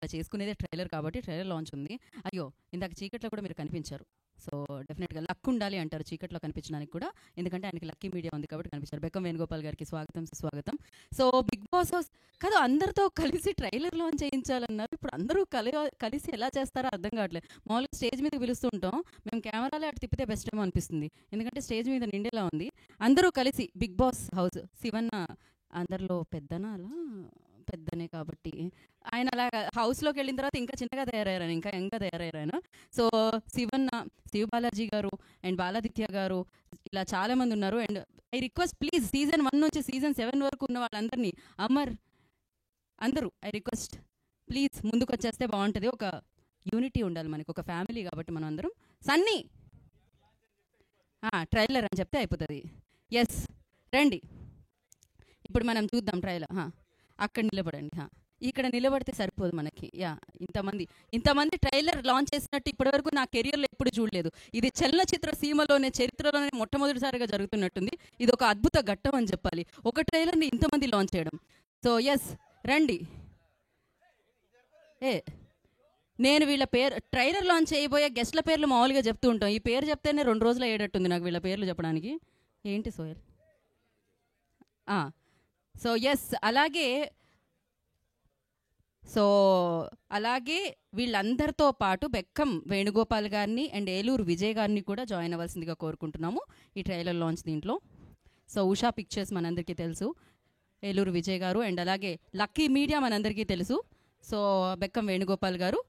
అలా చేసుకునేదే ట్రైలర్ కాబట్టి trailer launch ఉంది. అయ్యో ఇందాక చీకట్లో కూడా మీరు కనిపించారు. సో డెఫినెట్గా లక్ ఉండాలి అంటారు చీకట్లో కనిపించడానికి కూడా, ఎందుకంటే ఆయనకి లక్కీ మీడియా ఉంది కాబట్టి కనిపించారు. బెక్కం వేణుగోపాల్ గారికి స్వాగతం సుస్వాగతం. సో బిగ్ బాస్ హౌస్ కాదు, అందరితో కలిసి ట్రైలర్ లాంచ్ చేయించాలన్నారు. ఇప్పుడు అందరూ కలిసి ఎలా చేస్తారో అర్థం కావట్లేదు. మామూలుగా స్టేజ్ మీద పిలుస్తుంటాం, మేము కెమెరాలే అటు తిప్పితే బెస్ట్ ఏమో అనిపిస్తుంది, ఎందుకంటే స్టేజ్ మీద నిండేలా ఉంది. అందరూ కలిసి బిగ్ బాస్ హౌస్. శివన్న అందరిలో పెద్దనా, అలా పెద్దనే కాబట్టి ఆయన అలా హౌస్లోకి వెళ్ళిన తర్వాత ఇంకా చిన్నగా తయారయ్యారు, ఇంకా యంగ్గా తయారయ్యారు ఆయన. సో శివన్న, శివ బాలాజీ గారు అండ్ బాలాదిత్య గారు, ఇలా చాలామంది ఉన్నారు. And I request please season 1 నుంచి సీజన్ 7 వరకు ఉన్న వాళ్ళందరినీ, అమర్ అందరూ ఐ రిక్వెస్ట్ ప్లీజ్ ముందుకు వచ్చేస్తే బాగుంటుంది. ఒక యూనిటీ ఉండాలి మనకి, ఒక ఫ్యామిలీ కాబట్టి మనం అందరం. సన్నీ ట్రైలర్ అని చెప్తే అయిపోతుంది. ఎస్ రండి, ఇప్పుడు మనం చూద్దాం ట్రైలర్. అక్కడ నిలబడండి, ఇక్కడ నిలబడితే సరిపోదు మనకి. ఇంతమంది ట్రైలర్ లాంచ్ చేసినట్టు ఇప్పటివరకు నా కెరియర్లో ఎప్పుడు చూడలేదు. ఇది చలనచిత్ర సీమలోనే, చరిత్రలోనే మొట్టమొదటిసారిగా జరుగుతున్నట్టుంది. ఇది ఒక అద్భుత ఘట్టం అని చెప్పాలి, ఒక ట్రైలర్ని ఇంతమంది లాంచ్ చేయడం. సో ఎస్ రండి. నేను వీళ్ళ పేరు ట్రైలర్ లాంచ్ చేయబోయే గెస్ట్ల పేర్లు మామూలుగా చెప్తూ ఉంటాం, ఈ పేరు చెప్తేనే 2 రోజులు అయ్యేటట్టుంది నాకు వీళ్ళ పేర్లు చెప్పడానికి. ఏంటి సోయల్? సో ఎస్ అలాగే వీళ్ళందరితో పాటు బెక్కం వేణుగోపాల్ గారిని అండ్ ఏలూరు విజయ్ గారిని కూడా జాయిన్ అవ్వాల్సిందిగా కోరుకుంటున్నాము ఈ ట్రైలర్ లాంచ్ దీంట్లో. సో ఉషా పిక్చర్స్ మనందరికీ తెలుసు, ఏలూరు విజయ్ గారు, అండ్ అలాగే లక్కీ మీడియా మనందరికీ తెలుసు. సో బెక్కం వేణుగోపాల్ గారు.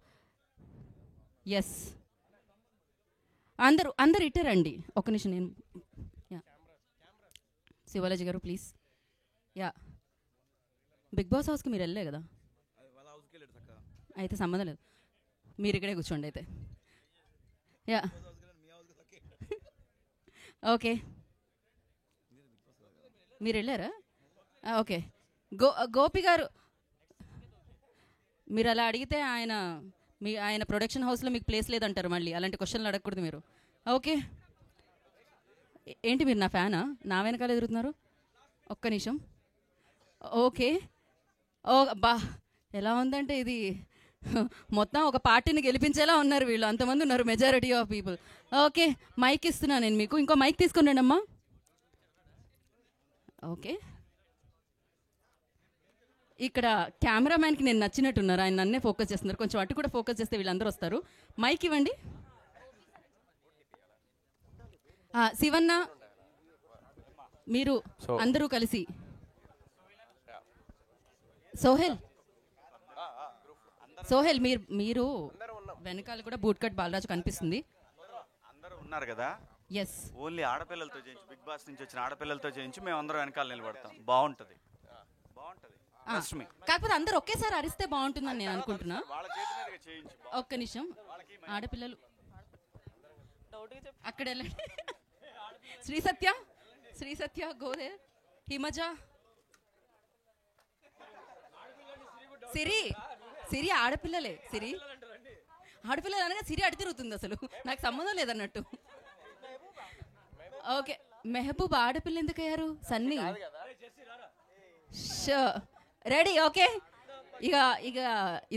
ఎస్ అందరు ఇట్టారండి, ఒక నిమిషం నేను శివలాజీ గారు ప్లీజ్. బిగ్ బాస్ హౌస్కి మీరు వెళ్ళలే కదా, అయితే సంబంధం లేదు, మీరు ఇక్కడే కూర్చోండి అయితే. ఓకే మీరు వెళ్ళారా? ఓకే గోపి గారు, మీరు అలా అడిగితే ఆయన ప్రొడక్షన్ హౌస్లో మీకు ప్లేస్ లేదంటారు, మళ్ళీ అలాంటి క్వశ్చన్లు అడగకూడదు మీరు. ఓకే ఏంటి మీరు నా ఫ్యానా? నా వెనకాల ఎదురుతున్నారు, ఒక్క నిమిషం. ఓకే ఎలా ఉందంటే ఇది మొత్తం ఒక పార్టీని గెలిపించేలా ఉన్నారు వీళ్ళు, అంతమంది ఉన్నారు, majority of people. Okay mike ఇస్తున్నాను నేను మీకు, ఇంకో మైక్ తీసుకుని అమ్మా. ఓకే ఇక్కడ కెమెరామ్యాన్కి నేను నచ్చినట్టున్నారు, ఆయన నన్నే ఫోకస్ చేస్తున్నారు, కొంచెం అటు కూడా ఫోకస్ చేస్తే వీళ్ళందరూ వస్తారు. మైక్ ఇవ్వండి. శివన్న మీరు అందరూ కలిసి. సోహెల్ మీరు వెనకాల కూడా బూట్ కట్ బాలరాజు కనిపిస్తుంది, అందరూ ఉన్నారు కదా. ఎస్ ఓన్లీ ఆడపిల్లలతో చేయించి, బిగ్ బాస్ నుంచి వచ్చిన ఆడపిల్లలతో చేయించి మేము అందరం వెనకాల నిలబడతాం, బాగుంటది. కాకపోతే అందరు ఒకేసారి అరిస్తే బాగుంటుందని నేను అనుకుంటున్నా. ఒక్క నిమిషం, ఆడపిల్లలు అక్కడ వెళ్ళండి. శ్రీ సత్య గోదే, హిమజ, సిరి ఆడపిల్లలే. ఆడపిల్లలు అనగా సిరి అడి తిరుగుతుంది, అసలు నాకు సంబంధం లేదన్నట్టు. ఓకే మెహబూబ్ ఆడపిల్ల ఎందుకు అయ్యారు? సన్నీ రెడీ. ఓకే ఇక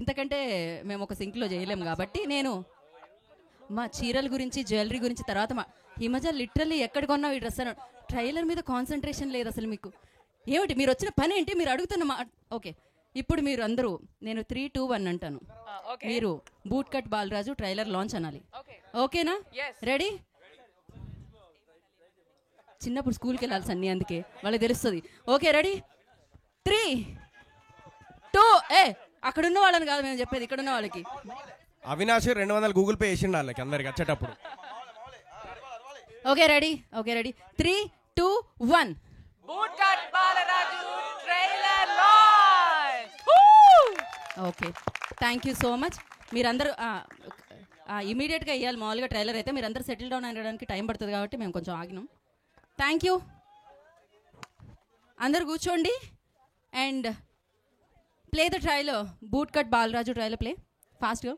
ఇంతకంటే మేము ఒక సింక్లో చేయలేము కాబట్టి నేను మా చీరల గురించి, జ్యువెలరీ గురించి తర్వాత హిమజ లిటరల్లీ ఎక్కడ కొన్నావు ఈ డ్రెస్ అన్నాడు. ట్రైలర్ మీద కాన్సన్ట్రేషన్ లేదు అసలు మీకు. ఏమిటి మీరు వచ్చిన పని ఏంటి? మీరు అడుగుతున్న ఓకే ఇప్పుడు మీరు అందరూ నేను 3, 2, 1 అంటాను, మీరు boot cut Balaraju trailer launch అనాలి. ఓకేనా? రెడీ? చిన్నప్పుడు స్కూల్కి వెళ్ళాలి సన్నీ, అందుకే వాళ్ళకి తెలుస్తుంది. Okay ready? 3, 2 అక్కడున్న వాళ్ళని కాదు మేము చెప్పేది, ఇక్కడ ఉన్న వాళ్ళకి. అవినాష్ 200 గూగుల్ పే చేసిండు వాళ్ళకి అందరికి వచ్చేటప్పుడు. Okay ready? 3, 2, 1 boot cut Balaraju trailer launch. Okay thank you so much. మీరందరూ ఇమీడియట్గా ఇవ్వాలి, మామూలుగా ట్రైలర్ అయితే మీరందరూ సెటిల్ డౌన్ అయ్యడానికి టైం పడుతుంది కాబట్టి మేము కొంచెం ఆగినాం. Thank you. అందరు కూర్చోండి and play the trailer. Boot cut Balaraju trailer play ఫాస్ట్గా.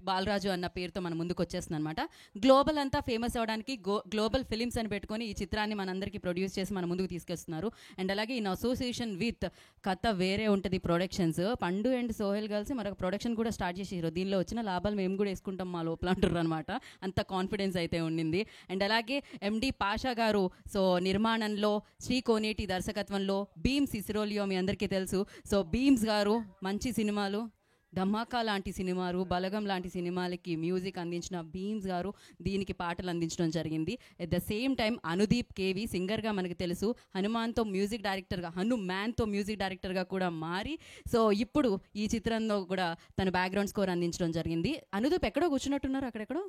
బాలరాజు అన్న పేరుతో మన ముందుకు వచ్చేస్తుంది అనమాట. గ్లోబల్ అంతా ఫేమస్ అవ్వడానికి గ్లోబల్ ఫిలిమ్స్ అని పెట్టుకొని ఈ చిత్రాన్ని మనందరికీ ప్రొడ్యూస్ చేసి మన ముందుకు తీసుకొస్తున్నారు. అండ్ అలాగే ఇన్ అసోసియేషన్ విత్ కథ వేరే ఉంటుంది ప్రొడక్షన్స్. పండు అండ్ సోహెల్ కలిసి మరొక ప్రొడక్షన్ కూడా స్టార్ట్ చేసారు. దీనిలో వచ్చిన లాభాలు మేము కూడా వేసుకుంటాం మా లోపల అంటారు అనమాట. అంత కాన్ఫిడెన్స్ అయితే ఉండింది. అండ్ అలాగే ఎండి పాషా గారు సో నిర్మాణంలో, శ్రీ కోనేటి దర్శకత్వంలో, బీమ్స్ ఇస్రోలియో మీ అందరికీ తెలుసు. సో బీమ్స్ గారు మంచి సినిమాలు, ధమాకా లాంటి సినిమాలు, బలగం లాంటి సినిమాలకి మ్యూజిక్ అందించిన బీమ్స్ గారు దీనికి పాటలు అందించడం జరిగింది. At the same time Anudeep KV సింగర్గా మనకు తెలుసు, హనుమాన్తో మ్యూజిక్ డైరెక్టర్గా, హనుమాన్తో మ్యూజిక్ డైరెక్టర్గా కూడా మారి సో ఇప్పుడు ఈ చిత్రంలో కూడా తన బ్యాక్గ్రౌండ్ స్కోర్ అందించడం జరిగింది. అనుదీప్ ఎక్కడో కూర్చున్నట్టున్నారు, అక్కడెక్కడో.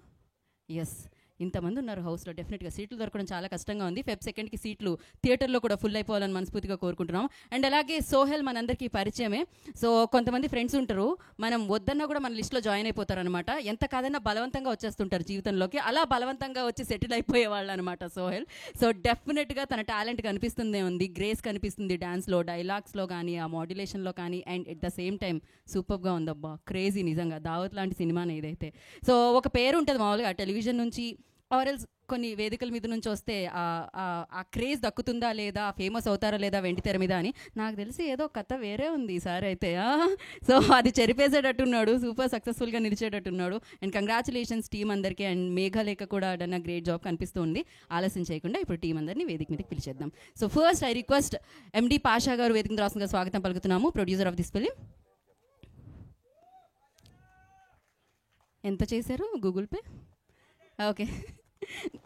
ఎస్, ఇంతమంది ఉన్నారు హౌస్లో. డెఫినెట్గా సీట్లు దొరకడం చాలా కష్టంగా ఉంది. ఫెబ్ 2కి సీట్లు థియేటర్లో కూడా ఫుల్ అయిపోవాలని మనస్ఫూర్తిగా కోరుకుంటున్నాం. అండ్ అలాగే సోహెల్ మనందరికీ పరిచయమే. సో కొంతమంది ఫ్రెండ్స్ ఉంటారు, మనం వద్దన్నా కూడా మన లిస్ట్లో జాయిన్ అయిపోతారు అనమాట. ఎంత కాదన్నా బలవంతంగా వచ్చేస్తుంటారు జీవితంలోకి. అలా బలవంతంగా వచ్చి సెటిల్ అయిపోయే వాళ్ళు అనమాట సోహెల్. సో డెఫినెట్గా తన టాలెంట్ కనిపిస్తుందే ఉంది, గ్రేస్ కనిపిస్తుంది డాన్స్లో, డైలాగ్స్లో కానీ, ఆ మాడ్యులేషన్లో కానీ. And at the same time సూపర్గా ఉందబ్బా, క్రేజీ నిజంగా. దావత్ లాంటి సినిమానే ఇదైతే. సో ఒక పేరు ఉంటుంది మామూలుగా టెలివిజన్ నుంచి ఆర్ఎల్స్ కొన్ని వేదికల మీద నుంచి వస్తే ఆ క్రేజ్ దక్కుతుందా లేదా, ఫేమస్ అవుతారా లేదా వెండి తెర మీద అని. నాకు తెలిసి ఏదో కథ వేరే ఉంది ఈసారి అయితే. సో అది చెరిపేసేటట్టున్నాడు, సూపర్ సక్సెస్ఫుల్గా నిలిచేటట్టున్నాడు. అండ్ కంగ్రాచులేషన్స్ టీం అందరికీ. అండ్ మేఘలేఖ కూడా డన్ గ్రేట్ జాబ్ కనిపిస్తుంది. ఆలస్యం చేయకుండా ఇప్పుడు టీం అందరినీ వేదిక మీదకి పిలిచేద్దాం. సో ఫస్ట్ ఐ రిక్వెస్ట్ ఎండి పాషా గారు వేదిక మీద రాష్ట్రంగా స్వాగతం పలుకుతున్నాము, ప్రొడ్యూసర్ ఆఫ్ దిస్ ఫిలిం. ఎంత చేశారు గూగుల్ పే? ఓకే,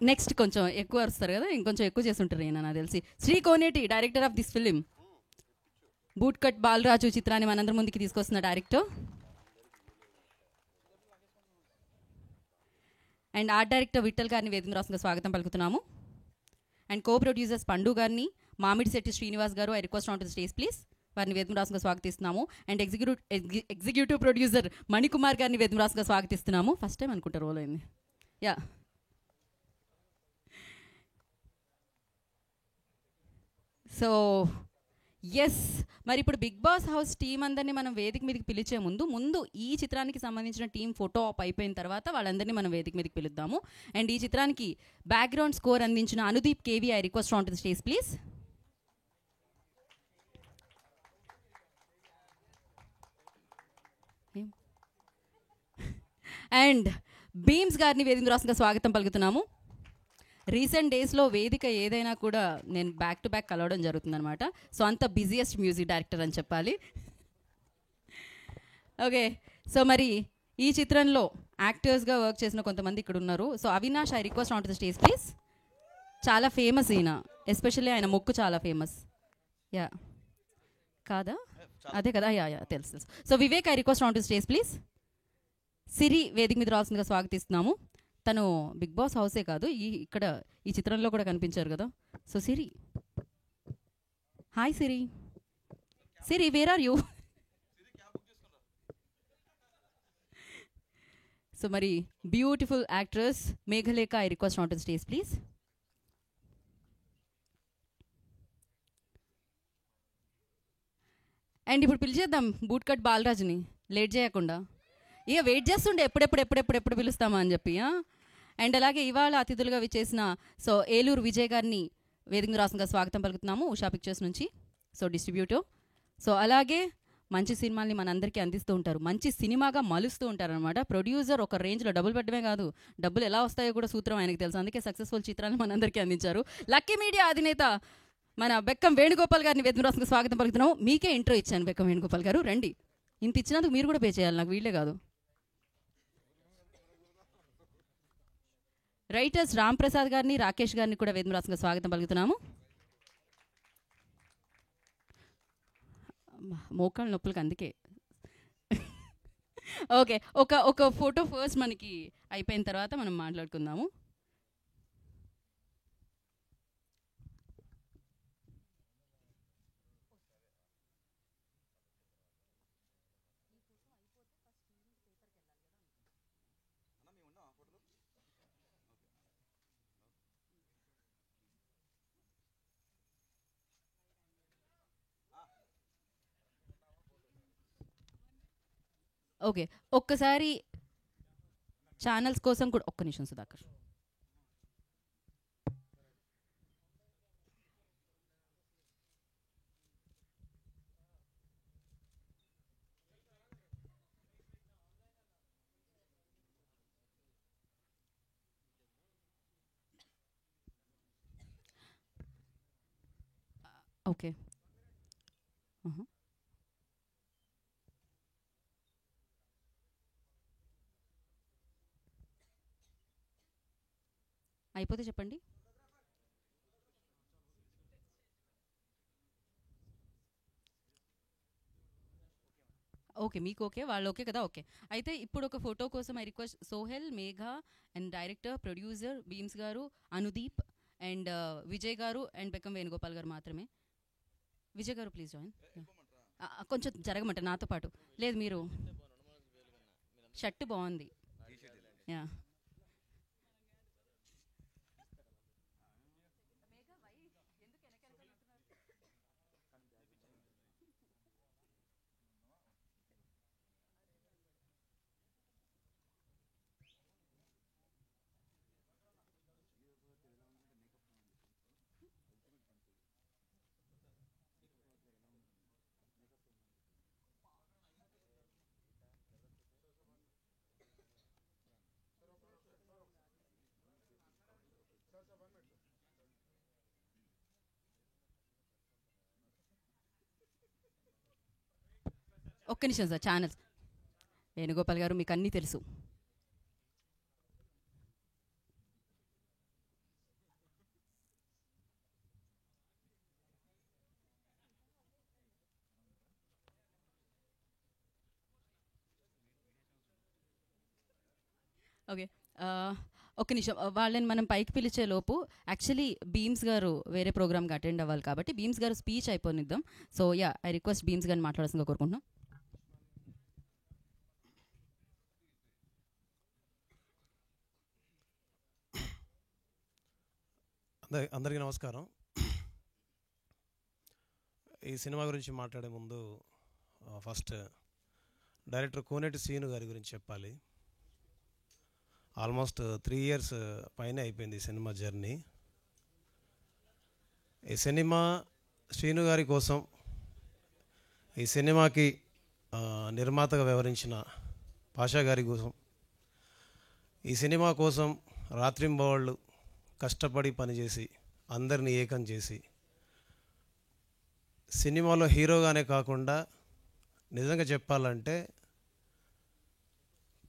నెక్స్ట్ కొంచెం ఎక్కువ వస్తారు కదా, ఇంకొంచెం ఎక్కువ చేస్తుంటారు ఈయన నాకు తెలిసి. Shri Koneti director of this film. Boot cut Balaraju చిత్రాన్ని మనందరి ముందుకి తీసుకొస్తున్న director. And art director Vithal గారిని వేదిక రాష్ట్రంగా స్వాగతం పలుకుతున్నాము. అండ్ కో ప్రొడ్యూసర్స్ పండు గారిని, మామిడిశెట్టి శ్రీనివాస్ గారు, I request on to the stage please. వారిని వేదిక రాష్ట్రంగా స్వాగతిస్తున్నాము. అండ్ ఎగ్జిక్యూటివ్ ప్రొడ్యూసర్ మణికుమార్ గారిని వేదిక రాష్ట్రంగా స్వాగతిస్తున్నాము. ఫస్ట్ టైం అనుకుంటారు రోల్ అయింది. యా, సో ఎస్, మరి ఇప్పుడు బిగ్ బాస్ హౌస్ టీం అందరినీ మనం వేదిక మీదకి పిలిచే ముందు ఈ చిత్రానికి సంబంధించిన టీం ఫోటో ఆప్ అయిపోయిన తర్వాత వాళ్ళందరినీ మనం వేదిక మీదకి పిలుద్దాము. అండ్ ఈ చిత్రానికి బ్యాక్గ్రౌండ్ స్కోర్ అందించిన Anudeep K V, I request on to the stage please. And Bheems గారిని వేదిక రాష్ట్రంగా స్వాగతం పలుకుతున్నాము. రీసెంట్ డేస్లో వేదిక ఏదైనా కూడా నేను బ్యాక్ టు బ్యాక్ కలవడం జరుగుతుందనమాట. సో అంత బిజియెస్ట్ మ్యూజిక్ డైరెక్టర్ అని చెప్పాలి. ఓకే, సో మరి ఈ చిత్రంలో యాక్టర్స్గా వర్క్ చేసిన కొంతమంది ఇక్కడ ఉన్నారు. So Avinash, I request on to the stage please. చాలా ఫేమస్ ఈయన, ఎస్పెషల్లీ ఆయన మొక్కు చాలా ఫేమస్. యా కాదా? అదే కదా, యా యా తెలుసు. So Vivek, I request on to stage please. Siri వేదిక మీద రావాల్సిందిగా స్వాగతిస్తున్నాము. తను బిగ్ బాస్ హౌసే కాదు, ఇక్కడ ఈ చిత్రంలో కూడా కనిపించారు కదా. So Siri, hi Siri. Siri, where are you? So మరి beautiful actress Meghalekha, I request on to the stage please. And ఇప్పుడు పిలిచేద్దాం బూట్ కట్ బాలరాజుని, లేట్ చేయకుండా. ఇక వెయిట్ చేస్తుండే ఎప్పుడెప్పుడు పిలుస్తామా అని చెప్పి. అండ్ అలాగే ఇవాళ అతిథులుగా విచ్చేసిన సో ఏలూరు విజయ్ గారిని వేదిక రాష్ట్రంగా స్వాగతం పలుకుతున్నాము, ఉషా పిక్చర్స్ నుంచి. So distributor. సో అలాగే మంచి సినిమాల్ని మనందరికీ అందిస్తూ ఉంటారు, మంచి సినిమాగా మలుస్తూ ఉంటారు అనమాట. ప్రొడ్యూసర్ ఒక రేంజ్లో డబ్బులు పెట్టడమే కాదు, డబ్బులు ఎలా వస్తాయో కూడా సూత్రం ఆయనకి తెలుసు. అందుకే సక్సెస్ఫుల్ చిత్రాన్ని మనందరికీ అందించారు. లక్కీ మీడియా అధినేత మన బెక్కం వేణుగోపాల్ గారిని వేదిక రాష్ట్రంగా స్వాగతం పలుకుతున్నాము. మీకే ఇంట్రో ఇచ్చాను బెక్కం వేణుగోపాల్ గారు, రండి. ఇంత ఇచ్చినందుకు మీరు కూడా పే చేయాలి, నాకు వీళ్ళే కాదు. రైటర్స్ రామ్ ప్రసాద్ గారిని, రాకేష్ గారిని కూడా వేదిక రాష్ట్రంగా స్వాగతం పలుకుతున్నాము. మోకాళ్ళ నొప్పులకి అందుకే. ఓకే, ఒక ఫోటో ఫస్ట్ మనకి అయిపోయిన తర్వాత మనం మాట్లాడుకుందాము. ఓకే, ఒక్కసారి ఛానల్స్ కోసం కూడా ఒక్క నిమిషం సుధాకర్. ఓకే. అయిపోతే చెప్పండి. ఓకే, మీకు ఓకే, వాళ్ళు ఓకే కదా. ఓకే, అయితే ఇప్పుడు ఒక ఫోటో కోసం I request Sohel, Megha and director, producer Bheems గారు, అనుదీప్ అండ్ విజయ్ గారు అండ్ బెక్కం వేణుగోపాల్ గారు మాత్రమే. విజయ్ గారు ప్లీజ్ జాయిన్. కొంచెం జరగమంట నాతో పాటు. లేదు, మీరు షర్ట్ బాగుంది. యా, ఒక్క నిమిషం సార్. ఛానల్స్ వేణుగోపాల్ గారు మీకు అన్నీ తెలుసు. ఓకే, ఒక్క నిమిషం. వాళ్ళని మనం పైకి పిలిచే లోపు యాక్చువల్లీ బీమ్స్ గారు వేరే ప్రోగ్రామ్కి అటెండ్ అవ్వాలి కాబట్టి బీమ్స్ గారు స్పీచ్ అయిపోనిద్దాం. So yeah, I request Bheems గారిని మాట్లాడాల్సిందిగా కోరుకుంటున్నాం. అందరికీ నమస్కారం. ఈ సినిమా గురించి మాట్లాడే ముందు ఫస్ట్ డైరెక్టర్ కోనేటి శ్రీను గారి గురించి చెప్పాలి. ఆల్మోస్ట్ 3 years పైన అయిపోయింది ఈ సినిమా జర్నీ. ఈ సినిమా శ్రీను గారి కోసం, ఈ సినిమాకి నిర్మాతగా వ్యవహరించిన పాషా గారి కోసం, ఈ సినిమా కోసం రాత్రింబవళ్ళు కష్టపడి పనిచేసి అందరినీ ఏకం చేసి సినిమాలో హీరోగానే కాకుండా నిజంగా చెప్పాలంటే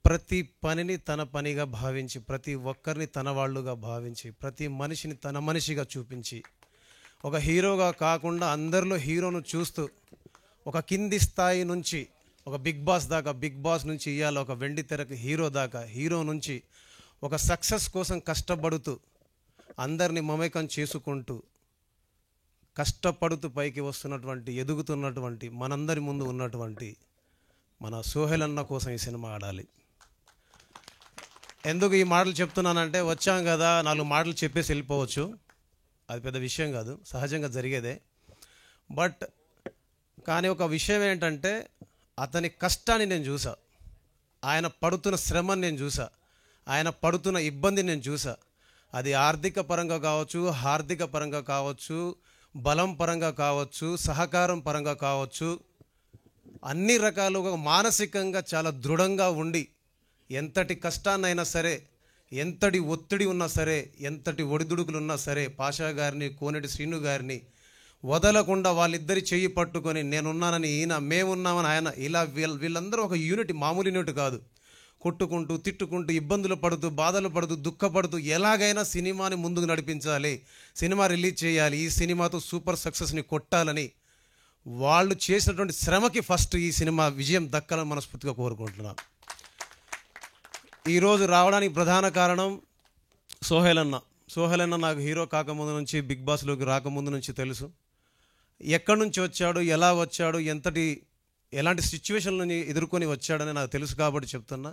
ప్రతి పనిని తన పనిగా భావించి, ప్రతి ఒక్కరిని తన వాళ్ళుగా భావించి, ప్రతి మనిషిని తన మనిషిగా చూపించి, ఒక హీరోగా కాకుండా అందరిలో హీరోను చూస్తూ ఒక కింది స్థాయి నుంచి ఒక బిగ్ బాస్ దాకా, బిగ్ బాస్ నుంచి ఇవాళ ఒక వెండి తెరకు హీరో దాకా, హీరో నుంచి ఒక సక్సెస్ కోసం కష్టపడుతూ అందరినీ మమేకం చేసుకుంటూ కష్టపడుతూ పైకి వస్తున్నటువంటి, ఎదుగుతున్నటువంటి, మనందరి ముందు ఉన్నటువంటి మన సోహెల్ అన్న కోసం ఈ సినిమా ఆడాలి. ఎందుకు ఈ మాటలు చెప్తున్నానంటే, వచ్చాం కదా 4 మాటలు చెప్పేసి వెళ్ళిపోవచ్చు, అది పెద్ద విషయం కాదు, సహజంగా జరిగేదే. బట్ కానీ ఒక విషయం ఏంటంటే, అతని కష్టాన్ని నేను చూసా, ఆయన పడుతున్న శ్రమని నేను చూసా, ఆయన పడుతున్న ఇబ్బందిని నేను చూసా. అది ఆర్థిక పరంగా కావచ్చు, హార్దిక పరంగా కావచ్చు, బలం పరంగా కావచ్చు, సహకారం పరంగా కావచ్చు, అన్ని రకాలుగా మానసికంగా చాలా దృఢంగా ఉండి ఎంతటి కష్టాన్నైనా సరే, ఎంతటి ఒత్తిడి ఉన్నా సరే, ఎంతటి ఒడిదుడుకులు ఉన్నా సరే పాషా గారిని, కోనేటి శ్రీను గారిని వదలకుండా వాళ్ళిద్దరి చెయ్యి పట్టుకొని నేనున్నానని ఈయన, మేమున్నామని ఆయన, ఇలా వీళ్ళందరూ ఒక యూనిట్, మామూలు యూనిట్ కాదు. కొట్టుకుంటూ, తిట్టుకుంటూ, ఇబ్బందులు పడుతూ, బాధలు పడుతూ, దుఃఖపడుతూ ఎలాగైనా సినిమాని ముందుకు నడిపించాలి, సినిమా రిలీజ్ చేయాలి, ఈ సినిమాతో సూపర్ సక్సెస్ని కొట్టాలని వాళ్ళు చేసినటువంటి శ్రమకి ఫస్ట్ ఈ సినిమా విజయం దక్కాలని మనస్ఫూర్తిగా కోరుకుంటున్నాను. ఈరోజు రావడానికి ప్రధాన కారణం సోహెల్ అన్న. సోహెల్ అన్న నాకు హీరో కాకముందు నుంచి, బిగ్ బాస్లోకి రాకముందు నుంచి తెలుసు. ఎక్కడి నుంచి వచ్చాడు, ఎలా వచ్చాడు, ఎలాంటి సిచ్యువేషన్లని ఎదుర్కొని వచ్చాడని నాకు తెలుసు కాబట్టి చెప్తున్నా.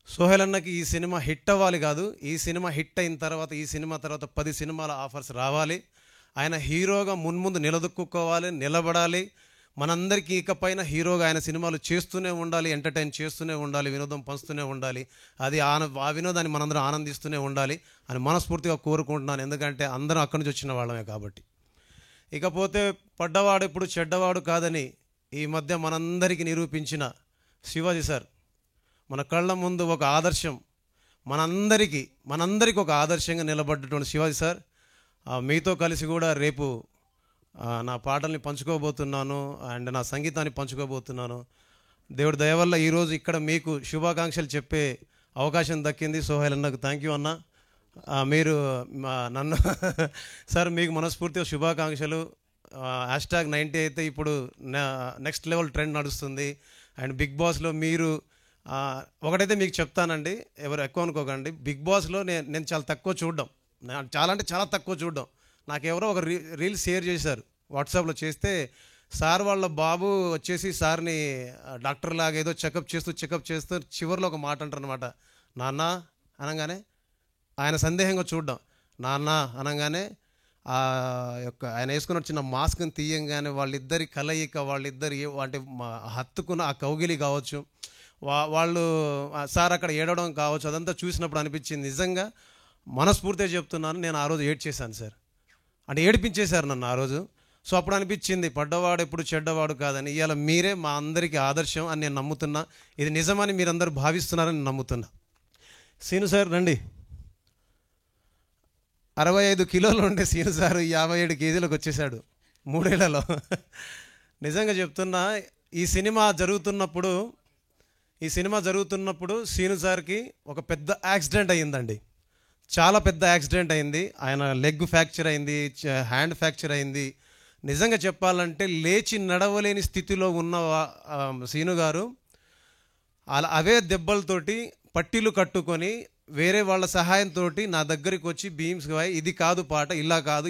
సోహెల్ అన్నకి ఈ సినిమా హిట్ అవ్వాలి కాదు, ఈ సినిమా హిట్ అయిన తర్వాత, ఈ సినిమా తర్వాత 10 సినిమాల ఆఫర్స్ రావాలి, ఆయన హీరోగా మున్ముందు నిలదొక్కుకోవాలి, నిలబడాలి, మనందరికీ ఇకపైన హీరోగా ఆయన సినిమాలు చేస్తూనే ఉండాలి, ఎంటర్టైన్ చేస్తూనే ఉండాలి, వినోదం పంచుతూనే ఉండాలి, అది ఆ వినోదాన్ని మనందరం ఆనందిస్తూనే ఉండాలి అని మనస్ఫూర్తిగా కోరుకుంటున్నాను. ఎందుకంటే అందరం అక్కడి నుంచి వచ్చిన వాళ్ళమే కాబట్టి. ఇకపోతే పడ్డవాడు ఇప్పుడు చెడ్డవాడు కాదని ఈ మధ్య మనందరికీ నిరూపించిన శివాజీ సార్ మన కళ్ళ ముందు ఒక ఆదర్శం, మనందరికీ ఒక ఆదర్శంగా నిలబడ్డటువంటి శివాజీ సార్, మీతో కలిసి కూడా రేపు నా పాటల్ని పంచుకోబోతున్నాను అండ్ నా సంగీతాన్ని పంచుకోబోతున్నాను. దేవుడి దయ వల్ల ఈరోజు ఇక్కడ మీకు శుభాకాంక్షలు చెప్పే అవకాశం దక్కింది. సోహెల్ అన్నకు థ్యాంక్ యూ అన్న. మీరు నన్ను సార్ మీకు మనస్ఫూర్తిగా శుభాకాంక్షలు. #90 అయితే ఇప్పుడు నెక్స్ట్ లెవెల్ ట్రెండ్ నడుస్తుంది. అండ్ బిగ్ బాస్లో మీరు ఒకటైతే మీకు చెప్తానండి, ఎవరు ఎక్కువ అనుకోకండి, బిగ్ బాస్లో నేను చాలా తక్కువ చూడడం, చాలా అంటే చాలా తక్కువ చూడడం. నాకెవరో ఒక రీల్ షేర్ చేశారు వాట్సాప్లో, చేస్తే సార్ వాళ్ళ బాబు వచ్చేసి సార్ని డాక్టర్ లాగా ఏదో చెకప్ చేస్తూ చివరిలో ఒక మాట అంటారు అనమాట, నాన్న అనగానే ఆయన సందేహంగా చూడడం, నాన్న అనగానే ఆయన వేసుకున్న చిన్న మాస్క్ని తీయంగానే వాళ్ళిద్దరి కలయిక, వాళ్ళిద్దరి అంటే హత్తుకున్న ఆ కౌగిలి కావచ్చు, వాళ్ళు సార్ అక్కడ ఏడవడం కావచ్చు, అదంతా చూసినప్పుడు అనిపించింది నిజంగా మనస్ఫూర్తిగా చెప్తున్నాను, నేను ఆ రోజు ఏడ్చేశాను సార్. అంటే ఏడిపించేశారు నన్ను ఆ రోజు. సో అప్పుడు అనిపించింది పడ్డవాడు ఎప్పుడు చెడ్డవాడు కాదని. ఇవాళ మీరే మా అందరికీ ఆదర్శం అని నేను నమ్ముతున్నా. ఇది నిజమని మీరందరూ భావిస్తున్నారని నమ్ముతున్నా. సీను సార్ రండి. 65 కిలోలు ఉండే సీను సార్ 57 కేజీలకు వచ్చేసాడు 3 ఏళ్లలో. నిజంగా చెప్తున్నా, ఈ సినిమా జరుగుతున్నప్పుడు సీను సార్కి ఒక పెద్ద యాక్సిడెంట్ అయ్యిందండి. చాలా పెద్ద యాక్సిడెంట్ అయింది. ఆయన లెగ్ ఫ్రాక్చర్ అయింది, హ్యాండ్ ఫ్రాక్చర్ అయింది. నిజంగా చెప్పాలంటే లేచి నడవలేని స్థితిలో ఉన్న సీను గారు అవే దెబ్బలతోటి పట్టీలు కట్టుకొని వేరే వాళ్ళ సహాయంతో నా దగ్గరికి వచ్చి బీమ్స్ ఇది కాదు పాట, ఇలా కాదు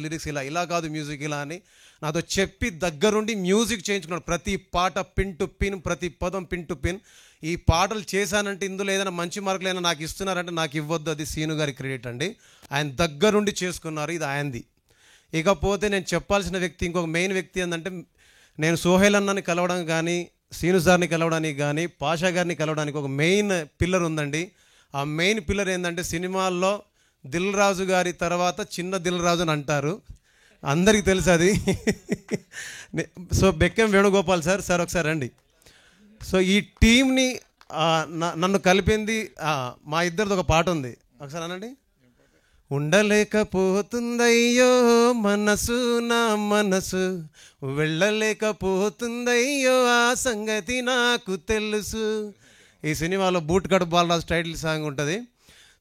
లిరిక్స్, ఇలా కాదు మ్యూజిక్ ఇలా అని నాతో చెప్పి దగ్గరుండి మ్యూజిక్ చేయించుకున్నాడు. ప్రతి పాట పిన్ టు పిన్, ప్రతి పదం పిన్ టు పిన్. ఈ పాటలు చేశానంటే ఇందులో ఏదైనా మంచి మార్కులు అయినా నాకు ఇస్తున్నారంటే నాకు ఇవ్వద్దు, అది సీను గారి క్రెడిట్ అండి. ఆయన దగ్గరుండి చేసుకున్నారు, ఇది ఆయనది. ఇకపోతే నేను చెప్పాల్సిన వ్యక్తి, ఇంకొక మెయిన్ వ్యక్తి ఏంటంటే, నేను సోహెల్ అన్నని కలవడం కానీ, సీను సార్ని కలవడానికి కానీ, పాషా గారిని కలవడానికి ఒక మెయిన్ పిల్లర్ ఉందండి. ఆ మెయిన్ పిల్లర్ ఏంటంటే, సినిమాల్లో దిల్ రాజు గారి తర్వాత చిన్న దిల్ రాజు అని అంటారు, అందరికీ తెలుసు అది. సో బెక్కం వేణుగోపాల్ సార్ ఒకసారి రండి. సో ఈ టీంని నన్ను కలిపింది మా ఇద్దరిది ఒక పాట ఉంది, ఒకసారి అనండి. ఉండలేకపోతుందయ్యో మనసు, నా మనసు వెళ్ళలేకపోతుందయ్యో, ఆ సంగతి నాకు తెలుసు. ఈ సినిమాలో boot cut Balaraj title song ఉంటుంది.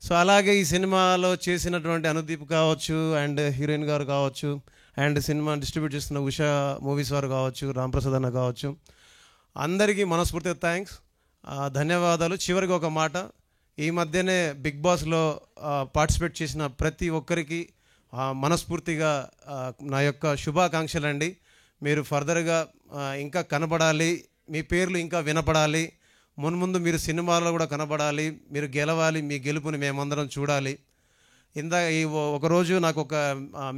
సో అలాగే ఈ సినిమాలో చేసినటువంటి అనుదీప్ కావచ్చు, అండ్ హీరోయిన్ గారు కావచ్చు, అండ్ సినిమా డిస్ట్రిబ్యూట్ చేస్తున్న ఉషా మూవీస్ వారు కావచ్చు, రాంప్రసాద్ అన్న కావచ్చు, అందరికీ మనస్ఫూర్తిగా థ్యాంక్స్, ధన్యవాదాలు. చివరికి ఒక మాట, ఈ మధ్యనే బిగ్ బాస్లో పార్టిసిపేట్ చేసిన ప్రతి ఒక్కరికి మనస్ఫూర్తిగా నా యొక్క శుభాకాంక్షలు అండి. మీరు ఫర్దర్గా ఇంకా కనబడాలి, మీ పేర్లు ఇంకా వినపడాలి, మున్ముందు మీరు సినిమాలో కూడా కనబడాలి, మీరు గెలవాలి, మీ గెలుపుని మేమందరం చూడాలి. ఒకరోజు నాకు ఒక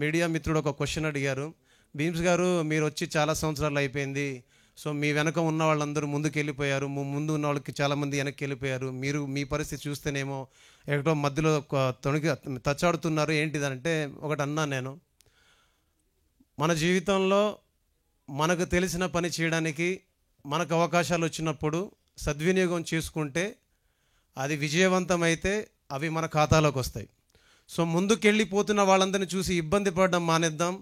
మీడియా మిత్రుడు ఒక క్వశ్చన్ అడిగారు, భీమ్స్ గారు మీరు వచ్చి చాలా సంవత్సరాలు అయిపోయింది, సో మీ వెనక ఉన్న వాళ్ళందరూ ముందుకు వెళ్ళిపోయారు, ముందు ఉన్న వాళ్ళకి చాలామంది వెనక్కి వెళ్ళిపోయారు, మీరు మీ పరిస్థితి చూస్తేనేమో ఎక్కడో మధ్యలో తచ్చాడుతున్నారు ఏంటిదంటే, ఒకటి అన్నా నేను, మన జీవితంలో మనకు తెలిసిన పని చేయడానికి మనకు అవకాశాలు వచ్చినప్పుడు సద్వినియోగం చేసుకుంటే అది విజయవంతమైతే అవి మన ఖాతాలోకి వస్తాయి. సో ముందుకెళ్ళిపోతున్న వాళ్ళందరినీ చూసి ఇబ్బంది పడడం మానేద్దాం,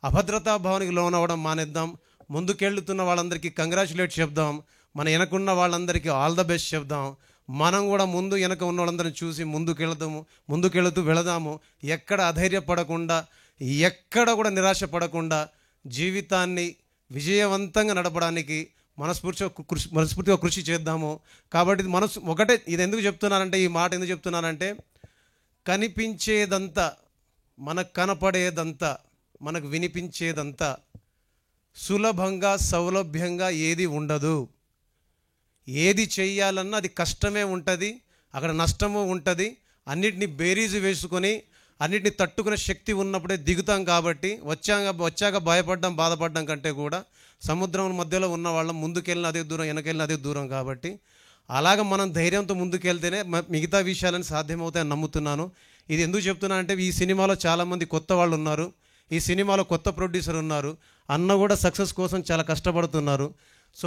అభద్రతా భావానికి లోనవ్వడం మానేద్దాం, ముందుకెళ్తున్న వాళ్ళందరికీ కంగ్రాచులేట్ చెప్దాం, మన వెనకున్న వాళ్ళందరికీ ఆల్ ద బెస్ట్ చెప్దాం. మనం కూడా ముందు వెనక ఉన్న వాళ్ళందరినీ చూసి ముందుకెళ్తూ వెళదాము. ఎక్కడ అధైర్యపడకుండా, ఎక్కడ కూడా నిరాశ పడకుండా జీవితాన్ని విజయవంతంగా నడపడానికి మనస్ఫూర్తిగా కృషి చేద్దాము. కాబట్టి ఒకటే, ఇది ఎందుకు చెప్తున్నానంటే, ఈ మాట ఎందుకు చెప్తున్నానంటే, కనిపించేదంతా, మనకు కనపడేదంతా, మనకు వినిపించేదంతా సులభంగా సౌలభ్యంగా ఏది ఉండదు. ఏది చెయ్యాలన్నా అది కష్టమే ఉంటుంది, అక్కడ నష్టము ఉంటుంది. అన్నిటిని బేరీజు వేసుకొని అన్నిటిని తట్టుకునే శక్తి ఉన్నప్పుడే దిగుతాం. కాబట్టి వచ్చాక భయపడడం బాధపడడం కంటే కూడా సముద్రం మధ్యలో ఉన్న వాళ్ళం, ముందుకెళ్ళిన అదే దూరం, వెనకెళ్ళిన అదే దూరం. కాబట్టి అలాగ మనం ధైర్యంతో ముందుకెళ్తేనే మిగతా విషయాలను సాధ్యమవుతాయని నమ్ముతున్నాను. ఇది ఎందుకు చెప్తున్నా అంటే ఈ సినిమాలో చాలామంది కొత్త వాళ్ళు ఉన్నారు, ఈ సినిమాలో కొత్త ప్రొడ్యూసర్ ఉన్నారు, అన్న కూడా సక్సెస్ కోసం చాలా కష్టపడుతున్నారు. సో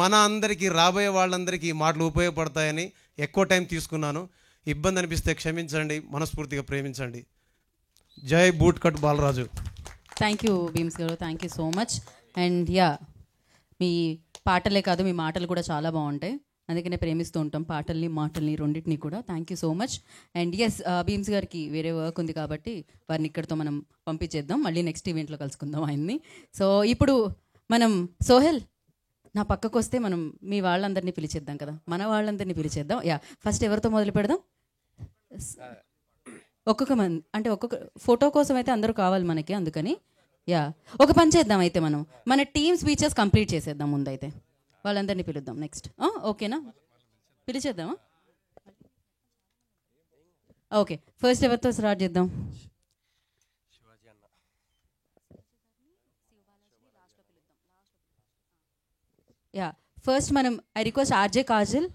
మన అందరికీ రాబోయే వాళ్ళందరికీ ఈ మాటలు ఉపయోగపడతాయని ఎక్కువ టైం తీసుకున్నాను. ఇబ్బంది అనిపిస్తే క్షమించండి, మనస్ఫూర్తిగా ప్రేమించండి. జై boot cut Balaraju. Thank you Bheems garu, thank you so much. And yeah, మీ పాటలే కాదు మీ మాటలు కూడా చాలా బాగుంటాయి, అందుకనే ప్రేమిస్తూ ఉంటాం పాటల్ని మాటల్ని రెండింటిని కూడా. Thank you so much. And yes, Bheems గారికి వేరే వర్క్ ఉంది కాబట్టి వారిని ఇక్కడితో మనం పంపించేద్దాం, మళ్ళీ నెక్స్ట్ ఈవెంట్లో కలుసుకుందాం ఆయన్ని. సో ఇప్పుడు మనం సోహెల్ నా పక్కకు వస్తే మనం మీ వాళ్ళందరినీ పిలిచేద్దాం కదా, మన వాళ్ళందరినీ పిలిచేద్దాం. యా, ఫస్ట్ ఎవరితో మొదలు పెడదాం? ఒక్కొక్క మంది అంటే ఒక్కొక్క ఫోటో కోసం అయితే అందరూ కావాలి మనకి, అందుకని యా ఒక పని చేద్దాం అయితే, మనం మన టీమ్ స్పీచెస్ కంప్లీట్ చేసేద్దాం ముందైతే, వాళ్ళందరినీ పిలుద్దాం. నెక్స్ట్ ఓకేనా, పిలిచేద్దామా? ఓకే, ఫస్ట్ ఎవరితో స్టార్ట్ చేద్దాం? యా, ఫస్ట్ మనం ఐ రిక్వెస్ట్ ఆర్జే కాజల్.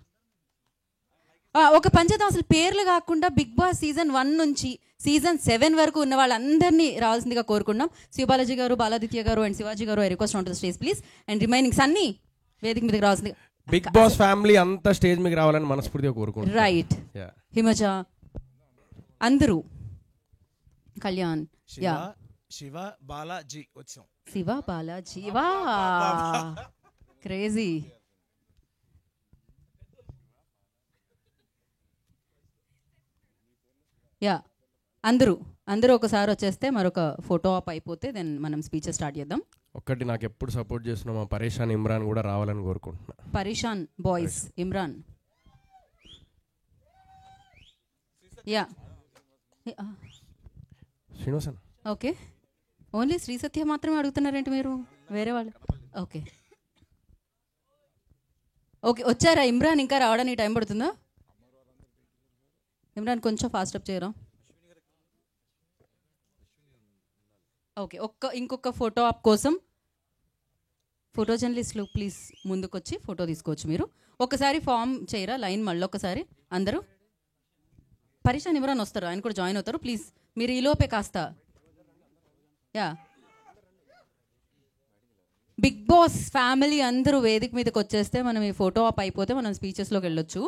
ఒక పంచేద్దాం, అసలు పేర్లు కాకుండా బిగ్ బాస్ సీజన్ 1 నుంచి సీజన్ 7 వరకు ఉన్న వాళ్ళందరినీ రావాల్సిందిగా కోరుకున్నాం. శివబాలాజీ గారు, బాలాదిత్య గారు అండ్ శివాజీ గారు, I request on to the stage please. And remaining Sunny వేదిక మీదకి రావాల్సింది. బిగ్ బాస్ ఫ్యామిలీ అంతా స్టేజ్ మీకు రావాలని మనస్ఫూర్తిగా కోరుకుంటున్నాను. రైట్, హిమజ, అందరూ, కళ్యాణ్, యా, శివ బాలాజీ వచ్చాం. శివ బాలాజీ, వా క్రేజీ. యా, అందరూ ఒకసారి వచ్చేస్తే మరొక ఫోటో ఆప్ అయిపోతే దెన్ మనం స్పీచెస్ స్టార్ట్ చేద్దాం. ఒక్కటి నాకు ఎప్పుడు సపోర్ట్ చేస్తున్నా మా పరేషాన్ ఇమ్రాన్ కూడా రావాలని కోరుకుంటున్నా. Pareshan boys, Imran. Yeah, Srinivasan. Okay, only Sri Satya మాత్రమే అడుగుతున్నారేంటి మీరు, వేరే వాళ్ళు? ఓకే ఓకే, వచ్చారా ఇమ్రాన్? ఇంకా రావడానికి టైం పడుతుందా? ఇమ్రాన్ కొంచెం ఫాస్ట్ అప్ చేయరా? ఓకే, ఇంకొక ఫోటో ఆప్ కోసం ఫోటో జర్నలిస్టులు ప్లీజ్ ముందుకొచ్చి ఫోటో తీసుకోవచ్చు. మీరు ఒకసారి ఫామ్ చేయరా లైన్, మళ్ళీ ఒకసారి అందరూ. పరేషాన్ ఇమ్రాన్ వస్తారు, ఆయన కూడా జాయిన్ అవుతారు. ప్లీజ్ మీరు ఈలోపే కాస్త. యా, బిగ్ బాస్ ఫ్యామిలీ అందరూ వేదిక మీదకి వచ్చేస్తే మనం ఈ ఫోటో ఆప్ అయిపోతే మనం స్పీచెస్లోకి వెళ్ళొచ్చు.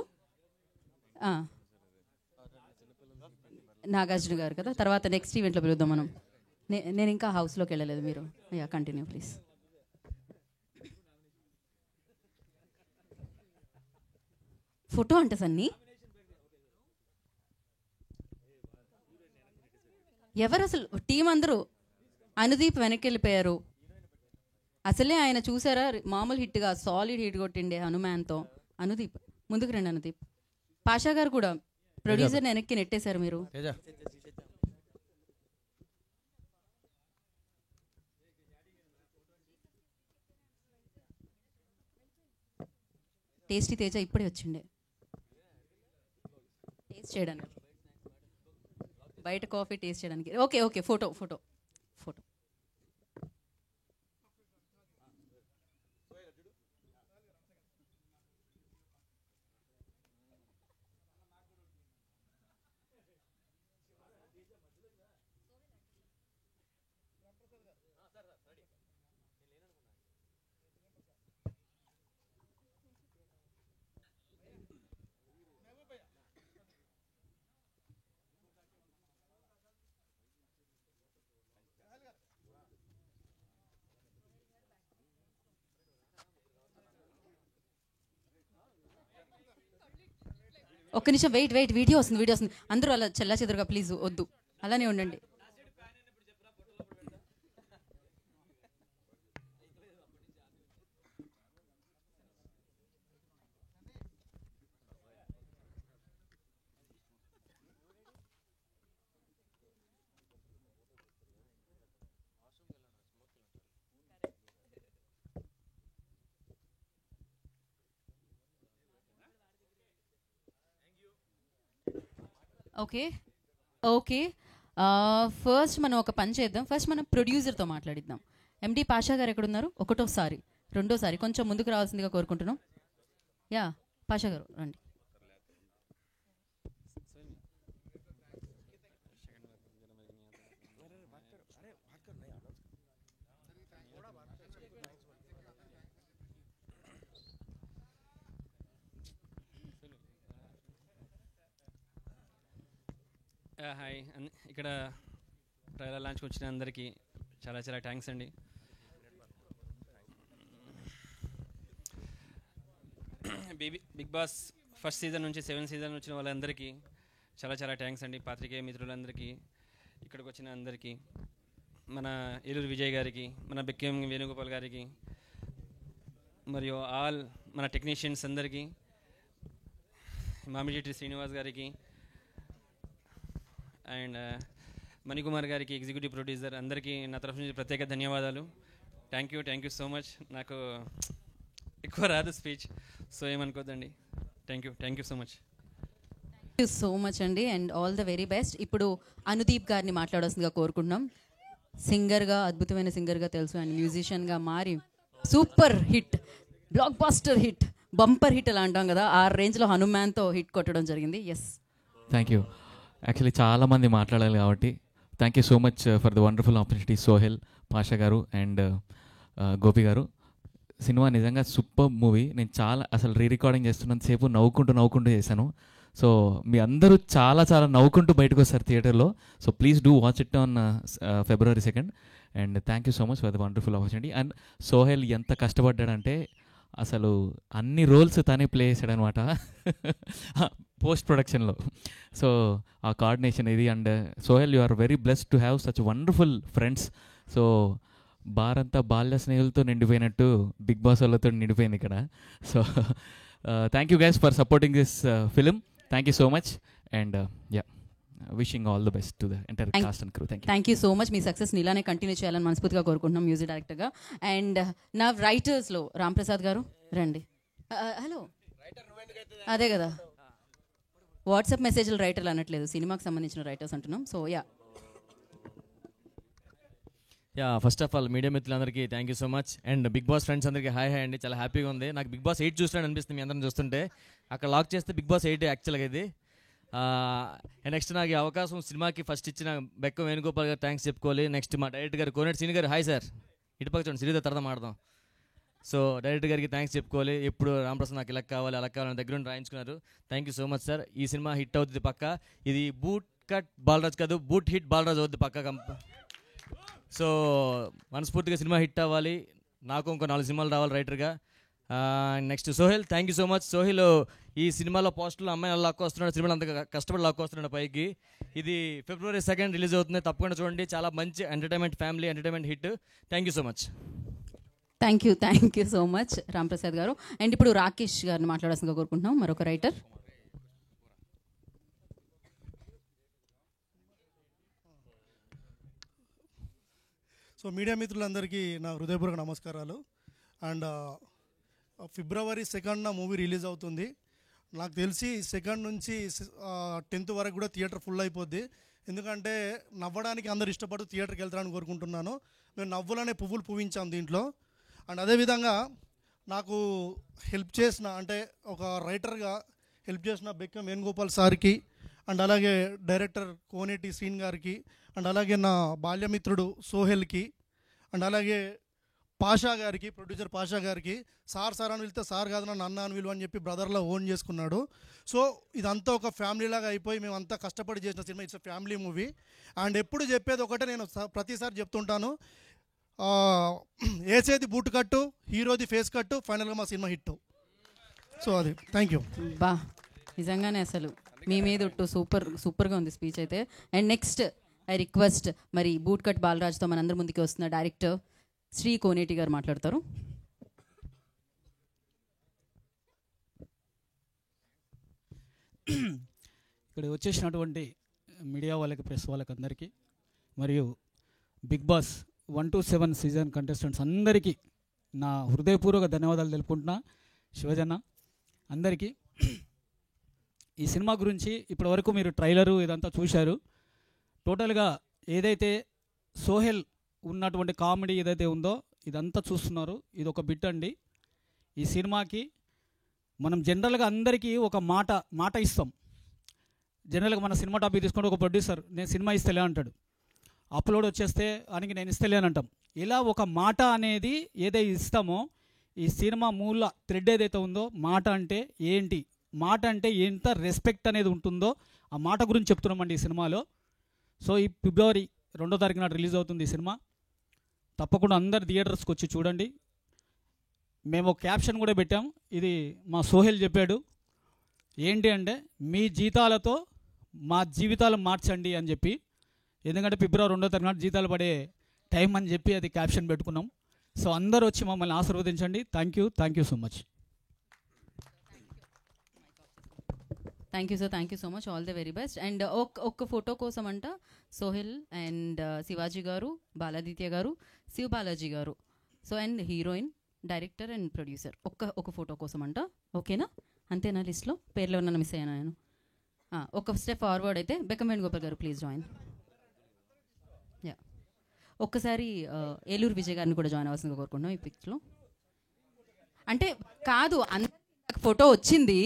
నాగార్జున గారు కదా, తర్వాత నెక్స్ట్ ఈవెంట్లో పిలుద్దాం మనం. నేను ఇంకా హౌస్లోకి వెళ్ళలేదు, మీరు యా కంటిన్యూ ప్లీజ్. ఫోటో అంటే సన్నీ ఎవరు అసలు? టీం అందరూ. అనుదీప్ వెనక్కి వెళ్ళిపోయారు. అసలే ఆయన చూసారా మామూలు హిట్గా సాలిడ్ హిట్ కొట్టిండే హనుమాన్తో. అనుదీప్ ముందుకు రండి. అనుదీప్, పాషా గారు కూడా ప్రొడ్యూసర్ వెనక్కి నెట్టేశారు మీరు. టేస్టీ తేజ ఇప్పుడే వచ్చిండే టేస్ట్ చేయడానికి, బయట కాఫీ టేస్ట్ చేయడానికి. Okay okay, photo photo photo. ఒక్క నిమిషం వెయిట్, వీడియో వస్తుంది. అందరూ అలా చెల్లా చెదురుగా ప్లీజ్ వద్దు, అలానే ఉండండి. ఓకే ఫస్ట్ మనం ఒక పని చేద్దాం. ఫస్ట్ మనం ప్రొడ్యూసర్తో మాట్లాడిద్దాం. ఎండి పాషా గారు ఎక్కడున్నారు? ఒకటోసారి, రెండోసారి కొంచెం ముందుకు రావాల్సిందిగా కోరుకుంటున్నాం. యా, పాషా గారు రండి. హాయ్ ఇక్కడ ట్రైలర్ లాంచ్కి వచ్చిన అందరికీ చాలా చాలా థ్యాంక్స్ అండి. బిగ్ బాస్ ఫస్ట్ సీజన్ నుంచి 7 సీజన్ వచ్చిన వాళ్ళందరికీ చాలా చాలా థ్యాంక్స్ అండి. పాత్రికేయ మిత్రులందరికీ, ఇక్కడికి వచ్చిన అందరికీ, మన ఏలూరు విజయ్ గారికి, మన బెక్కేం వేణుగోపాల్ గారికి, మరియు ఆల్ మన టెక్నీషియన్స్ అందరికీ, మామిడిటి శ్రీనివాస్ గారికి అండ్ మణికుమార్ గారికి, ఎగ్జిక్యూటివ్ ప్రొడ్యూసర్ అందరికీ నా తరఫు నుంచి ప్రత్యేక ధన్యవాదాలు. Thank you so much. నాకు ఎక్కువ రాదు స్పీచ్, సో ఏమనుకోద్దండి. Thank you so much. Thank you so much అండి and all the very best. ఇప్పుడు అనుదీప్ గారిని మాట్లాడాల్సిందిగా కోరుకుంటున్నాం. సింగర్గా, అద్భుతమైన సింగర్గా తెలుసు అండ్ మ్యూజిషియన్గా మారి super hit, blockbuster hit, bumper hit అలా అంటాం కదా, ఆ రేంజ్లో హనుమాన్తో హిట్ కొట్టడం జరిగింది. Yes, thank you. యాక్చువల్లీ చాలామంది మాట్లాడాలి కాబట్టి thank you so much for the wonderful opportunity Sohel, Pasha గారు అండ్ గోపి గారు. సినిమా నిజంగా సూపర్ మూవీ. నేను చాలా అసలు రికార్డింగ్ చేస్తున్నంత సేపు నవ్వుకుంటూ చేశాను. సో మీ అందరూ చాలా నవ్వుకుంటూ బయటకు వస్తారు థియేటర్లో. So please do watch it on February 2nd and thank you so much for the wonderful opportunity. And Sohel ఎంత కష్టపడ్డాడంటే అసలు అన్ని రోల్స్ తనే ప్లే చేశాడనమాట పోస్ట్ ప్రొడక్షన్లో. సో ఆ కోఆర్డినేషన్ ఇది. And Sohel, you are very blessed to have such wonderful friends. So బారంతా బాల్య స్నేహితులతో నిండిపోయినట్టు బిగ్ బాస్ వాళ్ళతో నిండిపోయింది ఇక్కడ. So thank you guys for supporting this film. Thank you so much and yeah, wishing all the best to the entire cast and crew. Thank you so much. మీ సక్సెస్ని ఇలానే కంటిన్యూ చేయాలని మనస్ఫూర్తిగా కోరుకుంటున్నాం music డైరెక్టర్గా. అండ్ నా రైటర్స్లో రాంప్రసాద్ గారు రండి. హలో, అదే కదా, వాట్సాప్ మెసేజ్లు రైటర్లు అనట్లేదు, సినిమాకి సంబంధించిన రైటర్స్ అంటున్నాం. So first of all media మిత్రులందరికీ thank you so much and big boss friends అందరికీ హాయ్ అండి. చాలా హ్యాపీగా ఉంది. నాకు బిగ్ బాస్ 8 చూసినట్టు అనిపిస్తుంది మీ అందరం చూస్తుంటే. అక్కడ లాక్ చేస్తే బిగ్ బాస్ 8 యాక్చువల్గా ఇది. నెక్స్ట్ నాకు ఈ అవకాశం సినిమాకి ఫస్ట్ ఇచ్చిన బెక్కం వేణుగోపాల్ గారు థ్యాంక్స్ చెప్పుకోవాలి. నెక్స్ట్ మా డైరెక్టర్ గారు కోనేటి సీని గారు, హాయ్ సార్, ఇటుపక్క చూడండి, సిరీతో తర్వాత మాడదాం. సో డైరెక్టర్ గారికి థ్యాంక్స్ చెప్పుకోవాలి. ఎప్పుడు రామప్రసాద్ నాకు ఇలా కావాలి అలా కావాలని దగ్గర నుండి రాయించుకున్నారు. Thank you so much sir. ఈ సినిమా హిట్ అవుతుంది పక్క. ఇది బూట్ కట్ బాలరాజ్ కాదు, బూట్ హిట్ బాలరాజ్ అవుతుంది పక్క. సో మనస్ఫూర్తిగా సినిమా హిట్ అవ్వాలి, నాకు ఇంకో 4 సినిమాలు రావాలి రైటర్గా. Next Sohel, thank you so much. Sohel ఈ సినిమాలో పోస్టులో అమ్మాయి అలా లాక్కు వస్తున్నాడు, సినిమాలో అంత కష్టపడి లాక్కు వస్తున్నాడు పైకి. ఇది February 2nd రిలీజ్ అవుతుంది, తప్పకుండా చూడండి. చాలా మంచి entertainment, family entertainment hit. Thank you so much. Thank you so much Ramprasad గారు. అండ్ ఇప్పుడు రాకేష్ గారిని మాట్లాడాల్సిందిగా కోరుకుంటున్నాం, మరొక రైటర్. సో మీడియా మిత్రులందరికీ నా హృదయపూర్వక నమస్కారాలు. And February 2nd movie release అవుతుంది. నాకు తెలిసి 2nd నుంచి 10th వరకు కూడా థియేటర్ ఫుల్ అయిపోద్ది. ఎందుకంటే నవ్వడానికి అందరు ఇష్టపడుతూ థియేటర్కి వెళ్తారని కోరుకుంటున్నాను. మేము నవ్వులనే పువ్వులు పూవించాం దీంట్లో. అండ్ అదేవిధంగా నాకు హెల్ప్ చేసిన, అంటే ఒక రైటర్గా హెల్ప్ చేసిన బెక్కం వేణుగోపాల్ సార్కి, అండ్ అలాగే డైరెక్టర్ కోనేటి శ్రీన్ గారికి, అండ్ అలాగే నా బాల్యమిత్రుడు సోహెల్కి, అండ్ అలాగే పాషా గారికి, ప్రొడ్యూసర్ పాషా గారికి. సార్ అని వెళ్తే సార్ కాదు నన్ను అన్న అని విలువ అని చెప్పి బ్రదర్లో ఓన్ చేసుకున్నాడు. సో ఇదంతా ఒక ఫ్యామిలీలాగా అయిపోయి మేమంతా కష్టపడి చేసిన cinema. It's family movie. And ఎప్పుడు చెప్పేది ఒకటే, నేను ప్రతిసారి చెప్తుంటాను, వేసేది బూట్ కట్టు, హీరోది ఫేస్ కట్టు, ఫైనల్గా మా సినిమా హిట్. సో అది థ్యాంక్ యూ. బా, నిజంగానే అసలు మీ మీద ఒట్టు సూపర్గా ఉంది స్పీచ్ అయితే. అండ్ నెక్స్ట్ ఐ రిక్వెస్ట్, మరి బూట్ కట్ బాలరాజ్తో మనందరి ముందుకి వస్తున్న డైరెక్టర్ శ్రీ కోనేటి గారు మాట్లాడతారు. ఇక్కడ వచ్చేసినటువంటి మీడియా వాళ్ళకి, ప్రెస్ వాళ్ళకి అందరికీ, మరియు Bigg boss 1 to 7 season contestants అందరికీ నా హృదయపూర్వక ధన్యవాదాలు తెలుపుకుంటున్నా. శివజన్న అందరికీ. ఈ సినిమా గురించి ఇప్పటివరకు మీరు ట్రైలరు ఇదంతా చూశారు. టోటల్గా ఏదైతే సోహెల్ ఉన్నటువంటి కామెడీ ఏదైతే ఉందో ఇదంతా చూస్తున్నారు, ఇది ఒక బిట్ అండి. ఈ సినిమాకి మనం జనరల్గా అందరికీ ఒక మాట ఇస్తాం. జనరల్గా మన సినిమా టాపిక్ తీసుకుంటే ఒక ప్రొడ్యూసర్ నేను సినిమా ఇస్తలే అంటాడు, అప్లోడ్ వచ్చేస్తే ఆయనకి నేను ఇస్తలే అని అంటాం. ఇలా ఒక మాట అనేది ఏదైతే ఇస్తామో ఈ సినిమా మూల థ్రెడ్ ఏదైతే ఉందో మాట అంటే ఏంటి, మాట అంటే ఎంత రెస్పెక్ట్ అనేది ఉంటుందో ఆ మాట గురించి చెప్తున్నామండి ఈ సినిమాలో. సో ఈ ఫిబ్రవరి 2వ తారీఖున రిలీజ్ అవుతుంది ఈ సినిమా. తప్పకుండా అందరు థియేటర్స్కి వచ్చి చూడండి. మేము ఒక క్యాప్షన్ కూడా పెట్టాం, ఇది మా సోహెల్ చెప్పాడు. ఏంటి అంటే మీ జీతాలతో మా జీవితాలు మార్చండి అని చెప్పి. ఎందుకంటే ఫిబ్రవరి 2వ తారీఖున జీతాలు పడే టైం అని చెప్పి అది క్యాప్షన్ పెట్టుకున్నాం. సో అందరూ వచ్చి మమ్మల్ని ఆశీర్వదించండి. Thank you so much. Thank you sir, thank you so much, all the very best. And ఒక్క ఫోటో కోసం అంట సోహెల్ అండ్ శివాజీ గారు, బాలాదిత్య గారు, శివ్ బాలాజీ గారు, so and heroine, director and producer ఒక ఫోటో కోసం అంట. ఓకేనా, అంతేనా? లిస్ట్లో పేర్లు ఏమన్నా మిస్ అయ్యాను నేను? ఒక స్టెప్ ఫార్వర్డ్ అయితే బెక్కం వేణుగోపాల్ గారు ప్లీజ్ జాయిన్. యా, ఒక్కసారి ఏలూరు విజయ్ గారిని కూడా జాయిన్ అవ్వాల్సిందిగా కోరుకుంటున్నాం ఈ పిక్స్లో. అంటే కాదు, ఫోటో వచ్చింది,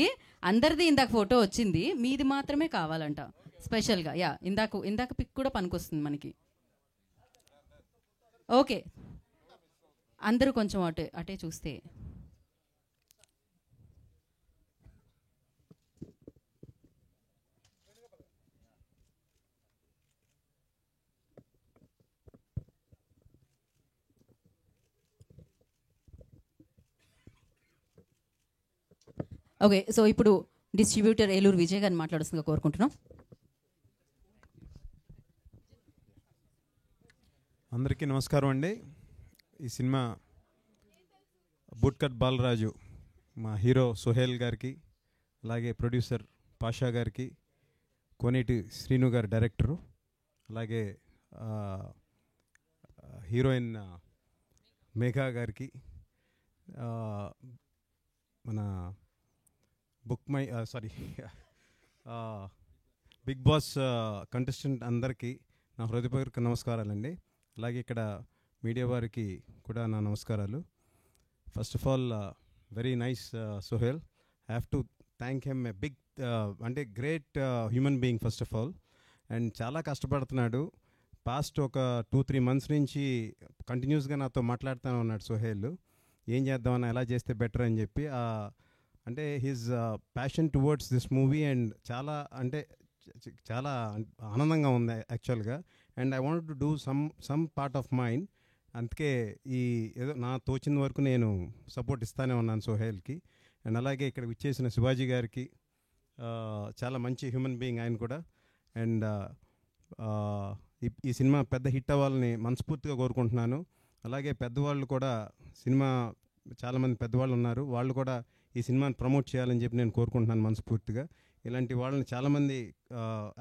అందరిది ఇందాక ఫోటో వచ్చింది, మీది మాత్రమే కావాలంట స్పెషల్గా. యా, ఇందాక పిక్ కూడా పనికొస్తుంది మనకి. ఓకే, అందరూ కొంచెం అటే చూస్తే. ఓకే, సో ఇప్పుడు డిస్ట్రిబ్యూటర్ ఏలూరు విజయ్ గారిని మాట్లాడుతుందిగా కోరుకుంటున్నాం. అందరికీ నమస్కారం అండి. ఈ సినిమా బూట్కట్ బాలరాజు మా హీరో సోహెల్ గారికి, అలాగే ప్రొడ్యూసర్ పాషా గారికి, కోనేటి శ్రీను గారు డైరెక్టరు, అలాగే హీరోయిన్ మేఘా గారికి, మన బిగ్ బాస్ కంటెస్టెంట్ అందరికీ నా హృదయపూర్వక నమస్కారాలండి. అలాగే ఇక్కడ మీడియా వారికి కూడా నా నమస్కారాలు. First of all very nice Sohel, I have to thank him a big అంటే great human being first of all. And చాలా కష్టపడుతున్నాడు. పాస్ట్ ఒక 2-3 months నుంచి కంటిన్యూస్గా నాతో మాట్లాడుతూనే ఉన్నాడు సోహెల్, ఏం చేద్దామన్నా, ఎలా చేస్తే బెటర్ అని చెప్పి. అంటే his passion towards this movie and చాలా ఆనందంగా ఉంది యాక్చువల్గా. And I want to do some part of mind. అందుకే ఏదో నా తోచిన వరకు నేను సపోర్ట్ ఇస్తానే ఉన్నాను సోహెల్కి. అండ్ అలాగే ఇక్కడ విచ్చేసిన శివాజీ గారికి, చాలా మంచి హ్యూమన్ బీయింగ్ ఆయన కూడా. అండ్ ఈ సినిమా పెద్ద హిట్ అవ్వాలని మనస్ఫూర్తిగా కోరుకుంటున్నాను. అలాగే పెద్దవాళ్ళు కూడా, సినిమా చాలామంది పెద్దవాళ్ళు ఉన్నారు, వాళ్ళు కూడా ఈ సినిమాని ప్రమోట్ చేయాలని చెప్పి నేను కోరుకుంటున్నాను మనస్ఫూర్తిగా. ఇలాంటి వాళ్ళని చాలామంది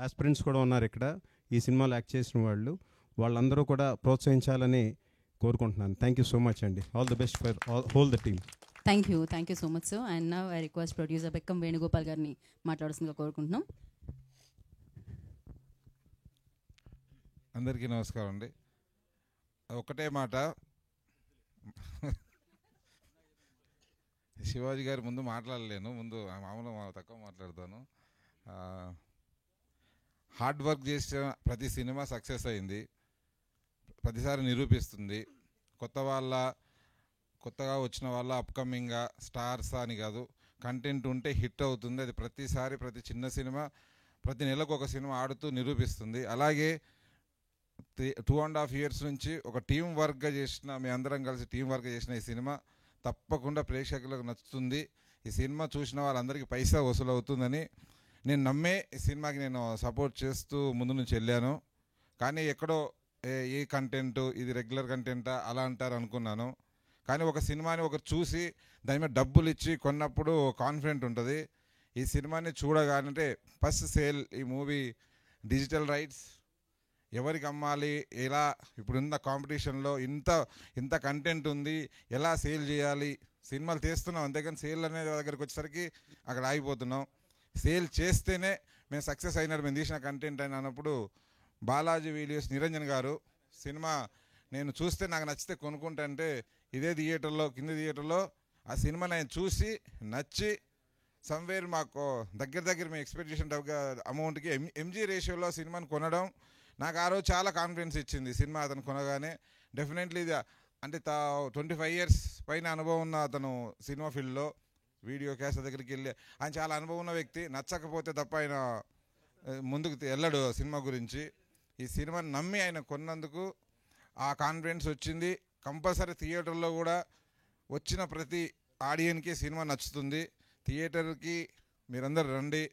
ఆస్పిరెంట్స్ కూడా ఉన్నారు ఇక్కడ ఈ సినిమాలో యాక్ట్ చేసిన వాళ్ళు, వాళ్ళందరూ కూడా ప్రోత్సహించాలని కోరుకుంటున్నాను. థ్యాంక్ యూ సో మచ్ అండి. All the best for whole the team. Thank you so much sir. And now I request producer Bekkam Venugopal గారిని మాట్లాడుతుందిగా కోరుకుంటున్నాం. అందరికీ నమస్కారం అండి. ఒకటే మాట, శివాజీ గారి ముందు మాట్లాడలేను, ముందు మామూలుగా తక్కువ మాట్లాడతాను. హార్డ్ వర్క్ చేసిన ప్రతి సినిమా సక్సెస్ అయింది, ప్రతిసారి నిరూపిస్తుంది. కొత్తగా వచ్చిన వాళ్ళ అప్కమింగ్గా స్టార్స్ అని కాదు, కంటెంట్ ఉంటే హిట్ అవుతుంది. అది ప్రతిసారి ప్రతి చిన్న సినిమా ప్రతి నెలకు ఒక సినిమా ఆడుతూ నిరూపిస్తుంది. అలాగే 2.5 years నుంచి ఒక టీం వర్క్గా చేసిన, మీ అందరం కలిసి టీం వర్క్ చేసిన ఈ సినిమా తప్పకుండా ప్రేక్షకులకు నచ్చుతుంది. ఈ సినిమా చూసిన వాళ్ళందరికీ పైసా వసూలు అవుతుందని నేను నమ్మే ఈ సినిమాకి నేను సపోర్ట్ చేస్తూ ముందు నుంచి వెళ్ళాను. కానీ ఎక్కడో ఈ కంటెంట్ ఇది రెగ్యులర్ కంటెంటా అలా అంటారు అనుకున్నాను. కానీ ఒక సినిమాని ఒకరు చూసి దాని మీద డబ్బులు ఇచ్చి కొన్నప్పుడు కాన్ఫిడెంట్ ఉంటుంది. ఈ సినిమాని చూడగానంటే ఫస్ట్ సేల్, ఈ మూవీ డిజిటల్ రైట్స్ ఎవరికి అమ్మాలి, ఎలా ఇప్పుడున్న కాంపిటీషన్లో ఇంత కంటెంట్ ఉంది, ఎలా సేల్ చేయాలి, సినిమాలు తీస్తున్నాం అంతేకాని సేల్ అనే దగ్గరికి వచ్చేసరికి అక్కడ ఆగిపోతున్నాం. సేల్ చేస్తేనే మేము సక్సెస్ అయినట్టు, మేము తీసిన కంటెంట్ అని అన్నప్పుడు బాలాజీ వీడియోస్ నిరంజన్ గారు సినిమా నేను చూస్తే నాకు నచ్చితే కొనుక్కుంటా అంటే ఇదే థియేటర్లో కింద థియేటర్లో ఆ సినిమా నేను చూసి నచ్చి సమ్వేర్ మాకు దగ్గర మీ ఎక్స్పెక్టేషన్ అమౌంట్కి ఎంజీ రేషియోలో సినిమాని కొనడం నాకు ఆ రోజు చాలా కాన్ఫిడెన్స్ ఇచ్చింది. సినిమా అతను కొనగానే డెఫినెట్లీ ఇది అంటే 25 years పైన అనుభవం ఉన్న అతను సినిమా ఫీల్డ్లో వీడియో క్యాస్ట్ దగ్గరికి వెళ్ళి ఆయన చాలా అనుభవం ఉన్న వ్యక్తి. నచ్చకపోతే తప్ప ఆయన ముందుకు వెళ్ళడు సినిమా గురించి. ఈ సినిమాని నమ్మి ఆయన కొన్నందుకు ఆ కాన్ఫిడెన్స్ వచ్చింది. కంపల్సరీ థియేటర్లో కూడా వచ్చిన ప్రతి ఆడియన్కి సినిమా నచ్చుతుంది. థియేటర్కి మీరందరూ రండి.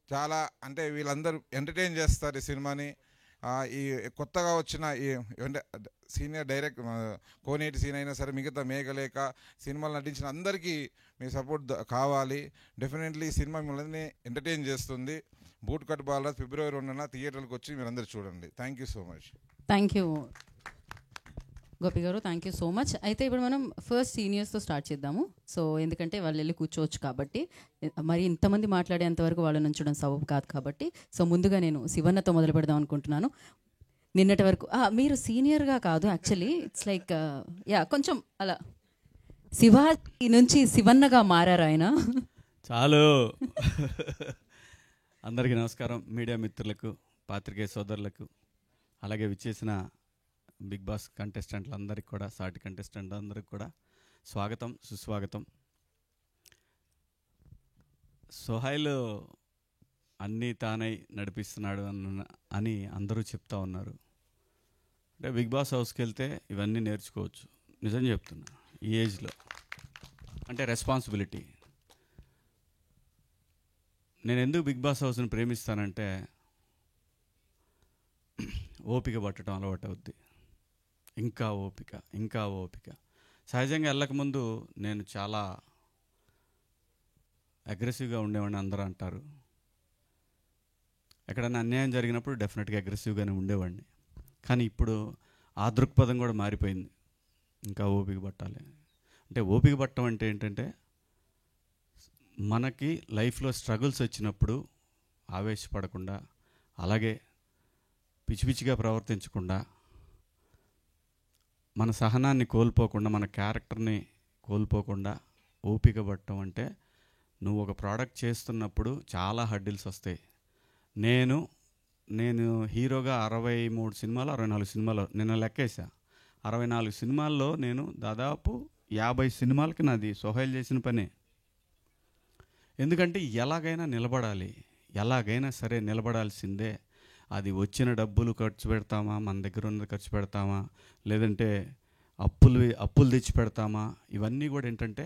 చాలా అంటే వీళ్ళందరూ ఎంటర్టైన్ చేస్తారు ఈ సినిమాని. ఈ కొత్తగా వచ్చిన ఈ సీనియర్ డైరెక్టర్ కోనేటి సీన్ అయినా సరే మిగతా మేఘలేఖ సినిమాలు నటించిన అందరికీ మీ సపోర్ట్ కావాలి. డెఫినెట్లీ ఈ సినిమా మిమ్మల్ని ఎంటర్టైన్ చేస్తుంది. బూట్ కట్ బాలరాజ్ February 1న థియేటర్కి వచ్చి మీరు అందరూ చూడండి. Thank you so much. Thank you Gopi గారు, థ్యాంక్ యూ సో మచ్. అయితే ఇప్పుడు మనం ఫస్ట్ సీనియర్స్తో స్టార్ట్ చేద్దాము. సో ఎందుకంటే వాళ్ళు వెళ్ళి కూర్చోవచ్చు కాబట్టి, మరి ఇంతమంది మాట్లాడేంతవరకు వాళ్ళని ఉంచడం సబబు కాదు కాబట్టి, సో ముందుగా నేను శివన్నతో మొదలు పెడదాం అనుకుంటున్నాను. నిన్నటి వరకు మీరు సీనియర్గా కాదు, యాక్చువల్లీ ఇట్స్ లైక్ కొంచెం అలా శివాజీ నుంచి శివన్నగా మారారు ఆయన. చాలు. అందరికీ నమస్కారం. మీడియా మిత్రులకు, పాత్రికేయ సోదరులకు, అలాగే విచ్చేసిన బిగ్ బాస్ కంటెస్టెంట్లందరికీ కూడా, సాటి కంటెస్టెంట్లందరికీ కూడా స్వాగతం, సుస్వాగతం. సోహైల్ అన్నీ తానై నడిపిస్తున్నాడు అని అందరూ చెప్తా ఉన్నారు. అంటే బిగ్ బాస్ హౌస్కి వెళ్తే ఇవన్నీ నేర్చుకోవచ్చు. నిజం చెప్తున్నా, ఈ ఏజ్లో అంటే రెస్పాన్సిబిలిటీ. నేను ఎందుకు బిగ్ బాస్ హౌస్ని ప్రేమిస్తానంటే ఓపిక పట్టడం అలవాటు అవుద్ది. ఇంకా ఓపిక. సహజంగా వెళ్ళకముందు నేను చాలా అగ్రెసివ్గా ఉండేవాడిని అందరూ అంటారు. ఎక్కడైనా అన్యాయం జరిగినప్పుడు డెఫినెట్గా అగ్రెసివ్గానే ఉండేవాడిని. కానీ ఇప్పుడు ఆ దృక్పథం కూడా మారిపోయింది. ఇంకా ఓపిక పట్టాలి అంటే, ఓపిక పట్టడం అంటే ఏంటంటే, మనకి లైఫ్లో స్ట్రగుల్స్ వచ్చినప్పుడు ఆవేశపడకుండా, అలాగే పిచ్చిగా ప్రవర్తించకుండా, మన సహనాన్ని కోల్పోకుండా, మన క్యారెక్టర్ని కోల్పోకుండా ఓపిక పట్టడం అంటే, నువ్వు ఒక ప్రోడక్ట్ చేస్తున్నప్పుడు చాలా హడ్డిల్స్ వస్తాయి. నేను హీరోగా 63 సినిమాలు 64 సినిమాలు నిన్న లెక్కేసా. 64 సినిమాల్లో నేను దాదాపు 50 సినిమాలకి నాది సోహైల్ చేసిన పనే. ఎందుకంటే ఎలాగైనా నిలబడాలి, ఎలాగైనా సరే నిలబడాల్సిందే. అది వచ్చిన డబ్బులు ఖర్చు పెడతామా, మన దగ్గర ఉన్నది ఖర్చు పెడతామా, లేదంటే అప్పులు తెచ్చి పెడతామా, ఇవన్నీ కూడా ఏంటంటే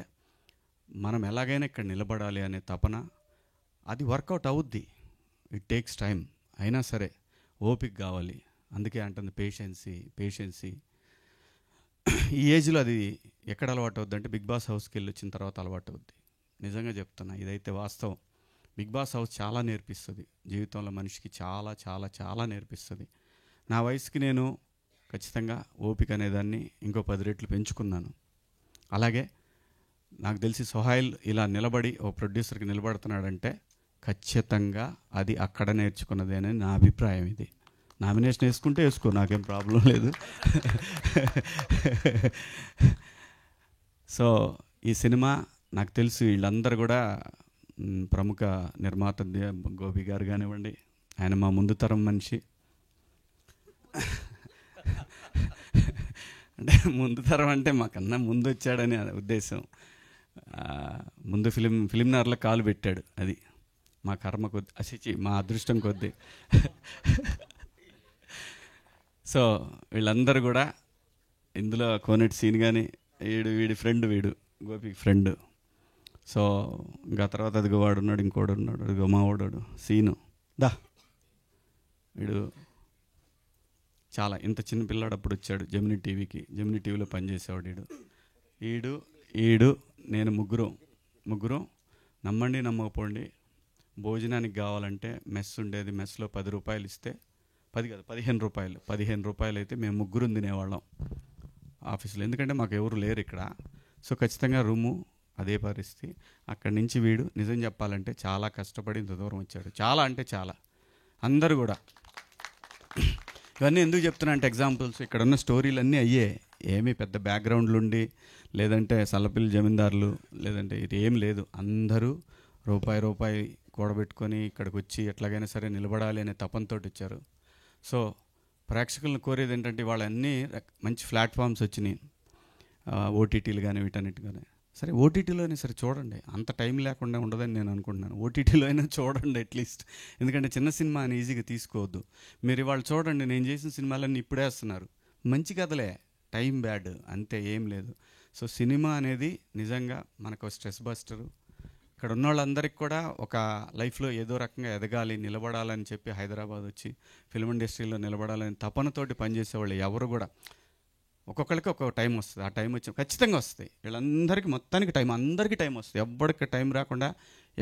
మనం ఎలాగైనా ఇక్కడ నిలబడాలి అనే తపన. అది వర్కౌట్ అవుద్ది. It takes time. అయినా సరే ఓపిక కావాలి. అందుకే అంటుంది పేషెన్సీ. ఈ ఏజ్లో అది ఎక్కడ అలవాటు అవుద్ది అంటే, బిగ్ బాస్ హౌస్కి వెళ్ళి వచ్చిన తర్వాత అలవాటు అవుద్ది. నిజంగా చెప్తున్నా, ఇదైతే వాస్తవం. బిగ్ బాస్ హౌస్ చాలా నేర్పిస్తుంది జీవితంలో, మనిషికి చాలా చాలా చాలా నేర్పిస్తుంది. నా వయసుకి నేను ఖచ్చితంగా ఓపిక అనేదాన్ని ఇంకో 10 రెట్లు పెంచుకున్నాను. అలాగే నాకు తెలిసి సోహైల్ ఇలా నిలబడి ఓ ప్రొడ్యూసర్కి నిలబడుతున్నాడంటే ఖచ్చితంగా అది అక్కడ నేర్చుకున్నదేనని నా అభిప్రాయం. ఇది నామినేషన్ వేసుకో, నాకేం ప్రాబ్లం లేదు. సో ఈ సినిమా నాకు తెలుసు వీళ్ళందరూ కూడా ప్రముఖ నిర్మాత గోపి గారు కానివ్వండి, ఆయన మా ముందు తరం మనిషి. అంటే ముందు తరం అంటే మాకన్నా ముందు వచ్చాడని ఉద్దేశం. ముందు ఫిలింనగర్లో కాలు పెట్టాడు. అది మా కర్మ కొద్ది, మా అదృష్టం కొద్ది. సో వీళ్ళందరూ కూడా ఇందులో కోనేటి సీన్ కానీ, వీడి ఫ్రెండ్, గోపి ఫ్రెండ్. సో ఇంకా తర్వాత అదిగో వాడు ఉన్నాడు, ఇంకోడు ఉన్నాడు, అదిగో మా వాడు సీను వీడు చాలా ఇంత చిన్న పిల్లాడు అప్పుడు వచ్చాడు జెమినీ టీవీలో పనిచేసేవాడు. ఈడు నేను ముగ్గురం నమ్మండి నమ్మకపోండి, భోజనానికి కావాలంటే మెస్ ఉండేది. మెస్లో 10 రూపాయలు ఇస్తే, 10 కాదు 15 రూపాయలు అయితే మేము ముగ్గురు తినేవాళ్ళం ఆఫీస్లో. ఎందుకంటే మాకు ఎవరు లేరు ఇక్కడ. సో ఖచ్చితంగా రూము అదే పరిస్థితి. అక్కడి నుంచి వీడు నిజం చెప్పాలంటే చాలా కష్టపడి ఇంత దూరం వచ్చాడు. చాలా అంటే చాలా. అందరూ కూడా ఇవన్నీ ఎందుకు చెప్తున్నా అంటే ఎగ్జాంపుల్స్ ఇక్కడ ఉన్న స్టోరీలు అన్నీ అయ్యే, ఏమీ పెద్ద బ్యాక్గ్రౌండ్లు ఉండి లేదంటే సల్లపిల్లి జమీందారులు లేదంటే ఇది ఏం లేదు. అందరూ రూపాయి కూడబెట్టుకొని ఇక్కడికి వచ్చి ఎట్లాగైనా సరే నిలబడాలి అనే తపంతో వచ్చారు. సో ప్రేక్షకులను కోరేది ఏంటంటే ఇవాళ అన్నీ మంచి ప్లాట్ఫామ్స్ వచ్చినాయి, ఓటీటీలు కానీ వీటన్నిటి కానీ. సరే ఓటీటీలో అయినా సరే చూడండి, అంత టైం లేకుండా ఉండదని నేను అనుకుంటున్నాను. ఓటీటీలో అయినా చూడండి అట్లీస్ట్, ఎందుకంటే చిన్న సినిమా అని ఈజీగా తీసుకోవద్దు. మీరు ఇవాళ చూడండి, నేను చేసిన సినిమాలన్నీ ఇప్పుడే వస్తున్నారు, మంచి కథలే, టైం బ్యాడ్ అంతే, ఏం లేదు. సో సినిమా అనేది నిజంగా మనకు స్ట్రెస్ బస్టరు. ఇక్కడ ఉన్న వాళ్ళందరికీ కూడా ఒక లైఫ్లో ఏదో రకంగా ఎదగాలి, నిలబడాలని చెప్పి హైదరాబాద్ వచ్చి ఫిల్మ్ ఇండస్ట్రీలో నిలబడాలని తపనతోటి పనిచేసేవాళ్ళు ఎవరు కూడా, ఒక్కొక్కరికి ఒక్కొక్క టైం వస్తుంది. ఆ టైం వచ్చి ఖచ్చితంగా వస్తాయి. వీళ్ళందరికీ మొత్తానికి టైం, అందరికీ టైం వస్తుంది. ఎవ్వడికి టైం రాకుండా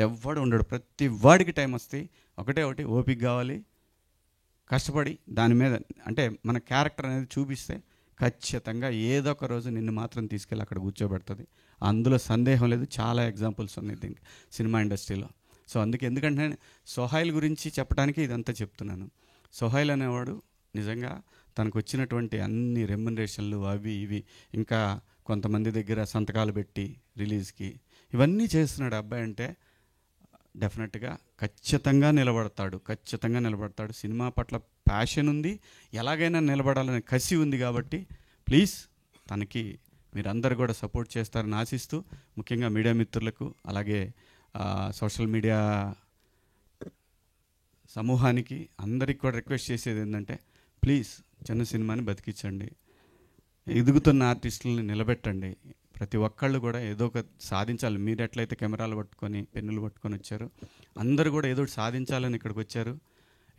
ఎవ్వడు ఉండడు, ప్రతి వాడికి టైం వస్తాయి. ఒకటి ఓపిక కావాలి, కష్టపడి దాని మీద అంటే మన క్యారెక్టర్ అనేది చూపిస్తే ఖచ్చితంగా ఏదో ఒక రోజు నిన్ను మాత్రం తీసుకెళ్ళి అక్కడ కూర్చోబెడుతుంది. అందులో సందేహం లేదు. చాలా ఎగ్జాంపుల్స్ ఉన్నాయి దీనికి సినిమా ఇండస్ట్రీలో. సో ఎందుకంటే నేను సోహైల్ గురించి చెప్పడానికి ఇదంతా చెప్తున్నాను. సోహైల్ అనేవాడు నిజంగా తనకు వచ్చినటువంటి అన్ని రెమ్యునరేషన్లు అవి ఇవి, ఇంకా కొంతమంది దగ్గర సంతకాలు పెట్టి రిలీజ్కి ఇవన్నీ చేస్తున్నాడు అబ్బాయి. అంటే డెఫినెట్గా ఖచ్చితంగా నిలబడతాడు. సినిమా పట్ల ప్యాషన్ ఉంది, ఎలాగైనా నిలబడాలనే కసి ఉంది. కాబట్టి ప్లీజ్ తనకి మీరందరూ కూడా సపోర్ట్ చేస్తారని ఆశిస్తూ, ముఖ్యంగా మీడియా మిత్రులకు అలాగే సోషల్ మీడియా సమూహానికి అందరికి కూడా రిక్వెస్ట్ చేసేది ఏంటంటే ప్లీజ్ చిన్న సినిమాని బతికించండి, ఎదుగుతున్న ఆర్టిస్టులని నిలబెట్టండి. ప్రతి ఒక్కళ్ళు కూడా ఏదో ఒక సాధించాలి. మీరు ఎట్లయితే కెమెరాలు పట్టుకొని పెన్నులు పట్టుకొని వచ్చారు, అందరూ కూడా ఏదో సాధించాలని ఇక్కడికి వచ్చారు.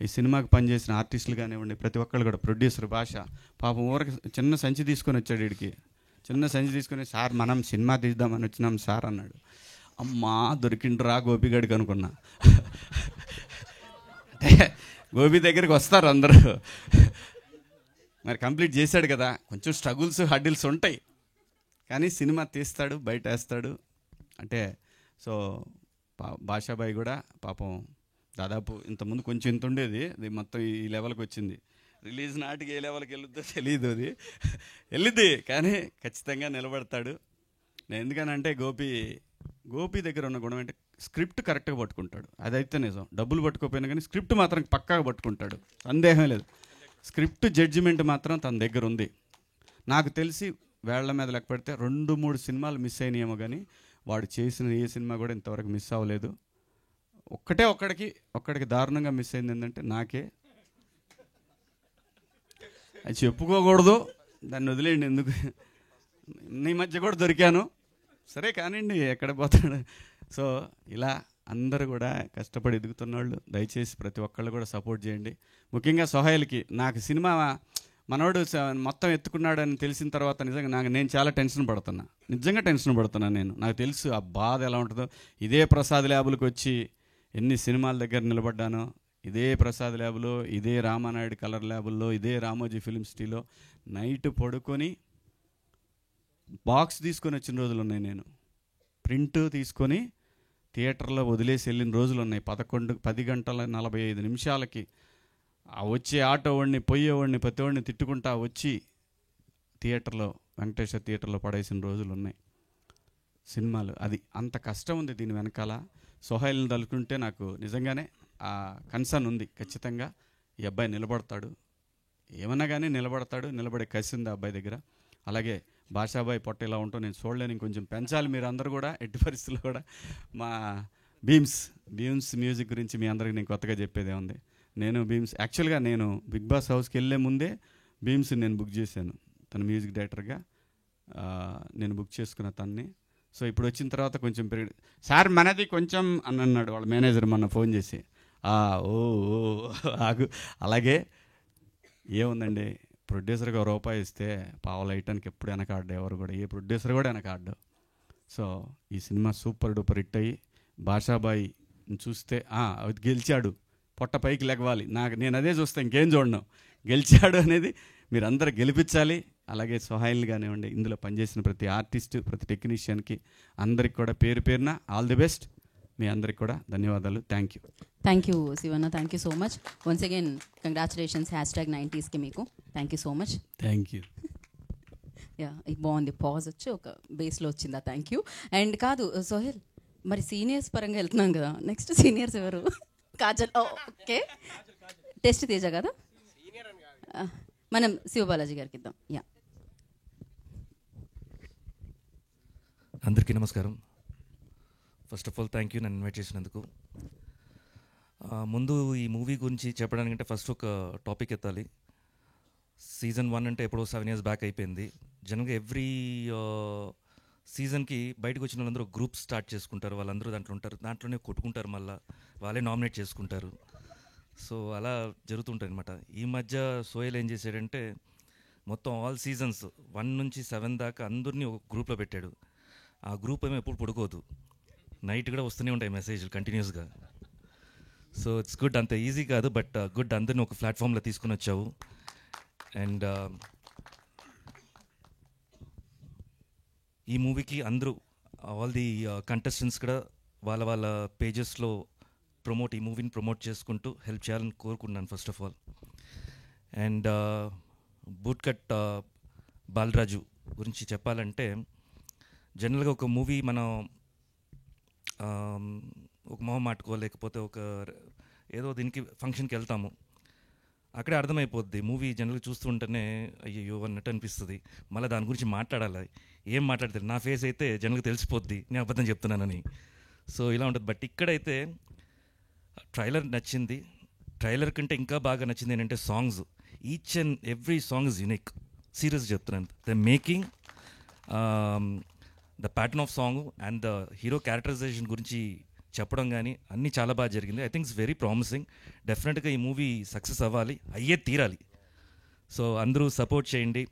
ఈ సినిమాకి పనిచేసిన ఆర్టిస్టులు కానివ్వండి, ప్రతి ఒక్కళ్ళు కూడా, ప్రొడ్యూసర్ భాష పాపం ఊరికి చిన్న సంచి తీసుకొని వచ్చాడు. వీడికి చిన్న సంచి తీసుకొని, సార్ మనం సినిమా తీద్దామని వచ్చినాం సార్ అన్నాడు. అమ్మా దొరికిండ్రా గోపిగడికి అనుకున్నా. గోపి దగ్గరికి వస్తారు అందరూ, మరి కంప్లీట్ చేశాడు కదా. కొంచెం స్ట్రగుల్స్ హడ్డిల్స్ ఉంటాయి, కానీ సినిమా తీస్తాడు, బయట వేస్తాడు. అంటే సో భాషాబాయి కూడా పాపం దాదాపు ఇంతకుముందు కొంచెం ఇంత ఉండేది, అది మొత్తం ఈ లెవెల్కి వచ్చింది. రిలీజ్ నాటికి ఏ లెవెల్కి వెళ్ళొద్దో తెలియదు, అది వెళ్ళిద్ది, కానీ ఖచ్చితంగా నిలబడతాడు. నేను ఎందుకనంటే గోపి దగ్గర ఉన్న గుణం అంటే స్క్రిప్ట్ కరెక్ట్గా పట్టుకుంటాడు, అదైతే నిజం. డబ్బులు పట్టుకోపోయినా కానీ స్క్రిప్ట్ మాత్రం పక్కాగా పట్టుకుంటాడు, సందేహం లేదు. స్క్రిప్ట్ జడ్జిమెంట్ మాత్రం తన దగ్గర ఉంది. నాకు తెలిసి వేళ్ల మీద లెక్క పెడితే 2-3 సినిమాలు మిస్ అయినాయేమో, కానీ వాడు చేసిన ఏ సినిమా కూడా ఇంతవరకు మిస్ అవ్వలేదు. ఒక్కడికి దారుణంగా మిస్ అయింది ఏంటంటే నాకే, అది చెప్పుకోకూడదు, దాన్ని వదిలేయండి, ఎందుకు నీ మధ్య కూడా దొరికాను, సరే కానివ్వండి, ఎక్కడ పోతాడు. సో ఇలా అందరూ కూడా కష్టపడి ఎదుగుతున్న వాళ్ళు దయచేసి ప్రతి ఒక్కళ్ళు కూడా సపోర్ట్ చేయండి. ముఖ్యంగా సోహైల్కి, నాకు సినిమా మనోడు మొత్తం ఎత్తుకున్నాడని తెలిసిన తర్వాత నిజంగా నేను చాలా టెన్షన్ పడుతున్నా. నాకు తెలుసు ఆ బాధ ఎలా ఉంటుందో. ఇదే ప్రసాద్ ల్యాబులకు వచ్చి ఎన్ని సినిమాల దగ్గర నిలబడ్డానో, ఇదే ప్రసాద్ ల్యాబులో, ఇదే రామానాయుడు కలర్ ల్యాబుల్లో, ఇదే రామోజీ ఫిల్మ్ సిటీలో నైట్ పడుకొని బాక్స్ తీసుకొని వచ్చిన రోజులు ఉన్నాయి. నేను ప్రింట్ తీసుకొని థియేటర్లో వదిలేసి వెళ్ళిన రోజులు ఉన్నాయి. 10 గంటల 45 నిమిషాలకి ఆ వచ్చే ఆటో వాడిని, పోయేవాడిని, ప్రతి వాడిని తిట్టుకుంటా వచ్చి థియేటర్లో, వెంకటేశ్వర థియేటర్లో పడేసిన రోజులు ఉన్నాయి. సినిమాలు అది అంత కష్టం ఉంది దీని వెనకాల. సోహైల్ని తలుచుకుంటే నాకు నిజంగానే ఆ కన్సర్న్ ఉంది. ఖచ్చితంగా ఈ అబ్బాయి నిలబడతాడు, ఏమన్నా కానీ నిలబడతాడు, నిలబడే కసి ఉంది ఆ అబ్బాయి దగ్గర. అలాగే భాషాబాయి పొట్ట ఇలా ఉంటూ నేను చూడలేని, కొంచెం పెంచాలి మీరు అందరూ కూడా, ఎట్టి పరిస్థితుల్లో కూడా. మా భీమ్స్ మ్యూజిక్ గురించి మీ అందరికి నేను కొత్తగా చెప్పేదే ఉంది. నేను యాక్చువల్గా నేను బిగ్ బాస్ హౌస్కి వెళ్ళే ముందే భీమ్స్ నేను బుక్ చేశాను, తన మ్యూజిక్ డైరెక్టర్గా నేను బుక్ చేసుకున్న తన్ని. సో ఇప్పుడు వచ్చిన తర్వాత కొంచెం సార్ మనది కొంచెం అని అన్నాడు వాళ్ళ మేనేజర్ మొన్న ఫోన్ చేసి. ఆగు. అలాగే ఏముందండి, ప్రొడ్యూసర్గా రూపాయి ఇస్తే పావులు వేయటానికి ఎప్పుడు వెనకాడ్డు, ఎవరు కూడా, ఏ ప్రొడ్యూసర్ కూడా వెనకాడ్డు. సో ఈ సినిమా సూపర్ డూపర్ హిట్ అయ్యి భాషాబాయి చూస్తే గెలిచాడు, పొట్ట పైకి లెగవాలి. నేను అదే చూస్తే ఇంకేం చూడను, గెలిచాడు అనేది మీరందరూ గెలిపించాలి. అలాగే సోహైల్ కానివ్వండి, ఇందులో పనిచేసిన ప్రతి ఆర్టిస్టు, ప్రతి టెక్నీషియన్కి అందరికి కూడా పేరు పేరున ఆల్ ది బెస్ట్. మీ అందరికి కూడా ధన్యవాదాలు. Thank you. Thank you Shivanna, thank you so much. Once again congratulations #90sకి మీకు. Thank you so much. Thank you. Yeah, ఇది బాగుంది, పాజ్ వచ్చి ఒక బేస్లో వచ్చిందా. Thank you. అండ్ కాదు సోహెల్, మరి సీనియర్స్ పరంగా వెళ్తున్నాం కదా, నెక్స్ట్ సీనియర్స్ ఎవరు? కాజల్. ఓకే, టెస్ట్ తేజ కదా, మనం శివబాలాజీ గారికి ఇద్దాం. యా, అందరికీ నమస్కారం. First of all thank you నన్ను ఇన్వైట్ చేసినందుకు. ముందు ఈ మూవీ గురించి చెప్పడానికంటే ఫస్ట్ ఒక టాపిక్ ఎత్తాలి. సీజన్ 1 అంటే ఎప్పుడో 7 years బ్యాక్ అయిపోయింది. జనరల్గా ఎవ్రీ సీజన్కి బయటకు వచ్చిన వాళ్ళందరూ గ్రూప్ స్టార్ట్ చేసుకుంటారు, వాళ్ళందరూ దాంట్లో ఉంటారు, దాంట్లోనే కొట్టుకుంటారు, మళ్ళీ వాళ్ళే నామినేట్ చేసుకుంటారు. సో అలా జరుగుతుంటాయి అనమాట. ఈ మధ్య సోహెల్ ఏం చేశాడంటే మొత్తం ఆల్ సీజన్స్ 1 నుంచి 7 దాకా అందరినీ ఒక గ్రూప్లో పెట్టాడు. ఆ గ్రూప్ ఏమో ఎప్పుడు పడుకోదు, నైట్ కూడా వస్తూనే ఉంటాయి మెసేజ్లు కంటిన్యూస్గా. సో ఇట్స్ గుడ్, అంత ఈజీ కాదు, బట్ గుడ్, అందరినీ ఒక ప్లాట్ఫామ్లో తీసుకుని వచ్చావు. అండ్ ఈ మూవీకి అందరూ ఆల్ ది కంటెస్టెంట్స్ కూడా వాళ్ళ వాళ్ళ పేజెస్లో ఈ మూవీని ప్రమోట్ చేసుకుంటూ హెల్ప్ చేయాలని కోరుకున్నాను first of all. And bootcut Balaraju గురించి చెప్పాలంటే, జనరల్గా ఒక మూవీ మనం ఒక మొహమాటుకో లేకపోతే ఒక ఏదో దీనికి ఫంక్షన్కి వెళ్తాము, అక్కడే అర్థమైపోద్ది. మూవీ జనరల్గా చూస్తుంటేనే అయ్యో అన్నట్టు అనిపిస్తుంది, మళ్ళీ దాని గురించి మాట్లాడాలి, ఏం మాట్లాడతారు, నా ఫేస్ అయితే జనరల్గా తెలిసిపోద్ది నేను అబద్ధం చెప్తున్నానని. సో ఇలా ఉంటుంది. బట్ ఇక్కడైతే ట్రైలర్ నచ్చింది. ట్రైలర్ కంటే ఇంకా బాగా నచ్చింది ఏంటంటే songs. Each and every song is unique. Serious చెప్తున్నాను. The making, the pattern of song and the hero characterization గురించి చెప్పడం కానీ అన్నీ చాలా బాగా జరిగింది. I think it's very promising. డెఫినెట్గా ఈ మూవీ సక్సెస్ అవ్వాలి, అయ్యే తీరాలి. సో అందరూ సపోర్ట్ చేయండి.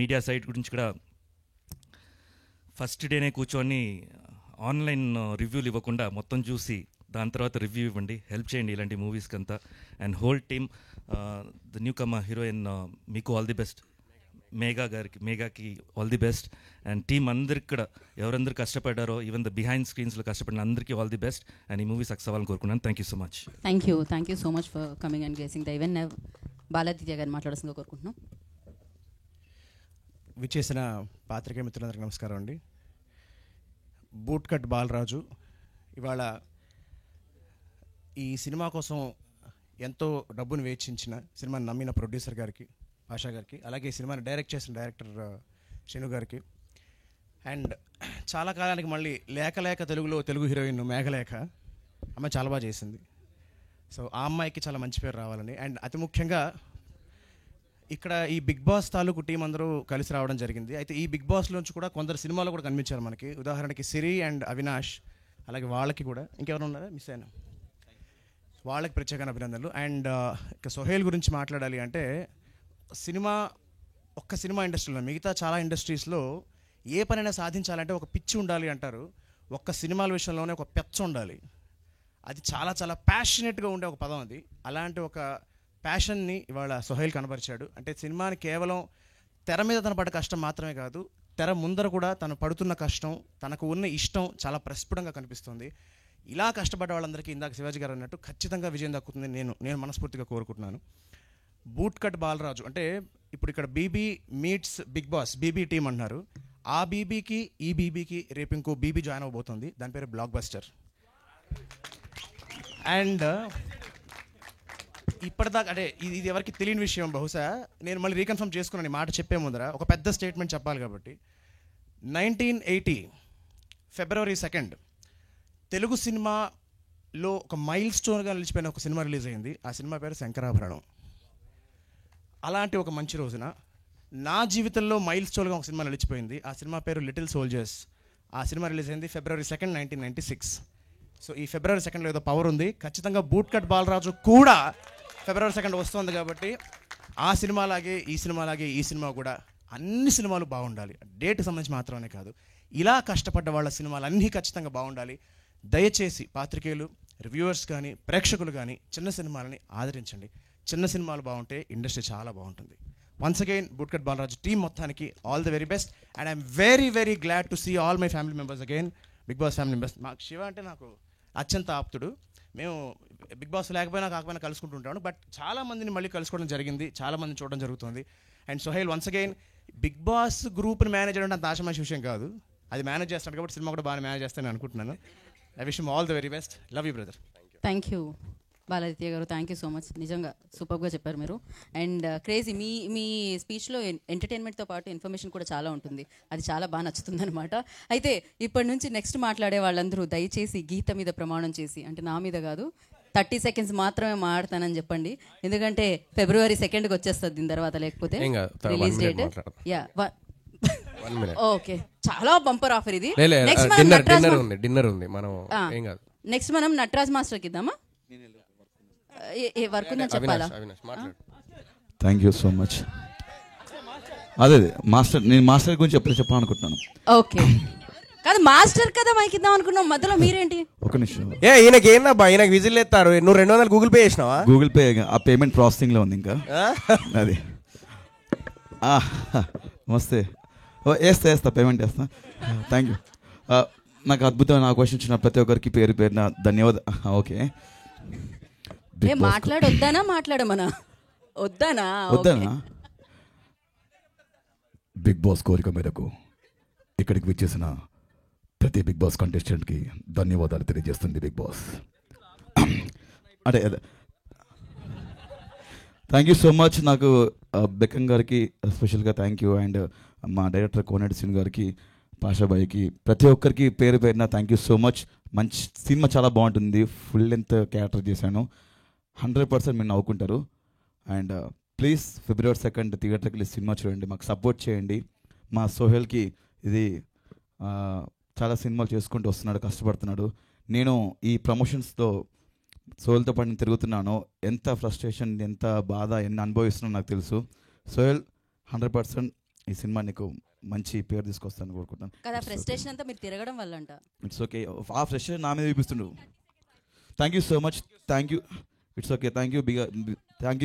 మీడియా సైట్ గురించి కూడా ఫస్ట్ డేనే కూర్చొని ఆన్లైన్ రివ్యూలు ఇవ్వకుండా మొత్తం చూసి దాని తర్వాత రివ్యూ ఇవ్వండి, హెల్ప్ చేయండి ఇలాంటి మూవీస్కి అంతా. And whole team, the newcomer heroine, మీకు ఆల్ ది బెస్ట్. మేఘాకి all the best. And team అందరికి కూడా ఎవరందరూ కష్టపడ్డారో, ఈవెన్ ద బిహైండ్ స్క్రీన్స్లో కష్టపడిన అందరికీ ఆల్ ది బెస్ట్. అండ్ ఈ మూవీ సక్సెస్ అవ్వాలని కోరుకున్నాను. Thank you so much. Thank you so much for coming and gracing the event. Baladitya గారిని మాట్లాడాల్సిందిగా కోరుకుంటున్నాం. విచ్చేసిన పాత్రికేయ మిత్రులందరికీ నమస్కారం అండి. బూట్కట్ బాలరాజు ఇవాళ ఈ సినిమా కోసం ఎంతో డబ్బును వెచ్చించిన, సినిమాని నమ్మిన ప్రొడ్యూసర్ గారికి, పాషా గారికి, అలాగే ఈ సినిమాని డైరెక్ట్ చేసిన డైరెక్టర్ శ్రీను గారికి, అండ్ చాలా కాలానికి మళ్ళీ లేక తెలుగులో తెలుగు హీరోయిన్ మేఘలేఖ, ఆమె చాలా బాగా చేసింది. సో ఆ అమ్మాయికి చాలా మంచి పేరు రావాలని, అండ్ అతి ముఖ్యంగా ఇక్కడ ఈ బిగ్ బాస్ తాలూకు టీం అందరూ కలిసి రావడం జరిగింది. అయితే ఈ బిగ్ బాస్లోంచి కూడా కొందరు సినిమాలో కూడా కనిపించారు మనకి. ఉదాహరణకి సిరి అండ్ అవినాష్, అలాగే వాళ్ళకి కూడా ఇంకెవరు ఉన్నారా మిస్ అయినా, వాళ్ళకి ప్రత్యేక అభినందనలు. అండ్ ఇక సోహెల్ గురించి మాట్లాడాలి అంటే, ఒక్క సినిమా ఇండస్ట్రీలో, మిగతా చాలా ఇండస్ట్రీస్లో ఏ పనైనా సాధించాలంటే ఒక పిచ్చి ఉండాలి అంటారు. ఒక్క సినిమాల విషయంలోనే ఒక పెచ్చ ఉండాలి. అది చాలా చాలా ప్యాషనెట్గా ఉండే ఒక పదం అది. అలాంటి ఒక ప్యాషన్ని ఇవాళ సోహెల్ కనబరిచాడు. అంటే సినిమాని కేవలం తెర మీద తన పడ్డ కష్టం మాత్రమే కాదు, తెర ముందర కూడా తను పడుతున్న కష్టం, తనకు ఉన్న ఇష్టం చాలా ప్రస్ఫుటంగా కనిపిస్తుంది. ఇలా కష్టపడ్డ వాళ్ళందరికీ ఇందాక శివాజీ గారు అన్నట్టు ఖచ్చితంగా విజయం దక్కుతుంది నేను మనస్ఫూర్తిగా కోరుకుంటున్నాను. బూట్కట్ బాలరాజు అంటే ఇప్పుడు ఇక్కడ BB meets Bigg Boss, BB team అంటున్నారు. ఆ బీబీకి ఈ బీబీకి రేపు ఇంకో బీబీ జాయిన్ అవబోతుంది, దాని పేరు బ్లాక్ బస్టర్. అండ్ ఇప్పటిదాకా అంటే ఇది ఎవరికి తెలియని విషయం, బహుశా నేను మళ్ళీ రీకన్ఫర్మ్ చేసుకున్నాను ఈ మాట చెప్పే ముందర. ఒక పెద్ద స్టేట్మెంట్ చెప్పాలి కాబట్టి, 1980 February 2 తెలుగు సినిమాలో ఒక మైల్ స్టోన్గా నిలిచిపోయిన ఒక సినిమా రిలీజ్ అయింది. ఆ సినిమా పేరు శంకరాభరణం. అలాంటి ఒక మంచి రోజున నా జీవితంలో మైల్ స్టోన్గా ఒక సినిమా నిలిచిపోయింది. ఆ సినిమా పేరు లిటిల్ సోల్జర్స్. ఆ సినిమా రిలీజ్ అయింది February 2, 1996. సో ఈ February 2 ఏదో పవర్ ఉంది. ఖచ్చితంగా బూట్కట్ బాలరాజు కూడా February 2 వస్తుంది కాబట్టి ఆ సినిమాలాగే ఈ సినిమా కూడా అన్ని సినిమాలు బాగుండాలి. డేట్కి సంబంధించి మాత్రమే కాదు, ఇలా కష్టపడ్డ వాళ్ళ సినిమాలు అన్నీ ఖచ్చితంగా బాగుండాలి. దయచేసి పాత్రికేయులు, రివ్యూవర్స్ కానీ ప్రేక్షకులు కానీ చిన్న సినిమాలని ఆదరించండి. చిన్న సినిమాలు బాగుంటే ఇండస్ట్రీ చాలా బాగుంటుంది. Once again boot cut Balaraju team మొత్తానికి all the very best. And I'm very very glad to see all my family members again. Big boss family members. మాకు శివ అంటే నాకు అత్యంత ఆప్తుడు. మేము బిగ్ బాస్ లేకపోయినా కాకపోయినా కలుసుకుంటుంటాను. బట్ చాలా మందిని మళ్ళీ కలుసుకోవడం జరిగింది, చాలా మందిని చూడడం జరుగుతుంది. And Sohel once again big boss గ్రూప్ని మేనేజ్ చేయడం అంత ఆశమాషి విషయం కాదు. అది మేనేజ్ చేస్తాను కాబట్టి సినిమా కూడా బాగా మేనేజ్ చేస్తానని అనుకుంటున్నాను. I wish all the very best. Love you brother. Thank you Baladitya గారు, థ్యాంక్ యూ సో మచ్. నిజంగా సూపర్గా చెప్పారు మీరు. అండ్ క్రేజీ మీ స్పీచ్లో ఎంటర్టైన్మెంట్తో పాటు ఇన్ఫర్మేషన్ కూడా చాలా ఉంటుంది. అది చాలా బాగా నచ్చుతుంది అనమాట. అయితే ఇప్పటి నుంచి నెక్స్ట్ మాట్లాడే వాళ్ళందరూ దయచేసి గీత మీద ప్రమాణం చేసి, అంటే నా మీద కాదు, 30 seconds మాత్రమే మాట్లాడతానని చెప్పండి. ఎందుకంటే February 2nd వచ్చేస్తుంది దీని తర్వాత, లేకపోతే రిలీజ్ డేట్. యా ఓకే, చాలా బంపర్ ఆఫర్ ఇది. డిన్నర్ ఉంది మనం. నెక్స్ట్ మనం నటరాజ్ మాస్టర్కి ఇద్దామా? వర్క్ ఉందని చెప్పాలా? Thank you so much. అదే మాస్టర్, నేను మాస్టర్ గురించి చెప్పాలనుకుంటున్నాను. ఓకే, కాదు మాస్టర్ కదా మైక్ ఇద్దాం అనుకున్నాం, మధ్యలో మీరేంటి? ఒక నిమిషం. ఈయనకి ఏందబ్బా, ఈయనకి విజిల్ ఎత్తారు. నువ్వు 200 గూగుల్ పే చేసినావా? గూగుల్ పే, ఆ పేమెంట్ ప్రాసెసింగ్లో ఉంది ఇంకా. అది నమస్తే, వేస్తా పేమెంట్ వేస్తా. Thank you. నాకు అద్భుతమైన అవకాశం ఇచ్చిన ప్రతి ఒక్కరికి పేరు పేరున ధన్యవాదాలు. ఓకే, మాట్లాడమనా? వద్దానా? బిగ్ బాస్ కోరిక మేరకు ఇక్కడికి విచ్చేసిన ప్రతి బిగ్ బాస్ కంటెస్టెంట్కి ధన్యవాదాలు తెలియజేస్తుంది బిగ్ బాస్. అంటే థ్యాంక్ యూ సో మచ్. నాకు బెక్కం గారికి స్పెషల్గా థ్యాంక్ యూ. అండ్ మా డైరెక్టర్ కోనేటి సింగ్ గారికి, పాషాబాయికి, ప్రతి ఒక్కరికి పేరు పేరున థ్యాంక్ యూ సో మచ్. మంచి సినిమా చాలా బాగుంటుంది. ఫుల్ లెంత్ క్యారెక్టర్ చేశాను. 100% మీరు నవ్వుకుంటారు. అండ్ ప్లీజ్ February 2nd థియేటర్కి వెళ్ళి సినిమా చూడండి, మాకు సపోర్ట్ చేయండి. మా సోహెల్కి ఇది చాలా సినిమాలు చేసుకుంటూ వస్తున్నాడు, కష్టపడుతున్నాడు. నేను ఈ ప్రమోషన్స్తో సోహెల్తో పాటు నేను తిరుగుతున్నాను. ఎంత ఫ్రస్ట్రేషన్, ఎంత బాధ, ఎన్ని అనుభవిస్తున్నానో నాకు తెలుసు. సోహెల్ 100% ఈ సినిమా నీకు మంచి పేరు తీసుకొస్తాను కోరుకుంటున్నాను. కదా ఫ్రస్ట్రేషన్ అంతా మీరు తిరగడం వల్ల అంట. ఇట్స్ ఓకే, ఆ ఫ్రస్ట్రేషన్ నా మీద చూపిస్తుండు. Thank you so much. Thank you. It's okay. Thank you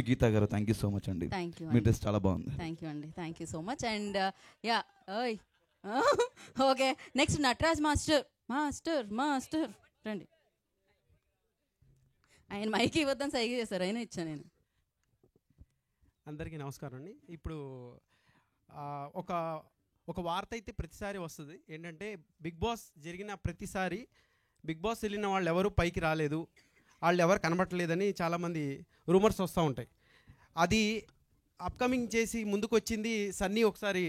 Geetha గారు. థ్యాంక్ యూ సో మచ్ అండి. మీ డ్రెస్ చాలా బాగుంది. థ్యాంక్ యూ అండి, thank you so much. And yeah okay, next Nataraj master రండి. ఆయన మైక్ ఇవ్వద్దని సైగ చేశారు, అయినా ఇచ్చాను నేను. అందరికీ నమస్కారం అండి. ఇప్పుడు ఒక వార్త అయితే ప్రతిసారి వస్తుంది. ఏంటంటే బిగ్ బాస్ జరిగిన ప్రతిసారి బిగ్ బాస్ వెళ్ళిన వాళ్ళు ఎవరు పైకి రాలేదు, వాళ్ళు ఎవరు కనబట్టలేదని చాలామంది రూమర్స్ వస్తూ ఉంటాయి. అది అప్కమింగ్ చేసి ముందుకు వచ్చింది సన్నీ ఒకసారి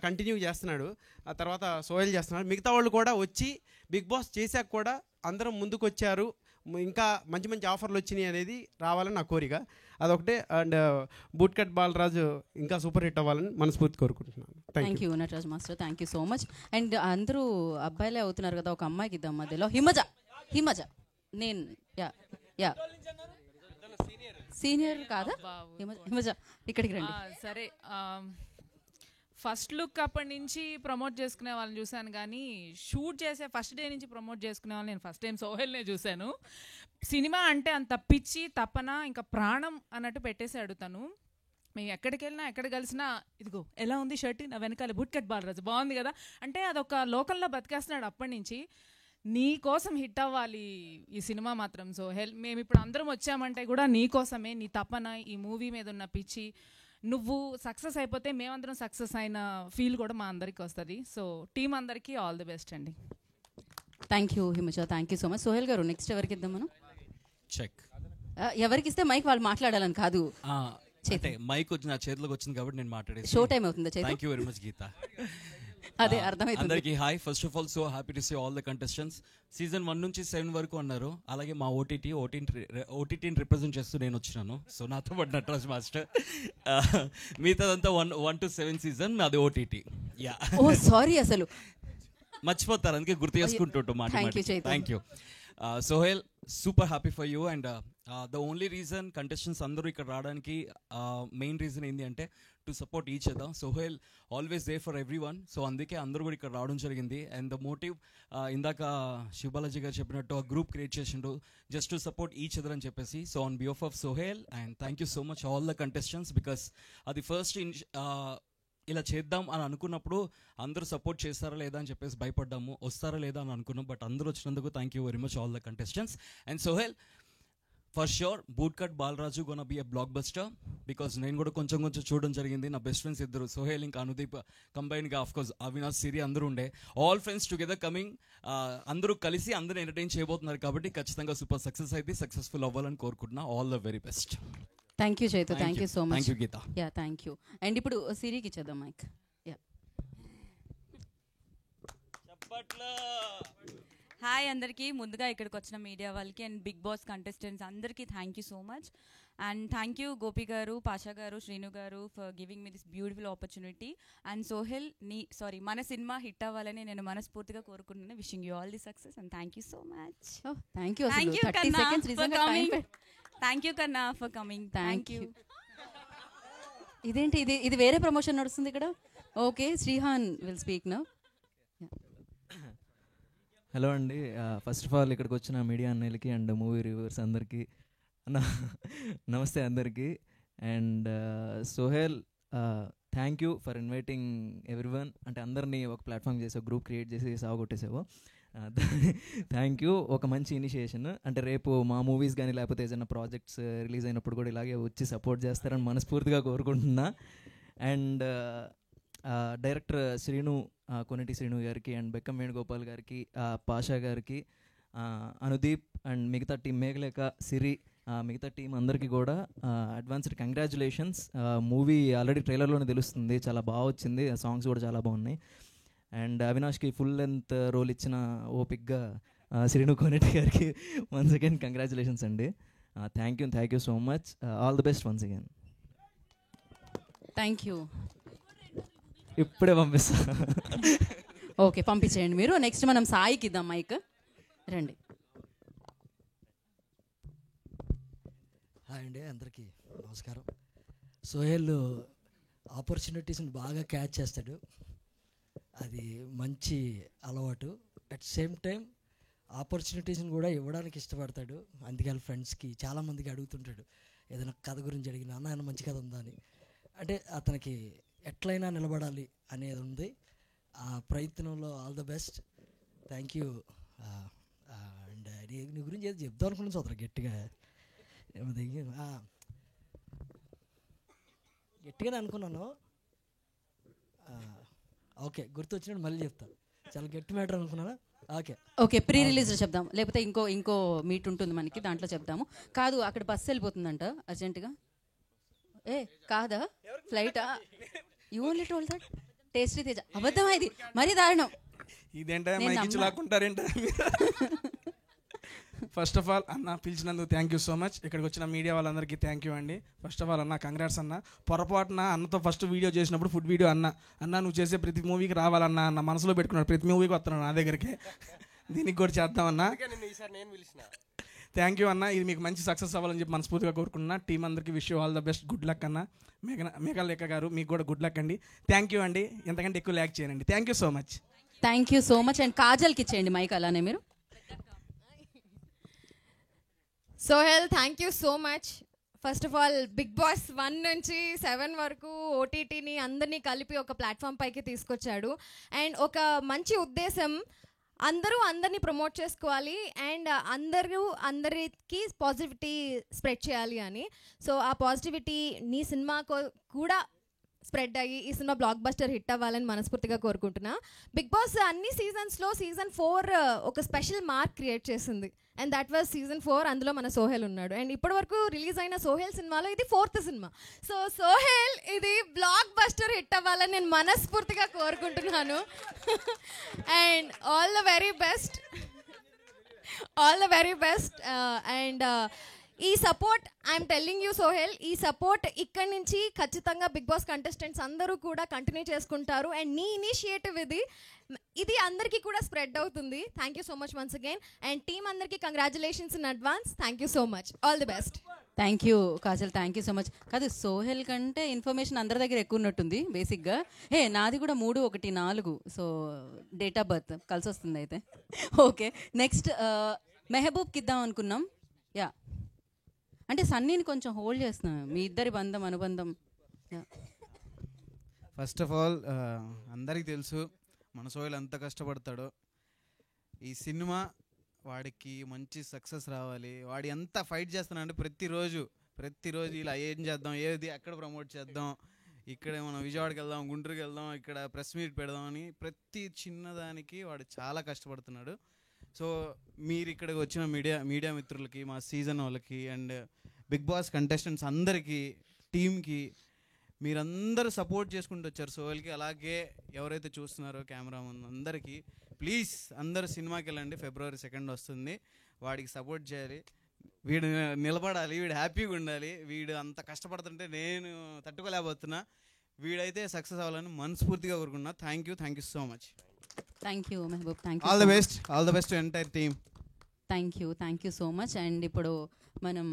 కంటిన్యూ చేస్తున్నాడు, ఆ తర్వాత సోహెల్ చేస్తున్నాడు. మిగతా వాళ్ళు కూడా వచ్చి బిగ్ బాస్ చేశాక కూడా అందరం ముందుకు వచ్చారు, ఇంకా మంచి మంచి ఆఫర్లు వచ్చినాయి అనేది రావాలని నా కోరిక, అదొకటే. అండ్ బూట్ కట్ బాలరాజు ఇంకా సూపర్ హిట్ అవ్వాలని మనస్ఫూర్తి కోరుకుంటున్నాను. Thank you Nataraj master, thank you so much. And అందరూ అబ్బాయిలే అవుతున్నారు కదా, ఒక అమ్మాయికి ఇద్దాం మధ్యలో. హిమజ నేను యా సీనియర్ కాదా? హిమజ ఇక్కడికి రండి. సరే, ఫస్ట్ లుక్ అప్పటి నుంచి ప్రమోట్ చేసుకునే వాళ్ళని చూశాను, కానీ షూట్ చేసే ఫస్ట్ డే నుంచి ప్రమోట్ చేసుకునే వాళ్ళని నేను ఫస్ట్ టైం సోహెల్నే చూశాను. సినిమా అంటే అంత పిచ్చి, తపన, ఇంకా ప్రాణం అన్నట్టు పెట్టేశాడు తను. మేము ఎక్కడికి వెళ్ళినా, ఎక్కడ కలిసినా, ఇదిగో ఎలా ఉంది షర్ట్, నా వెనకాల బూట్ కట్ బాలరాజు బాగుంది కదా అంటే అదొక లోకల్లో బతికేస్తున్నాడు అప్పటి నుంచి. నీ కోసం హిట్ అవ్వాలి ఈ సినిమా మాత్రం. సో మేము ఇప్పుడు అందరం వచ్చామంటే కూడా నీ కోసమే, నీ తపన, ఈ మూవీ మీద ఉన్న పిచ్చి. నువ్వు సక్సెస్ అయిపోతే మేమందరం సక్సెస్ అయిన ఫీల్ కూడా మా అందరికి వస్తుంది. సో టీం అందరికీ ఆల్ ది బెస్ట్ అండి. Thank you Himaja, thank you so much. Sohel గారు నెక్స్ట్ ఎవరికి ఇద్దాం మనం? చెక్ ఎవరికి ఇస్తే మైక్ వాళ్ళు మాట్లాడాలని కాదు, మైక్ వచ్చి నా చేతిలోకి వచ్చింది కాబట్టి నేను మాట్లాడేది. షో టైం అవుతుందా? Thank you very much Geetha. అదే అర్థమైంది. అందరికీ hi. First of all so happy to see all the contestants. Season 1 నుంచి 7 వరకు అన్నారు. అలాగే మా ఓటీటీని రిప్రజెంట్ చేస్తూ నేను వచ్చినాను. సో నాతో పాటు నటరాజ్ మాస్టర్. మిగతాదంతా 1 to 7 సీజన్ నాది ఓటీటీ. యా ఓ సారీ, అసలు మర్చిపోతారు, అందుకే గుర్తు చేసుకుంటుంటాం మాట. Thank you Sohel, super happy for you. And the only reason contestants అందరూ ఇక్కడ రావడానికి మెయిన్ రీజన్ ఏంటి అంటే to support each other. Sohel always there for every one. So అందుకే అందరూ కూడా ఇక్కడ రావడం జరిగింది. అండ్ ద మోటివ్ ఇందాక శివబాలాజీ గారు చెప్పినట్టు ఆ గ్రూప్ క్రియేట్ చేసిండు just to support each other అని చెప్పేసి. So on behalf of Sohel and thank you so much all the contestants, because అది ఫస్ట్ ఇలా చేద్దాం అని అనుకున్నప్పుడు అందరూ సపోర్ట్ చేస్తారా లేదా అని చెప్పేసి భయపడ్డాము, వస్తారా లేదా అని అనుకున్నాం. బట్ అందరూ వచ్చినందుకు thank you very much all the contestants. And Sohel, for sure boot cut Balaraju gonna be a blockbuster, because నేను కూడా కొంచెం చూడడం జరిగింది. నా బెస్ట్ ఫ్రెండ్స్ ఇద్దరు, సోహెల్ ఇంకా అనుదీప్ కంబైన్గా, ఆఫ్ కోర్స్ అవినాష్, సిరి అందరూ ఉండే, ఆల్ ఫ్రెండ్స్ టుగెదర్ కమింగ్, అందరూ కలిసి అందరూ ఎంటర్టైన్ చేయబోతున్నారు కాబట్టి ఖచ్చితంగా సూపర్ సక్సెస్ అయితే సక్సెస్ఫుల్ అవ్వాలని కోరుకుంటున్నా. All the very best. Thank you Chaitu, thank you so much. Thank you Geetha. Yeah thank you. And ఇప్పుడు సిరికి ఇచ్చేద్దాం మైక్. యా హాయ్ అందరికీ. ముందుగా ఇక్కడికి వచ్చిన మీడియా వాళ్ళకి అండ్ బిగ్ బాస్ కంటెస్టెంట్స్ అందరికీ thank you so much. And thank you Gopi గారు, పాషా గారు, శ్రీను గారు for giving me this beautiful opportunity. And Sohel మన సినిమా హిట్ అవ్వాలని నేను మనస్ఫూర్తిగా కోరుకుంటున్నాను. Wishing you all the success and thank you so much. Thank you. Thank you కన్నా ఫర్ కమింగ్. Thank you. ఇదేంటి ఇది వేరే ప్రమోషన్ నడుస్తుంది ఇక్కడ. Okay, Srihan will speak now. Hello అండి, ఫస్ట్ ఆఫ్ ఆల్ ఇక్కడికి వచ్చిన మీడియా అన్నయ్యలకి అండ్ మూవీ రివ్యూవర్స్ అందరికీ నమస్తే అందరికీ. And Sohel, thank you for inviting everyone. అంటే అందరినీ ఒక ప్లాట్ఫామ్ చేసావు, గ్రూప్ క్రియేట్ చేసి సాగొట్టేసావు. Thank you. ఒక మంచి ఇనిషియేషన్. అంటే రేపు మా మూవీస్ కానీ లేకపోతే ఏదైనా ప్రాజెక్ట్స్ రిలీజ్ అయినప్పుడు కూడా ఇలాగే వచ్చి సపోర్ట్ చేస్తారని మనస్ఫూర్తిగా కోరుకుంటున్నా. అండ్ డైరెక్టర్ కొనటి శ్రీను గారికి అండ్ బెక్కం వేణుగోపాల్ గారికి, పాషా గారికి, అనుదీప్ అండ్ మిగతా టీం, మేఘలేఖ, సిరి, మిగతా టీం అందరికీ కూడా అడ్వాన్స్డ్ కంగ్రాచులేషన్స్. మూవీ ఆల్రెడీ ట్రైలర్లోనే తెలుస్తుంది, చాలా బాగా వచ్చింది, సాంగ్స్ కూడా చాలా బాగున్నాయి. అండ్ అవినాష్కి ఫుల్ లెంత్ రోల్ ఇచ్చిన ఓపిక్గా శ్రీను కోనేటి గారికి వన్స్ అగైన్ కంగ్రాచులేషన్స్ అండి. Thank you so much. All the best once again. Thank you. ఇప్పుడే పంపిస్తా. ఓకే, పంపించేయండి మీరు. నెక్స్ట్ మనం సాయికి ఇద్దాం మైక్. రండి. హాయ్ అండి, అందరికీ నమస్కారం. సోహెల్ ఆపర్చునిటీస్ని బాగా క్యాచ్ చేస్తాడు, అది మంచి అలవాటు. అట్ సేమ్ టైం ఆపర్చునిటీస్ని కూడా ఇవ్వడానికి ఇష్టపడతాడు. అందుకే వాళ్ళ ఫ్రెండ్స్కి చాలామందికి అడుగుతుంటాడు ఏదైనా కథ గురించి అడిగిన, అన్న ఆయన మంచి కథ ఉందా అని. అంటే అతనికి ఎట్లయినా నిలబడాలి అనేది ఉంది. ఆ ప్రయత్నంలో all the best. Thank you. And నీ గురించి ఏదో చెప్దాం అనుకున్నాను సోదరు, గట్టిగానే అనుకున్నాను. ఓకే, గుర్తొచ్చినట్టు మళ్ళీ చెప్తాను. చాలా గట్టి మ్యాటర్ అనుకున్నాను. ఓకే, ప్రీ రిలీజ్ చెప్దాం, లేకపోతే ఇంకో మీట్ ఉంటుంది మనకి, దాంట్లో చెప్దాము. కాదు, అక్కడ బస్సు వెళ్ళిపోతుందంట అర్జెంటుగా. కాదా ఫ్లైటా? You only told that. Tasty Teja అబద్ధమా? ఇది మరీ దారుణం. ఇదేంటంటే ఫస్ట్ ఆఫ్ ఆల్ అన్న పిలిచినందుకు థ్యాంక్ యూ సో మచ్. ఇక్కడికి వచ్చిన మీడియా వాళ్ళందరికీ థ్యాంక్ యూ అండి. ఫస్ట్ ఆఫ్ ఆల్ అన్న కంగ్రాట్స్ అన్న. పొరపాటున అన్నతో ఫస్ట్ వీడియో చేసినప్పుడు ఫుడ్ వీడియో అన్న నువ్వు చేసే ప్రతి మూవీకి రావాలన్నా అన్న మనసులో పెట్టుకున్నాడు. ప్రతి మూవీకి వస్తున్నాడు నా దగ్గరికి, దీనికి కూడా చేద్దామన్నా. థ్యాంక్ యూ అన్న. ఇది మీకు మంచి సక్సెస్ అవ్వాలని చెప్పి మనస్ఫూర్తిగా కోరుకుంటున్నా. టీం అందరికీ wish you all the best. Good luck అన్న. మేఘలేఖ గారు మీకు కూడా గుడ్ లక్ అండి. థ్యాంక్ యూ అండి. ఎంతకంటే ఎక్కువ ల్యాక్ చేయనండి. Thank you so much. Thank you so much. And కాజల్కి ఇచ్చేయండి మైక్ అలానే మీరు. Sohel, thank you so much. First of all big boss 1 నుంచి 7 వరకు ఓటీటీని అందరినీ కలిపి ఒక ప్లాట్ఫామ్ పైకి తీసుకొచ్చాడు. అండ్ ఒక మంచి ఉద్దేశం, అందరినీ ప్రమోట్ చేసుకోవాలి అండ్ అందరికి పాజిటివిటీ స్ప్రెడ్ చేయాలి అని. సో ఆ పాజిటివిటీ నీ సినిమా కూడా స్ప్రెడ్ అయ్యి ఈ సినిమా బ్లాక్ బస్టర్ హిట్ అవ్వాలని మనస్ఫూర్తిగా కోరుకుంటున్నా. బిగ్ బాస్ అన్ని సీజన్స్లో సీజన్ 4 ఒక స్పెషల్ మార్క్ క్రియేట్ చేసింది, అండ్ దట్ వాజ్ సీజన్ 4. అందులో మన సోహెల్ ఉన్నాడు. అండ్ ఇప్పటి వరకు రిలీజ్ అయిన సోహెల్ సినిమాలో ఇది 4th సినిమా. సో సోహెల్ ఇది బ్లాక్ బస్టర్ హిట్ అవ్వాలని నేను మనస్ఫూర్తిగా కోరుకుంటున్నాను. And all the very best. And ఈ support I'm telling you Sohel, ఈ సపోర్ట్ ఇక్కడి నుంచి ఖచ్చితంగా బిగ్ బాస్ కంటెస్టెంట్స్ అందరూ కూడా కంటిన్యూ చేసుకుంటారు. అండ్ నీ ఇనిషియేటివ్ ఇది అందరికీ కూడా స్ప్రెడ్ అవుతుంది. Thank you so much once again. And team అందరికీ congratulations in advance. Thank you so much. All the best. Thank you Kajal, thank you so much. కాదు, సోహెల్ కంటే ఇన్ఫర్మేషన్ అందరి దగ్గర ఎక్కువ ఉన్నట్టుంది బేసిక్గా. నాది కూడా 3, 1, 4. సో డేట్ ఆఫ్ బర్త్ కలిసి వస్తుంది అయితే. ఓకే, నెక్స్ట్ మెహబూబ్కి ఇద్దాం అనుకున్నాం. యా, అంటే సన్నీని కొంచెం హోల్డ్ చేస్తున్నాం, మీ ఇద్దరి అనుబంధం. ఫస్ట్ ఆఫ్ ఆల్ అందరికీ తెలుసు మన సోహెల్ ఎంత కష్టపడతాడో. ఈ సినిమా వాడికి మంచి సక్సెస్ రావాలి. వాడు ఎంత ఫైట్ చేస్తున్నాడంటే ప్రతిరోజు ఇలా ఏం చేద్దాం, ఏది ఎక్కడ ప్రమోట్ చేద్దాం, ఇక్కడ మనం విజయవాడకి వెళ్దాం, గుంటూరుకి వెళ్దాం, ఇక్కడ ప్రెస్ మీట్ పెడదాం అని ప్రతి చిన్నదానికి వాడు చాలా కష్టపడుతున్నాడు. సో మీరు ఇక్కడికి వచ్చిన మీడియా మిత్రులకి, మా సీజన్ వాళ్ళకి అండ్ బిగ్ బాస్ కంటెస్టెంట్స్ అందరికీ, టీమ్కి మీరందరూ సపోర్ట్ చేసుకుంటూ వచ్చారు సోహెల్కి. అలాగే ఎవరైతే చూస్తున్నారో కెమెరా ముందు అందరికీ ప్లీజ్ అందరూ సినిమాకి వెళ్ళండి. February 2 వస్తుంది. వాడికి సపోర్ట్ చేయాలి. వీడు నిలబడాలి, వీడు హ్యాపీగా ఉండాలి. వీడు అంత కష్టపడుతుంటే నేను తట్టుకోలేకపోతున్నా. వీడైతే సక్సెస్ అవ్వాలని మనస్ఫూర్తిగా కోరుకున్నా. Thank you so much. Thank you Mehboob. Thank you. All the best to entire team. Thank you so much. And ఇప్పుడు మనం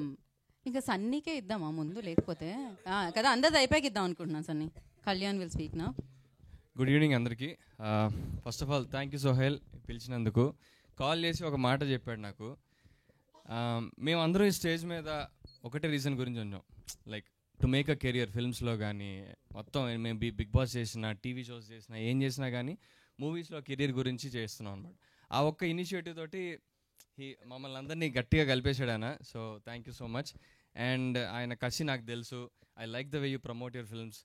ఇంకా సన్నీకే ఇద్దామా ముందు, లేకపోతే కదా అందరిది అయిపోయాక ఇద్దాం అనుకుంటున్నాను. Sunny, Kalyan will speak now. Good evening అందరికీ. First of all thank you Sohel పిలిచినందుకు. కాల్ చేసి ఒక మాట చెప్పాడు నాకు. మేమందరం ఈ స్టేజ్ మీద ఒకటే రీజన్ గురించి ఉన్నాం, like to make a career. ఫిల్మ్స్లో కానీ మొత్తం మేము బిగ్ బాస్ చేసిన, టీవీ షోస్ చేసినా, ఏం చేసినా కానీ మూవీస్లో కెరియర్ గురించి చేస్తున్నాం అనమాట. ఆ ఒక్క ఇనిషియేటివ్ తోటి మమ్మల్ని అందరినీ గట్టిగా కలిపేశాడు ఆయన. So thank you so much. And ఆయన కసి నాకు తెలుసు. I like the way you promote your films.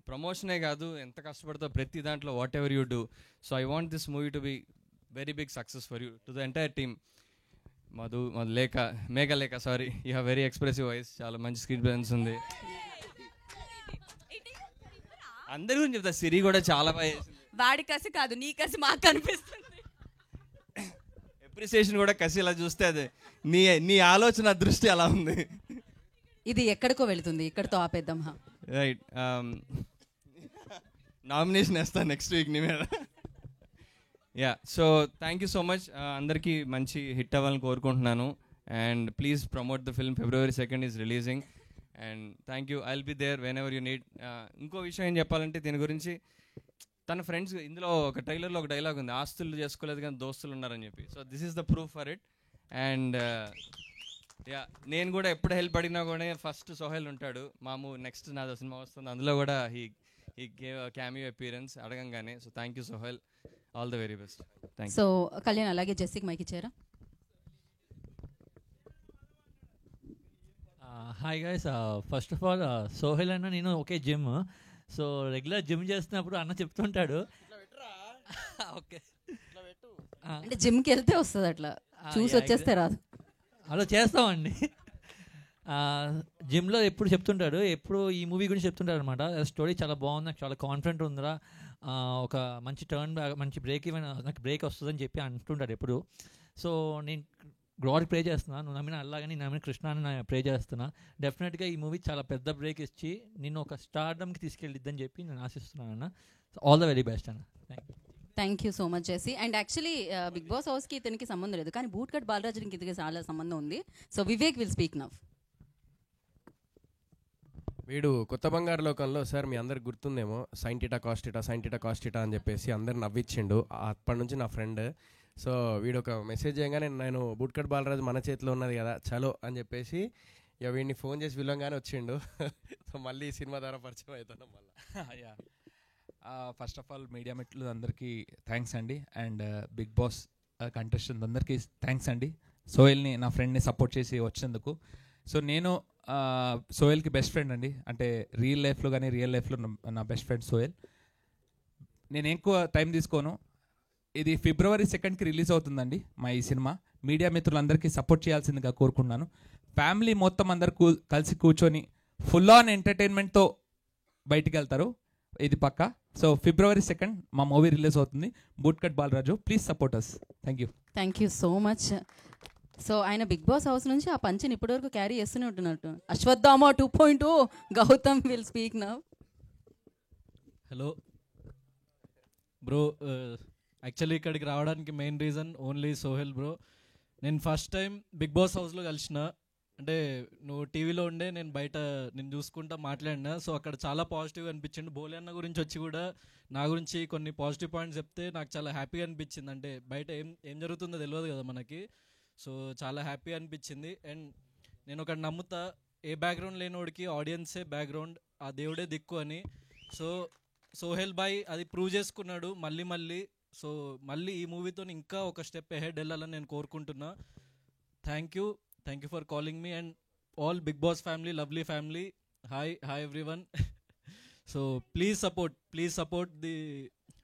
ప్రమోషనే కాదు, ఎంత కష్టపడతావు ప్రతి దాంట్లో, whatever you do. So I want this movie to be very big success for you, to the entire team. Meghalekha sorry, you have very expressive voice, చాలా మంచి screen presence ఉంది. అందరి గురించి చెప్తా, సిరి కూడా చాలా బాగా, వాడి కసి కాదు నీ కసి మాకు కనిపిస్తుంది. అప్రిసియేషన్ కూడా కసి ఇలా చూస్తే అదే నీ ఆలోచన దృష్టి అలా ఉంది. ఇది ఎక్కడికో వెళుతుంది, ఇక్కడితో ఆపేద్దాం. రైట్, నామినేషన్ వేస్తాను నెక్స్ట్ వీక్ నీ మీద. Yeah, so thank you so much. అందరికీ మంచి హిట్ అవ్వాలని కోరుకుంటున్నాను. And please promote the film. February 2 is releasing. And thank you. I will be there whenever you need. ఇంకో విషయం ఏం చెప్పాలంటే దీని గురించి, తన ఫ్రెండ్స్, ఇందులో ఒక ట్రైలర్లో ఒక డైలాగ్ ఉంది, ఆస్తులు చేసుకోలేదు కానీ దోస్తులు ఉన్నారని చెప్పి. So this is the proof for it. And yeah, నేను కూడా ఎప్పుడు హెల్ప్ అడిగినా కూడా ఫస్ట్ సోహెల్ ఉంటాడు. నెక్స్ట్ నాదో సినిమా వస్తుంది, అందులో కూడా హీ గేవ్ క్యామియో అపీరెన్స్ అడగంగానే. So thank you Sohel, all the very best. Thank you. So Kalyan, అలాగే జెస్సీకి మైక్ ఇచ్చారా? Hi guys, first of all Sohel అన్న నేను ఒకే జిమ్. సో రెగ్యులర్ జిమ్ చేస్తున్నప్పుడు అన్న చెప్తుంటాడు. ఓకే, అంటే జిమ్కి వెళ్తే వస్తుంది, అట్లా చూసి వచ్చేస్తే రాదు. అలా చేస్తామండి. జిమ్లో ఎప్పుడు చెప్తుంటాడు, ఎప్పుడు ఈ మూవీ గురించి చెప్తుంటాడు అనమాట. స్టోరీ చాలా బాగుంది, నాకు చాలా కాన్ఫిడెంట్ ఉందిరా, ఒక మంచి టర్న్, మంచి బ్రేక్, ఈవెన్ నాకు బ్రేక్ వస్తుందని చెప్పి అంటుంటాడు ఎప్పుడు. సో నేను గాడ్ ప్రే చేస్తున్నా, నువ్వు నమ్మిన అలాగే నేను నమ్మిన కృష్ణ అని ప్రే చేస్తున్నా. డెఫినెట్గా ఈ మూవీ చాలా పెద్ద బ్రేక్ ఇచ్చి నిన్ను ఒక స్టార్డమ్కి తీసుకెళ్ళిద్దని చెప్పి నేను ఆశిస్తున్నాను అన్న. ఆల్ ద వెరీ బెస్ట్ అన్న. Thank you so much Jessie. And actually Bigg Boss హౌస్కి ఇతనికి సంబంధం లేదు, కానీ బూట్ కట్ బాలరాజుకి ఇతనికి చాలా సంబంధం ఉంది. So Vivek will speak now. వీడు కొత్త బంగారు లోకంలో సార్ మీ అందరికి గుర్తుందేమో, సైన్ టీటా కాస్ట్ టీటా అని చెప్పేసి అందరు నవ్విచ్చిండు. అప్పటి నుంచి నా ఫ్రెండ్. సో వీడు ఒక మెసేజ్ చేయగానే నేను బూట్కట్ బాలరాజు మన చేతిలో ఉన్నది కదా చలో అని చెప్పేసి ఇక వీడిని ఫోన్ చేసి పిలవగానే వచ్చిండు. సో మళ్ళీ సినిమా ద్వారా పరిచయం అవుతున్నాం మళ్ళీ. Yeah, first of all media మిత్రులు అందరికీ థ్యాంక్స్ అండి. అండ్ బిగ్ బాస్ కంటెస్టెంట్ అందరికీ థ్యాంక్స్ అండి. సోహెల్ని, నా ఫ్రెండ్ని సపోర్ట్ చేసి వచ్చినందుకు. సో నేను సోహెల్కి బెస్ట్ ఫ్రెండ్ అండి, అంటే రియల్ లైఫ్లో కానీ రియల్ లైఫ్లో నా బెస్ట్ ఫ్రెండ్ సోహెల్. నేను ఎక్కువ టైం తీసుకోను. ఇది February 2కి రిలీజ్ అవుతుందండి మా ఈ సినిమా. మీడియా మిత్రులందరికీ సపోర్ట్ చేయాల్సిందిగా కోరుకున్నాను. ఫ్యామిలీ మొత్తం అందరు కలిసి కూర్చొని ఫుల్ ఆన్ ఎంటర్టైన్మెంట్తో బయటికి వెళ్తారు, ఇది పక్కా. సో February 2 మా మూవీ రిలీజ్ అవుతుంది, bootcut Balaraju. Please support us. Thank you so much. So ఆయన బిగ్ బాస్ హౌస్ నుంచి ఆ పంచిని ఇప్పటివరకు క్యారీ చేస్తూనే ఉంటున్నట్టు. Ashwatthama 2.0 Gautham will speak now. Hello bro, actually ఇక్కడికి రావడానికి main reason only Sohel bro. నేను ఫస్ట్ టైం బిగ్ బాస్ హౌస్లో కలిసిన, అంటే నువ్వు టీవీలో ఉండే నేను బయట నేను చూసుకుంటా మాట్లాడినా. సో అక్కడ చాలా పాజిటివ్గా అనిపించింది. బోలే అన్న గురించి వచ్చి కూడా నా గురించి కొన్ని పాజిటివ్ పాయింట్స్ చెప్తే నాకు చాలా హ్యాపీగా అనిపించింది. అంటే బయట ఏం జరుగుతుందో తెలియదు కదా మనకి. సో చాలా హ్యాపీ అనిపించింది. అండ్ నేను ఒకటి నమ్ముతా, ఏ బ్యాక్గ్రౌండ్ లేనివాడికి ఆడియన్సే బ్యాక్గ్రౌండ్, ఆ దేవుడే దిక్కు అని. సో సోహెల్ బాయ్ అది ప్రూవ్ చేసుకున్నాడు మళ్ళీ. సో మళ్ళీ ఈ మూవీతో ఇంకా ఒక స్టెప్ అహెడ్ వెళ్ళాలని నేను కోరుకుంటున్నా. Thank you for calling me and all big boss family, lovely family. Hi everyone. So please support the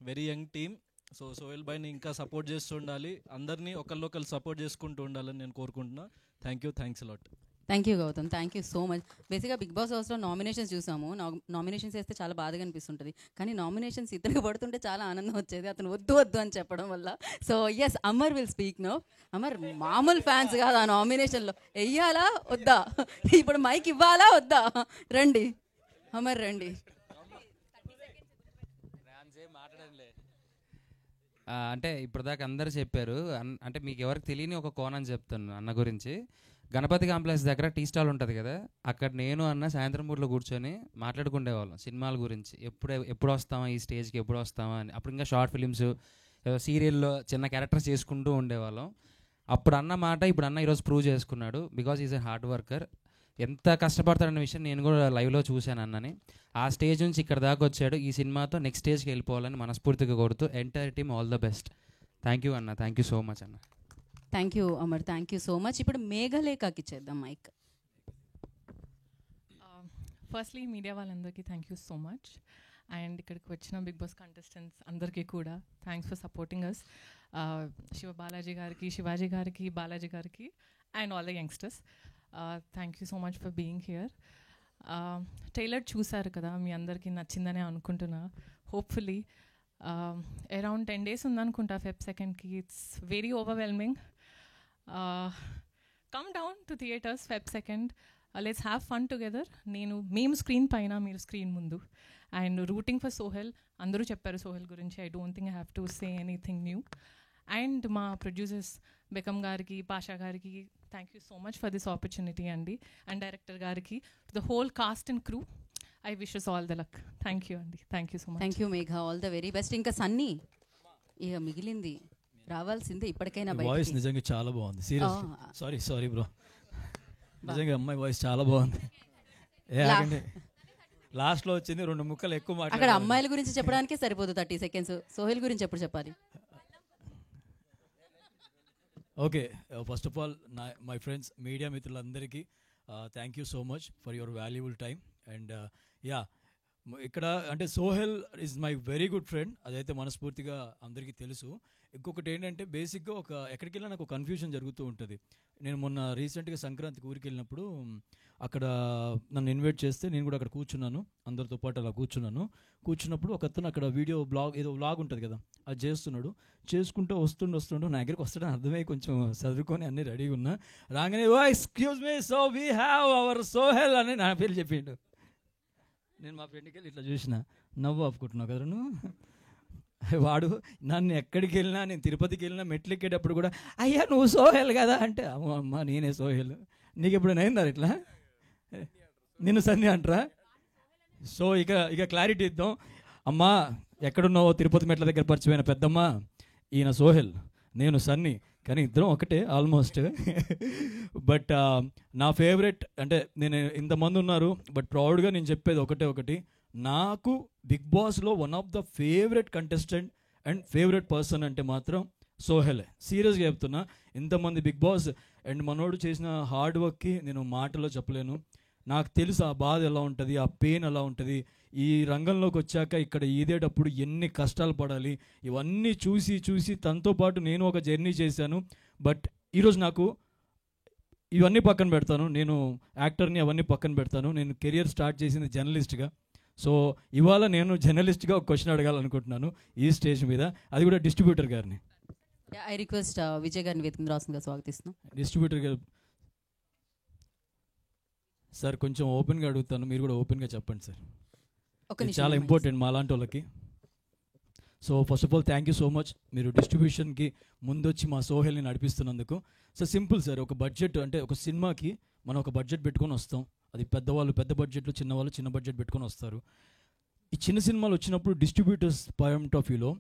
very young team. So Sohel బాయ్ని ఇంకా సపోర్ట్ చేస్తూ ఉండాలి, అందరినీ ఒకళ్ళు సపోర్ట్ చేసుకుంటూ ఉండాలని నేను కోరుకుంటున్నా. Thanks a lot. Thank you Gautham, thank you so much. బేసిక్గా బిగ్ బాస్ హౌస్లో నామినేషన్స్ చూసాము. నామినేషన్స్ వేస్తే చాలా బాధగా అనిపిస్తుంటుంది, కానీ నామినేషన్స్ ఇతనికి పడుతుంటే చాలా ఆనందం వచ్చేది అతను వద్దు అని చెప్పడం వల్ల. So yes, Amar will speak now. Amar మామూలు ఫ్యాన్స్ కాదు ఆ నామినేషన్లో. వెయ్యాలా వద్దా, ఇప్పుడు మైక్ ఇవ్వాలా వద్దా? రండి అమర్ రండి. అంటే ఇప్పుడు దాకా అందరూ చెప్పారు. అంటే మీకు ఎవరికి తెలియని ఒక కోణం చెప్తాను అన్న గురించి. గణపతి కాంప్లెక్స్ దగ్గర టీ స్టాల్ ఉంటుంది కదా, అక్కడ నేను అన్న సాయంత్రం పూటలో కూర్చొని మాట్లాడుకునేవాళ్ళం సినిమాల గురించి. ఎప్పుడు వస్తామా ఈ స్టేజ్కి, ఎప్పుడు వస్తామా అని. అప్పుడు ఇంకా షార్ట్ ఫిలిమ్స్, సీరియల్లో చిన్న క్యారెక్టర్స్ చేసుకుంటూ ఉండేవాళ్ళం. అప్పుడు అన్న మాట ఇప్పుడు అన్న ఈరోజు ప్రూవ్ చేసుకున్నాడు. Because is a hard worker. ఎంత కష్టపడతాడన్న విషయం నేను కూడా లైవ్లో చూశాను అన్నని. ఆ స్టేజ్ నుంచి ఇక్కడ దాకా వచ్చాడు. ఈ సినిమాతో నెక్స్ట్ స్టేజ్కి వెళ్ళిపోవాలని మనస్ఫూర్తిగా కోరుతూ entire team all the best. Thank you అన్న, థ్యాంక్ యూ సో మచ్ అన్న. Thank you Amar, thank you so much. ఇప్పుడు మేఘలేఖకి ఇచ్చేద్దాం మైక్. ఫస్ట్లీ మీడియా వాళ్ళందరికీ thank you so much. And ఇక్కడికి వచ్చిన బిగ్ బాస్ కంటెస్టెంట్స్ అందరికీ కూడా thanks for supporting us. Balaji గారికి, శివాజీ గారికి, బాలాజీ గారికి and all the youngsters, thank you so much for being here. Trailer చూసారు కదా, మీ అందరికీ నచ్చిందనే అనుకుంటున్నా. హోప్ఫుల్లీ అరౌండ్ 10 days ఉందనుకుంటా Feb 2nd. It's very overwhelming. Come down to theatres Feb 2nd. Let's have fun together. మేము స్క్రీన్ పైన, మీరు screen ముందు. And rooting for Sohel. అందరూ చెప్పారు సోహెల్ గురించి. I don't think I have to say anything new. And మా producers Bekkem గారికి, పాషా గారికి thank you so much for this opportunity అండి. అండ్ డైరెక్టర్ గారికి, to the whole cast and crew, I wish us all the luck. Thank you అండి, thank you so much. Thank you Megha, all the very best. ఇంకా సన్నీ ఇక మిగిలింది రావాల్సిందే ఇప్పటికైనా. Voice నిజంగా చాలా బాగుంది. సీరియస్ సారీ బ్రో, నిజంగా అమ్మాయి వాయిస్ చాలా బాగుంది. లాస్ట్లో వచ్చింది 2 ముక్కలు ఎక్కువ అక్కడ మాట్లాడారు. అమ్మాయిల గురించి చెప్పడానికే సరిపోదు 30 seconds. సోహెల్ గురించి ఎప్పుడు చెప్పాలి? Okay, first of all my friends, media మిత్రులందరికీ thank you so much for your valuable time. And ఇక్కడ అంటే Sohel is my very good friend, అదైతే మనస్ఫూర్తిగా అందరికీ తెలుసు. ఇంకొకటి ఏంటంటే బేసిక్గా ఎక్కడికి వెళ్ళినా నాకు కన్ఫ్యూజన్ జరుగుతూ ఉంటుంది. నేను మొన్న రీసెంట్గా సంక్రాంతికి ఊరికి వెళ్ళినప్పుడు అక్కడ నన్ను ఇన్వైట్ చేస్తే నేను కూడా అక్కడ కూర్చున్నాను, అందరితో పాటు అలా కూర్చున్నప్పుడు ఒక అతను అక్కడ ఏదో వ్లాగ్ ఉంటుంది కదా, అది చేసుకుంటూ వస్తుండు నా దగ్గరికి వస్తాడని అర్థమై కొంచెం చదువుకొని అన్నీ రెడీగా ఉన్నా. రాగానే oh excuse me, so we have our Sohel అని నా పేరు చెప్పిండు. నేను మా ఫ్రెండ్కి వెళ్ళి ఇట్లా చూసిన, నవ్వు ఆపుకుంటున్నావు కదా నువ్వు. వాడు నన్ను ఎక్కడికి వెళ్ళినా, నేను తిరుపతికి వెళ్ళినా మెట్లు ఎక్కేటప్పుడు కూడా అయ్యా నువ్వు సోహెల్ కదా అంటే, అమ్మ నేనే సోహెల్. నీకు ఎప్పుడైనా అయిందా ఇట్లా? నిన్ను సన్ని అంటారా? సో ఇక క్లారిటీ ఇద్దాం. అమ్మా ఎక్కడున్నావో తిరుపతి మెట్ల దగ్గర పరిచయమైన పెద్దమ్మ, ఈయన సోహెల్, నేను సన్ని, కానీ ఇద్దరం ఒకటే ఆల్మోస్ట్. బట్ నా ఫేవరెట్ అంటే నేను ఇంతమంది ఉన్నారు, బట్ ప్రౌడ్గా నేను చెప్పేది ఒకటి, నాకు బిగ్ బాస్లో one of the favourite contestant and favourite person అంటే మాత్రం సోహెల్. సీరియస్గా చెప్తున్నా. ఇంతమంది బిగ్ బాస్ అండ్ మనోడు చేసిన హార్డ్ వర్క్కి నేను మాటలో చెప్పలేను. నాకు తెలుసు ఆ బాధ ఎలా ఉంటుంది, ఆ పెయిన్ ఎలా ఉంటుంది. ఈ రంగంలోకి వచ్చాక ఇక్కడ ఈదేటప్పుడు ఎన్ని కష్టాలు పడాలి, ఇవన్నీ చూసి తనతో పాటు నేను ఒక జర్నీ చేశాను. బట్ ఈరోజు నాకు ఇవన్నీ పక్కన పెడతాను, నేను యాక్టర్ని అవన్నీ పక్కన పెడతాను. నేను కెరియర్ స్టార్ట్ చేసింది జర్నలిస్ట్గా. సో ఇవాళ నేను జర్నలిస్ట్గా ఒక క్వశ్చన్ అడగాలనుకుంటున్నాను ఈ స్టేజ్ మీద, అది కూడా డిస్ట్రిబ్యూటర్ గారిని. ఐ రిక్వెస్ట్ విజయ్ గారిని వేదిక రాసుగా స్వాగతిస్తున్నాం. డిస్ట్రిబ్యూటర్ గారు సార్ కొంచెం ఓపెన్గా అడుగుతాను, మీరు కూడా ఓపెన్గా చెప్పండి సార్. ఇది చాలా ఇంపార్టెంట్ మా లాంటి వాళ్ళకి. So first of all thank you so much, మీరు డిస్ట్రిబ్యూషన్కి ముందొచ్చి మా సోహెల్ని నడిపిస్తున్నందుకు. సో సింపుల్ సార్, ఒక బడ్జెట్ అంటే ఒక సినిమాకి మనం ఒక బడ్జెట్ పెట్టుకొని వస్తాం. అది పెద్దవాళ్ళు పెద్ద బడ్జెట్లు, చిన్నవాళ్ళు చిన్న బడ్జెట్ పెట్టుకొని వస్తారు. ఈ చిన్న సినిమాలు వచ్చినప్పుడు డిస్ట్రిబ్యూటర్స్ పాయింట్ ఆఫ్ వ్యూలో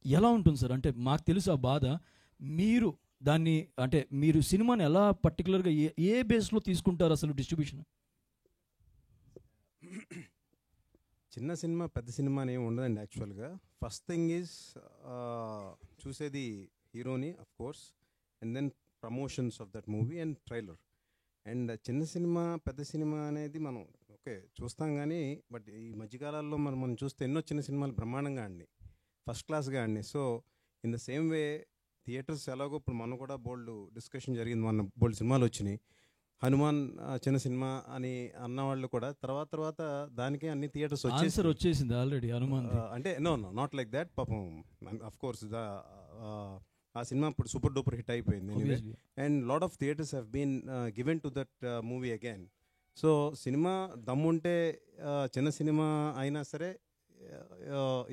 ఎలా ఉంటుంది సార్? అంటే మాకు తెలుసు ఆ బాధ. మీరు దాన్ని అంటే మీరు సినిమాని ఎలా పర్టికులర్గా ఏ బేస్లో తీసుకుంటారు అసలు డిస్ట్రిబ్యూషన్? చిన్న సినిమా పెద్ద సినిమా అని ఏమి ఉండదండి యాక్చువల్గా. ఫస్ట్ థింగ్ ఈజ్ చూసేది హీరోని of course, and then promotions of that movie and trailer. And చిన్న సినిమా పెద్ద సినిమా అనేది మనం ఓకే చూస్తాం కానీ, బట్ ఈ మధ్యకాలాల్లో మనం చూస్తే ఎన్నో చిన్న సినిమాలు బ్రహ్మాండంగా ఆడినాయి, ఫస్ట్ క్లాస్గా ఆడినాయి. So in the same way theatres ఎలాగో ఇప్పుడు మనం కూడా బోల్డ్ డిస్కషన్ జరిగింది, మన బోల్డ్ సినిమాలు వచ్చినాయి. హనుమాన్ చిన్న సినిమా అని అన్నవాళ్ళు కూడా తర్వాత దానికే అన్ని థియేటర్స్ వచ్చేసింది ఆల్రెడీ హనుమాన్. అంటే నో నాట్ లైక్ దాట్. పాపం అఫ్ కోర్స్ ఆ సినిమా ఇప్పుడు సూపర్ డూపర్ హిట్ అయిపోయింది. And lot of theatres have been given to that movie again. So cinema దమ్ముంటే చిన్న సినిమా అయినా సరే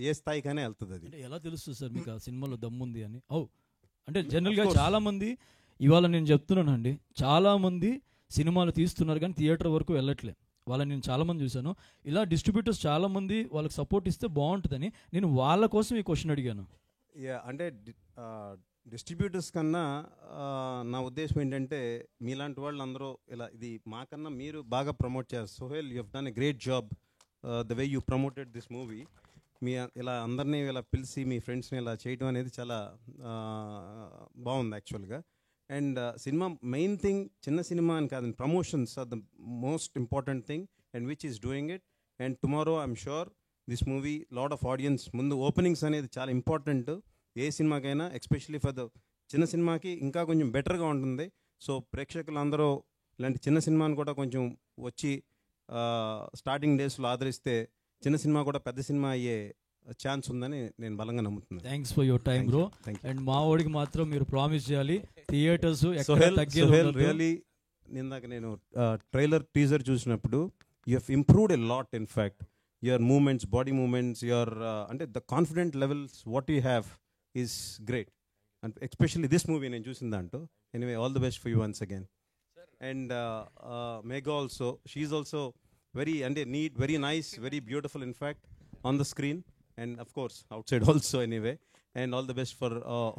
ఏ స్థాయికైనా వెళ్తుంది. అది ఎలా తెలుస్తుంది సార్ మీకు ఆ సినిమాలో దమ్ముంది అని? అంటే జనరల్గా చాలామంది ఇవాళ నేను చెప్తున్నానండి, చాలామంది సినిమాలు తీస్తున్నారు కానీ థియేటర్ వరకు వెళ్ళట్లే. వాళ్ళని నేను చాలామంది చూశాను. ఇలా డిస్ట్రిబ్యూటర్స్ చాలామంది వాళ్ళకి సపోర్ట్ ఇస్తే బాగుంటుందని నేను వాళ్ళ కోసం ఈ క్వశ్చన్ అడిగాను. అంటే డిస్ట్రిబ్యూటర్స్ కన్నా నా ఉద్దేశం ఏంటంటే మీలాంటి వాళ్ళు అందరూ ఇలా ఇది మాకన్నా మీరు బాగా ప్రమోట్ చేస్తారు. Sohel, you have done a great job the way you promoted this movie. మీ ఇలా అందరినీ ఇలా పిలిచి మీ ఫ్రెండ్స్ని ఇలా చేయడం అనేది చాలా బాగుంది యాక్చువల్గా. అండ్ సినిమా మెయిన్ థింగ్ చిన్న సినిమా అని కాదండి, promotions are the most important thing and which is doing it. And tomorrow I'm sure this movie lot of audience. ముందు ఓపెనింగ్స్ అనేది చాలా ఇంపార్టెంట్ ఏ సినిమాకైనా, ఎస్పెషల్లీ ఫర్ ద చిన్న సినిమాకి ఇంకా కొంచెం బెటర్గా ఉంటుంది. సో ప్రేక్షకులందరూ ఇలాంటి చిన్న సినిమాని కూడా కొంచెం వచ్చి స్టార్టింగ్ డేస్లో ఆదరిస్తే చిన్న సినిమా కూడా పెద్ద సినిమా అయ్యే ఛాన్స్ ఉందని నేను బలంగా నమ్ముతున్నాను. Thanks for your time bro. And మా వాడికి మాత్రం మీరు ప్రామిస్ చేయాలి థియేటర్స్ రియలీ. నిందాక నేను ట్రైలర్ టీజర్ చూసినప్పుడు you have improved a lot. In fact your moments, body moments, your అంటే the confident levels what you have is great. And especially this movie నేను చూసిన దాంట్లో. Anyway all the best for you once again. And Megha also, she also very neat, very nice, very beautiful in fact on the screen, and of course outside also anyway. And all the best for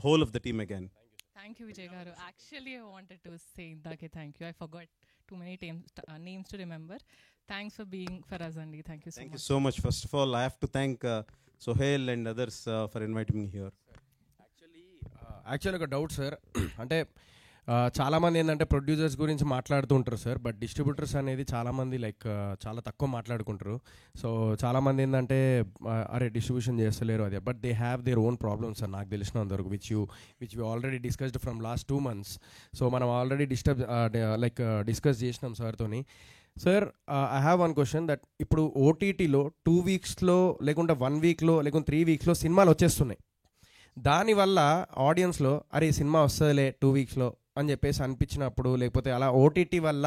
whole of the team again. Thank you Vijay garu. Actually I wanted to say indake thank you. I forgot too many names to remember. Thanks for being for us andi. Thank you so much. Thank you so much. First of all I have to thank Sohail and others for inviting me here. Actually ఒక doubt sir, అంటే చాలామంది ఏంటంటే producers గురించి మాట్లాడుతూ ఉంటారు sir, but distributors అనేది చాలామంది like చాలా తక్కువ మాట్లాడుకుంటారు. సో చాలామంది ఏంటంటే అరే డిస్ట్రిబ్యూషన్ చేస్తలేరు అదే, but they have their own problems sir నాకు తెలిసినంతవరకు, which you already discussed from last 2 months. So మనం ఆల్రెడీ డిస్కస్ చేసినాం సార్తోని. Sir I have one question that ఇప్పుడు ఓటీటీలో 2 weeksలో లేకుంటే 1 weekలో లేకుంటే 3 weeksలో సినిమాలు వచ్చేస్తున్నాయి. దానివల్ల ఆడియన్స్లో అరే సినిమా వస్తుందిలే 2 weeksలో అని చెప్పేసి అనిపించినప్పుడు, లేకపోతే అలా ఓటీటీ వల్ల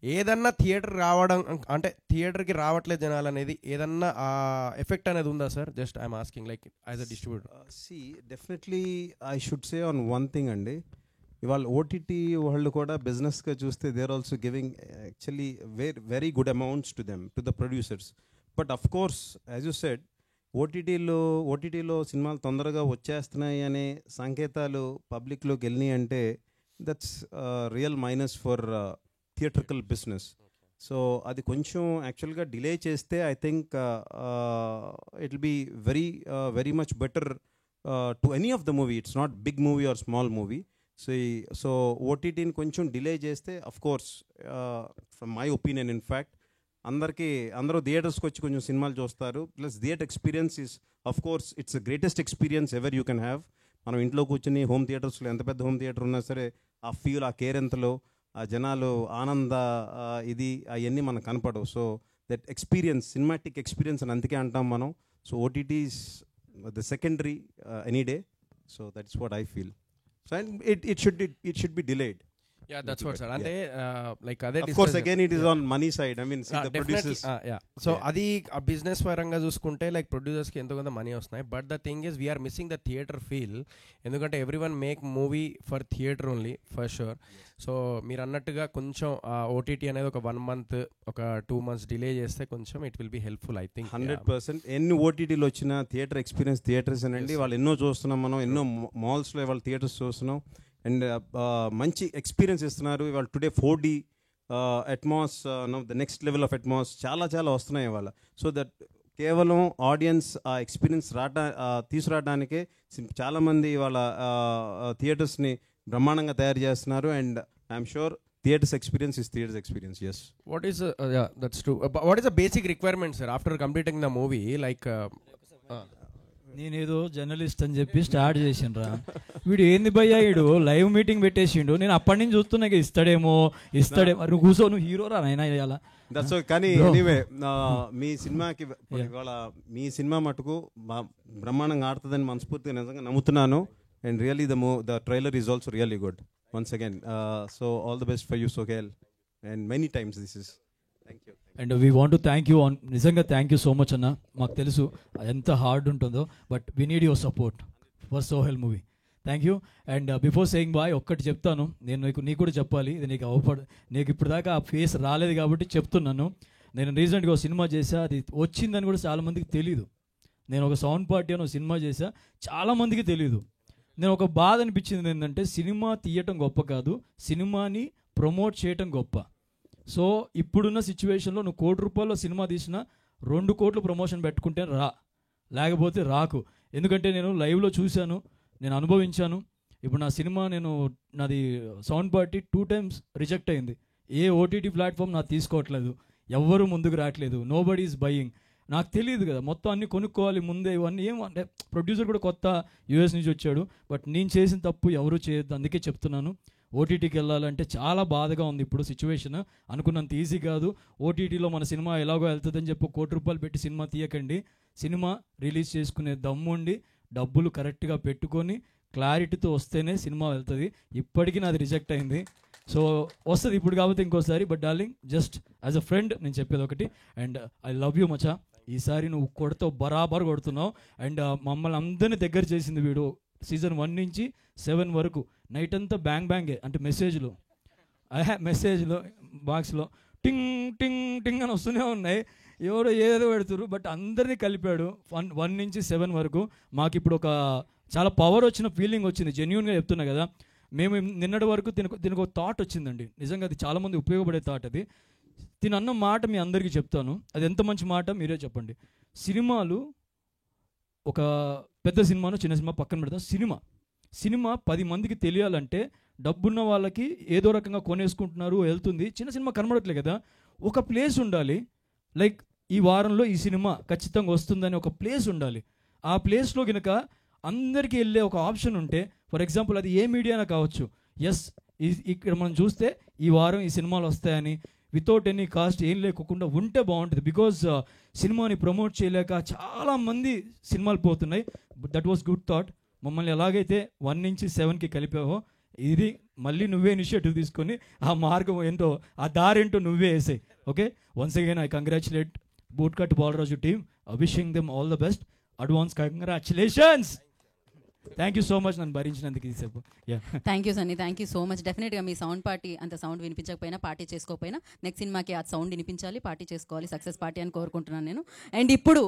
ఏదన్నా థియేటర్ రావడం అంటే థియేటర్కి రావట్లేదు జనాలు అనేది ఏదన్నా ఎఫెక్ట్ అనేది ఉందా sir? Just I'm asking like as a distributor. Definitely I should say on one thing అండి, ఇవాళ ఓటీటీ వాళ్ళు కూడా బిజినెస్గా చూస్తే they are also giving actually very good amounts to them, to the producers. But of course as you said ఓటీటీలో సినిమాలు తొందరగా వచ్చేస్తున్నాయి అనే సంకేతాలు పబ్లిక్లోకి వెళ్ళినాయి అంటే that's real minus for theatrical business. So అది కొంచెం యాక్చువల్గా డిలే చేస్తే I think it will be very much better to any of the movie. It's not big movie or small movie. So ఓటీటీని కొంచెం డిలే చేస్తే of course from my opinion in fact అందరూ థియేటర్స్కి వచ్చి కొంచెం సినిమాలు చూస్తారు. Plus theatre experience is of course it's the greatest experience ever you can have. మనం ఇంట్లో కూర్చొని హోమ్ థియేటర్స్లో ఎంత పెద్ద హోమ్ థియేటర్ ఉన్నా సరే ఆ ఫీల్, ఆ కేర్ ఎంతలో, ఆ జనాలు ఆనంద ఇది అవన్నీ మనకు కనపడవు. So that experience, cinematic experience అని అందుకే అంటాం మనం. So OTT is the secondary any day. So that's what I feel. So it should be delayed. Yeah, that's what sir. అంటే like అదే of course again it is on money side. I mean see the producers. So అది ఆ business పరంగా చూసుకుంటే like ప్రొడ్యూసర్స్కి ఎంతో కొంత money వస్తున్నాయి. But the thing is we are missing the theatre feel. ఎందుకంటే everyone make movie for theatre only for sure. So మీరు అన్నట్టుగా కొంచెం ఓటీటీ అనేది ఒక 1 month ఒక 2 months డిలే చేస్తే కొంచెం it will be helpful I think. 100%. ఎన్ని ఓటీటీలు వచ్చినా థియేటర్ ఎక్స్పీరియన్స్ థియేటర్స్ అనండి. వాళ్ళు ఎన్నో చూస్తున్నాం, మనం ఎన్నో మాల్స్లో వాళ్ళ థియేటర్స్ చూస్తున్నాం. అండ్ మంచి ఎక్స్పీరియన్స్ ఇస్తున్నారు ఇవాళ. Today 4D Atmos, the next level of Atmos చాలా వస్తున్నాయి ఇవాళ. సో దట్ కేవలం ఆడియన్స్ ఆ ఎక్స్పీరియన్స్ తీసుకురావడానికే చాలామంది వాళ్ళ థియేటర్స్ని బ్రహ్మాండంగా తయారు చేస్తున్నారు. And I'm sure theaters experience is theaters experience. Yes. What is yeah, that's true. But what is the basic requirement, sir, after completing the movie? Like నేనేదో జర్నలిస్ట్ అని చెప్పి స్టార్ట్ చేసిండ్రా, వీడు ఏంది భయ్యా, వీడు లైవ్ మీటింగ్ పెట్టేసిండు. నేను అప్పటి నుంచి చూస్తున్నా ఇస్తాడేమో నువ్వు కూర్చో, నువ్వు హీరోరా నైనా ఇవ్వాలా. దట్స్ కానీ ఎనీవే మీ సినిమాకి ఇవాళ మీ సినిమా మటుకు బ్రహ్మాండంగా ఆడుతుందని మనస్ఫూర్తిగా నిజంగా నమ్ముతున్నాను. And really the trailer is also really good once again. So all the best for you, Sohail, and many times this is. Thank you. And we want to thank you on నిజంగా thank you so much అన్న. మాకు తెలుసు ఎంత hard ఉంటుందో, but we need your support for Sohel movie. Thank you. And before saying bye ఒక్కటి చెప్తాను, నేను నీకు కూడా చెప్పాలి, ఇది నీకు ఇప్పుడు దాకా ఆ ఫేస్ రాలేదు కాబట్టి చెప్తున్నాను. నేను రీసెంట్గా ఒక సినిమా చేశా, అది వచ్చిందని కూడా చాలామందికి తెలీదు. నేను ఒక సౌండ్ పార్టీ అని ఒక సినిమా చేశా, చాలామందికి తెలీదు. నేను ఒక బాధ అనిపించింది ఏంటంటే, సినిమా తీయటం గొప్ప కాదు, సినిమాని ప్రమోట్ చేయటం గొప్ప. సో ఇప్పుడున్న సిచ్యువేషన్లో నువ్వు ₹1,00,00,000 సినిమా తీసినా 2 కోట్లు ప్రమోషన్ పెట్టుకుంటే లేకపోతే రాకు. ఎందుకంటే నేను లైవ్లో చూశాను, నేను అనుభవించాను. ఇప్పుడు నా సినిమా నాది సౌండ్ పార్టీ 2 times రిజెక్ట్ అయింది. ఏ ఓటీటీ ప్లాట్ఫామ్ నాకు తీసుకోవట్లేదు, ఎవ్వరూ ముందుకు రావట్లేదు, నోబడీ ఈజ్ బయింగ్. నాకు తెలియదు కదా, మొత్తం అన్నీ కొనుక్కోవాలి ముందే, ఇవన్నీ అంటే ప్రొడ్యూసర్ కూడా కొత్త యూఎస్ నుంచి వచ్చాడు. బట్ నేను చేసిన తప్పు ఎవరూ చేయొద్దు, అందుకే చెప్తున్నాను. ఓటీటీకి వెళ్ళాలంటే చాలా బాధగా ఉంది ఇప్పుడు సిచ్యువేషన్. అనుకున్నంత ఈజీ కాదు. ఓటీటీలో మన సినిమా ఎలాగో వెళ్తుందని చెప్పి ₹1,00,00,000 పెట్టి సినిమా తీయకండి. సినిమా రిలీజ్ చేసుకునే దమ్ముండి డబ్బులు కరెక్ట్గా పెట్టుకొని క్లారిటీతో వస్తేనే సినిమా వెళ్తుంది. ఇప్పటికీ నాది రిజెక్ట్ అయింది. సో వస్తుంది ఇప్పుడు కాబట్టి ఇంకోసారి. But darling, just as a friend నేను చెప్పేది ఒకటి, అండ్ ఐ లవ్ యూ మచా. ఈసారి నువ్వు కొడతావు, బరాబర్ కొడుతున్నావు. అండ్ మమ్మల్ని అందరినీ దగ్గర చేసింది వీడు. సీజన్ 1 నుంచి 7 వరకు నైట్ అంతా బ్యాంగే, అంటే మెసేజ్లో బాక్స్లో టింగ్ టింగ్ టింగ్ అని వస్తూనే ఉన్నాయి. ఎవరో ఏదో పెడుతురు, బట్ అందరినీ కలిపాడు 1 నుంచి 7 వరకు. మాకు ఇప్పుడు ఒక చాలా పవర్ వచ్చిన ఫీలింగ్ వచ్చింది, జెన్యూన్గా చెప్తున్నా కదా. మేము నిన్నటి వరకు దీనికి ఒక థాట్ వచ్చిందండి, నిజంగా అది చాలామంది ఉపయోగపడే థాట్. అది అన్న మాట మీ అందరికీ చెప్తాను, అది ఎంత మంచి మాట మీరే చెప్పండి. సినిమాలు ఒక పెద్ద సినిమాను చిన్న సినిమా పక్కన పెడతాం. సినిమా 10 మందికి తెలియాలంటే డబ్బున్న వాళ్ళకి ఏదో రకంగా కొనేసుకుంటున్నారు, వెళ్తుంది. చిన్న సినిమా కనబడట్లే కదా, ఒక ప్లేస్ ఉండాలి. లైక్ ఈ వారంలో ఈ సినిమా ఖచ్చితంగా వస్తుందని ఒక ప్లేస్ ఉండాలి. ఆ ప్లేస్లో కనుక అందరికీ వెళ్ళే ఒక ఆప్షన్ ఉంటే, ఫర్ ఎగ్జాంపుల్ అది ఏ మీడియానా కావచ్చు, ఎస్ ఇక్కడ మనం చూస్తే ఈ వారం ఈ సినిమాలు వస్తాయని వితౌట్ ఎనీ కాస్ట్ ఏం లేకుండా ఉంటే బాగుంటుంది. బికాజ్ సినిమాని ప్రమోట్ చేయలేక చాలామంది సినిమాలు పోతున్నాయి. That was good thought. మమ్మల్ని ఎలాగైతే 1 నుంచి 7కి కలిపావో, ఇది మళ్ళీ నువ్వే ఇనిషియేటివ్ తీసుకొని ఆ మార్గం ఏంటో, ఆ దారేంటో నువ్వే వేసాయి. Okay, once again I congratulate bootcut Balaraju team, wishing them all the best. Advance congratulations. Thank you so much నన్ను భరించినందుకు ఈసేపు. Thank you Sunny, thank you so much. డెఫినెట్గా మీ సౌండ్ పార్టీ అంత సౌండ్ వినిపించకపోయినా, పార్టీ చేసుకోకపోయినా, నెక్స్ట్ సినిమాకి ఆ సౌండ్ వినిపించాలి, పార్టీ చేసుకోవాలి, సక్సెస్ పార్టీ అని కోరుకుంటున్నాను నేను. అండ్ ఇప్పుడు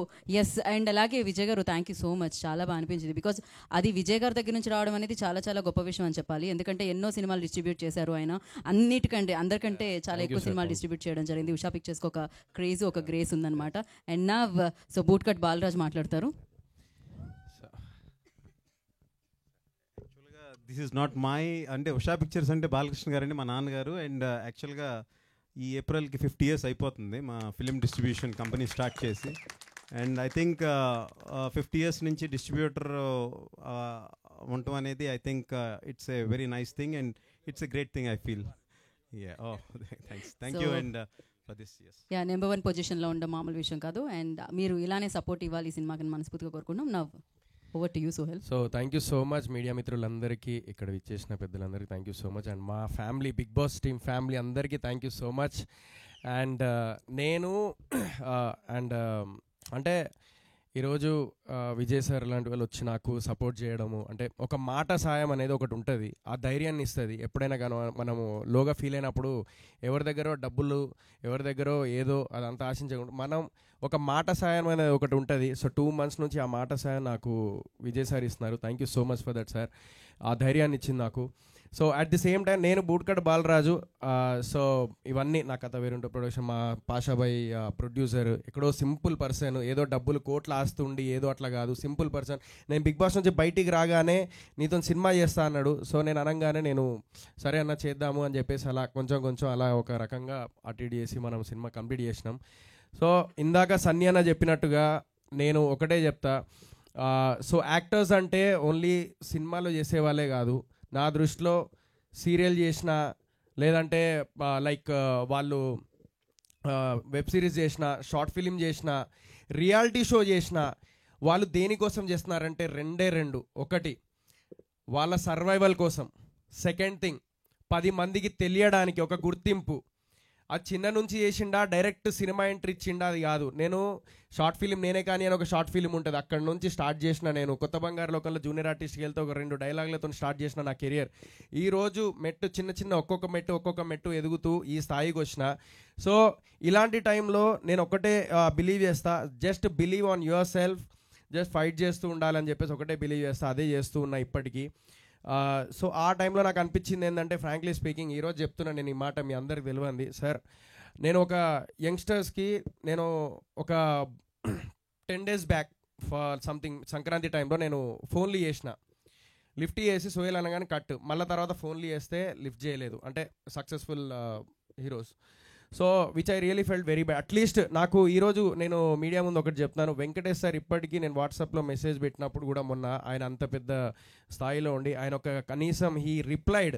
అండ్ అలాగే విజయ్ గారు థ్యాంక్ యూ సో మచ్, చాలా బాగా అనిపించింది. బికాజ్ అది విజయ్ గారి దగ్గర నుంచి రావడం అనేది చాలా చాలా గొప్ప విషయం అని చెప్పాలి. ఎందుకంటే ఎన్నో సినిమాలు డిస్ట్రిబ్యూట్ చేశారు ఆయన, అందరికంటే చాలా ఎక్కువ సినిమాలు డిస్ట్రిబ్యూట్ చేయడం జరిగింది. ఉషా పిక్చర్స్కి ఒక క్రేజ్, ఒక గ్రేస్ ఉందన్నమాట. అండ్ నా బూట్కట్ బాలరాజ్ మాట్లాడతారు. దిస్ ఈజ్ నాట్ మై, అంటే ఉషా పిక్చర్స్ అంటే బాలకృష్ణ గారండి మా నాన్నగారు. అండ్ యాక్చువల్గా ఈ ఏప్రిల్కి 50 years అయిపోతుంది మా ఫిలిం డిస్ట్రిబ్యూషన్ కంపెనీ స్టార్ట్ చేసి. అండ్ ఐ థింక్ 50 years నుంచి డిస్ట్రిబ్యూటర్ ఉండటం అనేది I think it's a very nice thing and it's a great thing I feel. Thank you and for this. Number 1 పొజిషన్లో ఉండడం మామూలు విషయం కాదు. అండ్ మీరు ఇలానే సపోర్ట్ ఇవ్వాలి ఈ సినిమాకి మనస్ఫూర్తిగా కోరుకున్నాం. నా over to you Sohel. So thank you so much media మిత్రులందరికీ, ఇక్కడ విచ్చేసిన పెద్దలందరికీ thank you so much. And మా family, big boss team family అందరికీ thank you so much. And నేను అంటే ఈరోజు విజయ్ సార్ లాంటి వాళ్ళు వచ్చి నాకు సపోర్ట్ చేయడము, అంటే ఒక మాట సాయం అనేది ఒకటి ఉంటుంది, ఆ ధైర్యాన్ని ఇస్తుంది. ఎప్పుడైనా కానీ మనము లోగా ఫీల్ అయినప్పుడు ఎవరి దగ్గర డబ్బులు, ఎవరి దగ్గర ఏదో అదంతా ఆశించకుండా మనం ఒక మాట సాయం అనేది ఒకటి ఉంటుంది. సో 2 months నుంచి ఆ మాట సాయం నాకు విజయ్ సార్ ఇస్తున్నారు. Thank you so much for that sir. ఆ ధైర్యాన్ని ఇచ్చింది నాకు. So at the same time నేను బూట్కట్ బాలరాజు. సో ఇవన్నీ నా కథ వేరుంటే ప్రొడక్షన్, మా పాషాబాయ్ ప్రొడ్యూసర్, ఎక్కడో సింపుల్ పర్సన్, ఏదో డబ్బులు కోట్ల ఆస్తుండి ఏదో అట్లా కాదు, సింపుల్ పర్సన్. నేను బిగ్ బాస్ నుంచి బయటికి రాగానే నీతో సినిమా చేస్తా అన్నాడు. సో నేను అనగానే నేను సరే అన్న చేద్దాము అని చెప్పేసి అలా కొంచెం అలా ఒక రకంగా అటు ఇటు చేసి మనం సినిమా కంప్లీట్ చేసినాం. సో ఇందాక సన్నీ అన్న చెప్పినట్టుగా నేను ఒకటే చెప్తా, సో యాక్టర్స్ అంటే ఓన్లీ సినిమాలో చేసేవాళ్ళే కాదు. నా దృష్టిలో సీరియల్ చేసిన, లేదంటే లైక్ వాళ్ళు వెబ్ సిరీస్ చేసిన, షార్ట్ ఫిలిం చేసిన, రియాలిటీ షో చేసిన, వాళ్ళు దేనికోసం చేస్తున్నారంటే రెండు. ఒకటి వాళ్ళ సర్వైవల్ కోసం, సెకండ్ థింగ్ 10 మందికి తెలియడానికి ఒక గుర్తింపు. అది చిన్న నుంచి చేసిండా, డైరెక్ట్ సినిమా ఎంట్రీ ఇచ్చిండా అది కాదు. నేను షార్ట్ ఫిలిం నేనే కానీ అని ఒక షార్ట్ ఫిలిం ఉంటుంది, అక్కడ నుంచి స్టార్ట్ చేసిన. నేను కొత్త బంగారు లోకంలో జూనియర్ ఆర్టిస్ట్కి వెళ్తే ఒక 2 డైలాగులతో స్టార్ట్ చేసిన నా కెరియర్. ఈరోజు మెట్టు చిన్న ఒక్కొక్క మెట్టు ఎదుగుతూ ఈ స్థాయికి వచ్చిన. సో ఇలాంటి టైంలో నేను ఒకటే బిలీవ్ చేస్తా, just believe on your self, just fight చేస్తూ ఉండాలని చెప్పేసి ఒకటే బిలీవ్ చేస్తా, అదే చేస్తూ ఉన్నా ఇప్పటికీ. సో ఆ టైంలో నాకు అనిపించింది ఏంటంటే, ఫ్రాంక్లీ స్పీకింగ్, ఈరోజు చెప్తున్నాను నేను ఈ మాట, మీ అందరికి తెలియంది సార్. నేను ఒక యంగ్స్టర్స్కి నేను ఒక 10 days back for something Sankranti టైంలో నేను ఫోన్లు చేసిన, లిఫ్ట్ చేసి సోయల్ అనగానే కట్, మళ్ళీ తర్వాత ఫోన్లు చేస్తే లిఫ్ట్ చేయలేదు, అంటే successful heroes. So which I really felt very bad. At least నాకు ఈరోజు నేను మీడియా ముందు ఒకటి చెప్తాను, వెంకటేష్ సార్ ఇప్పటికీ నేను వాట్సాప్లో మెసేజ్ పెట్టినప్పుడు కూడా మొన్న ఆయన అంత పెద్ద స్థాయిలో ఉండి ఆయన ఒక కనీసం హీ రిప్లైడ్,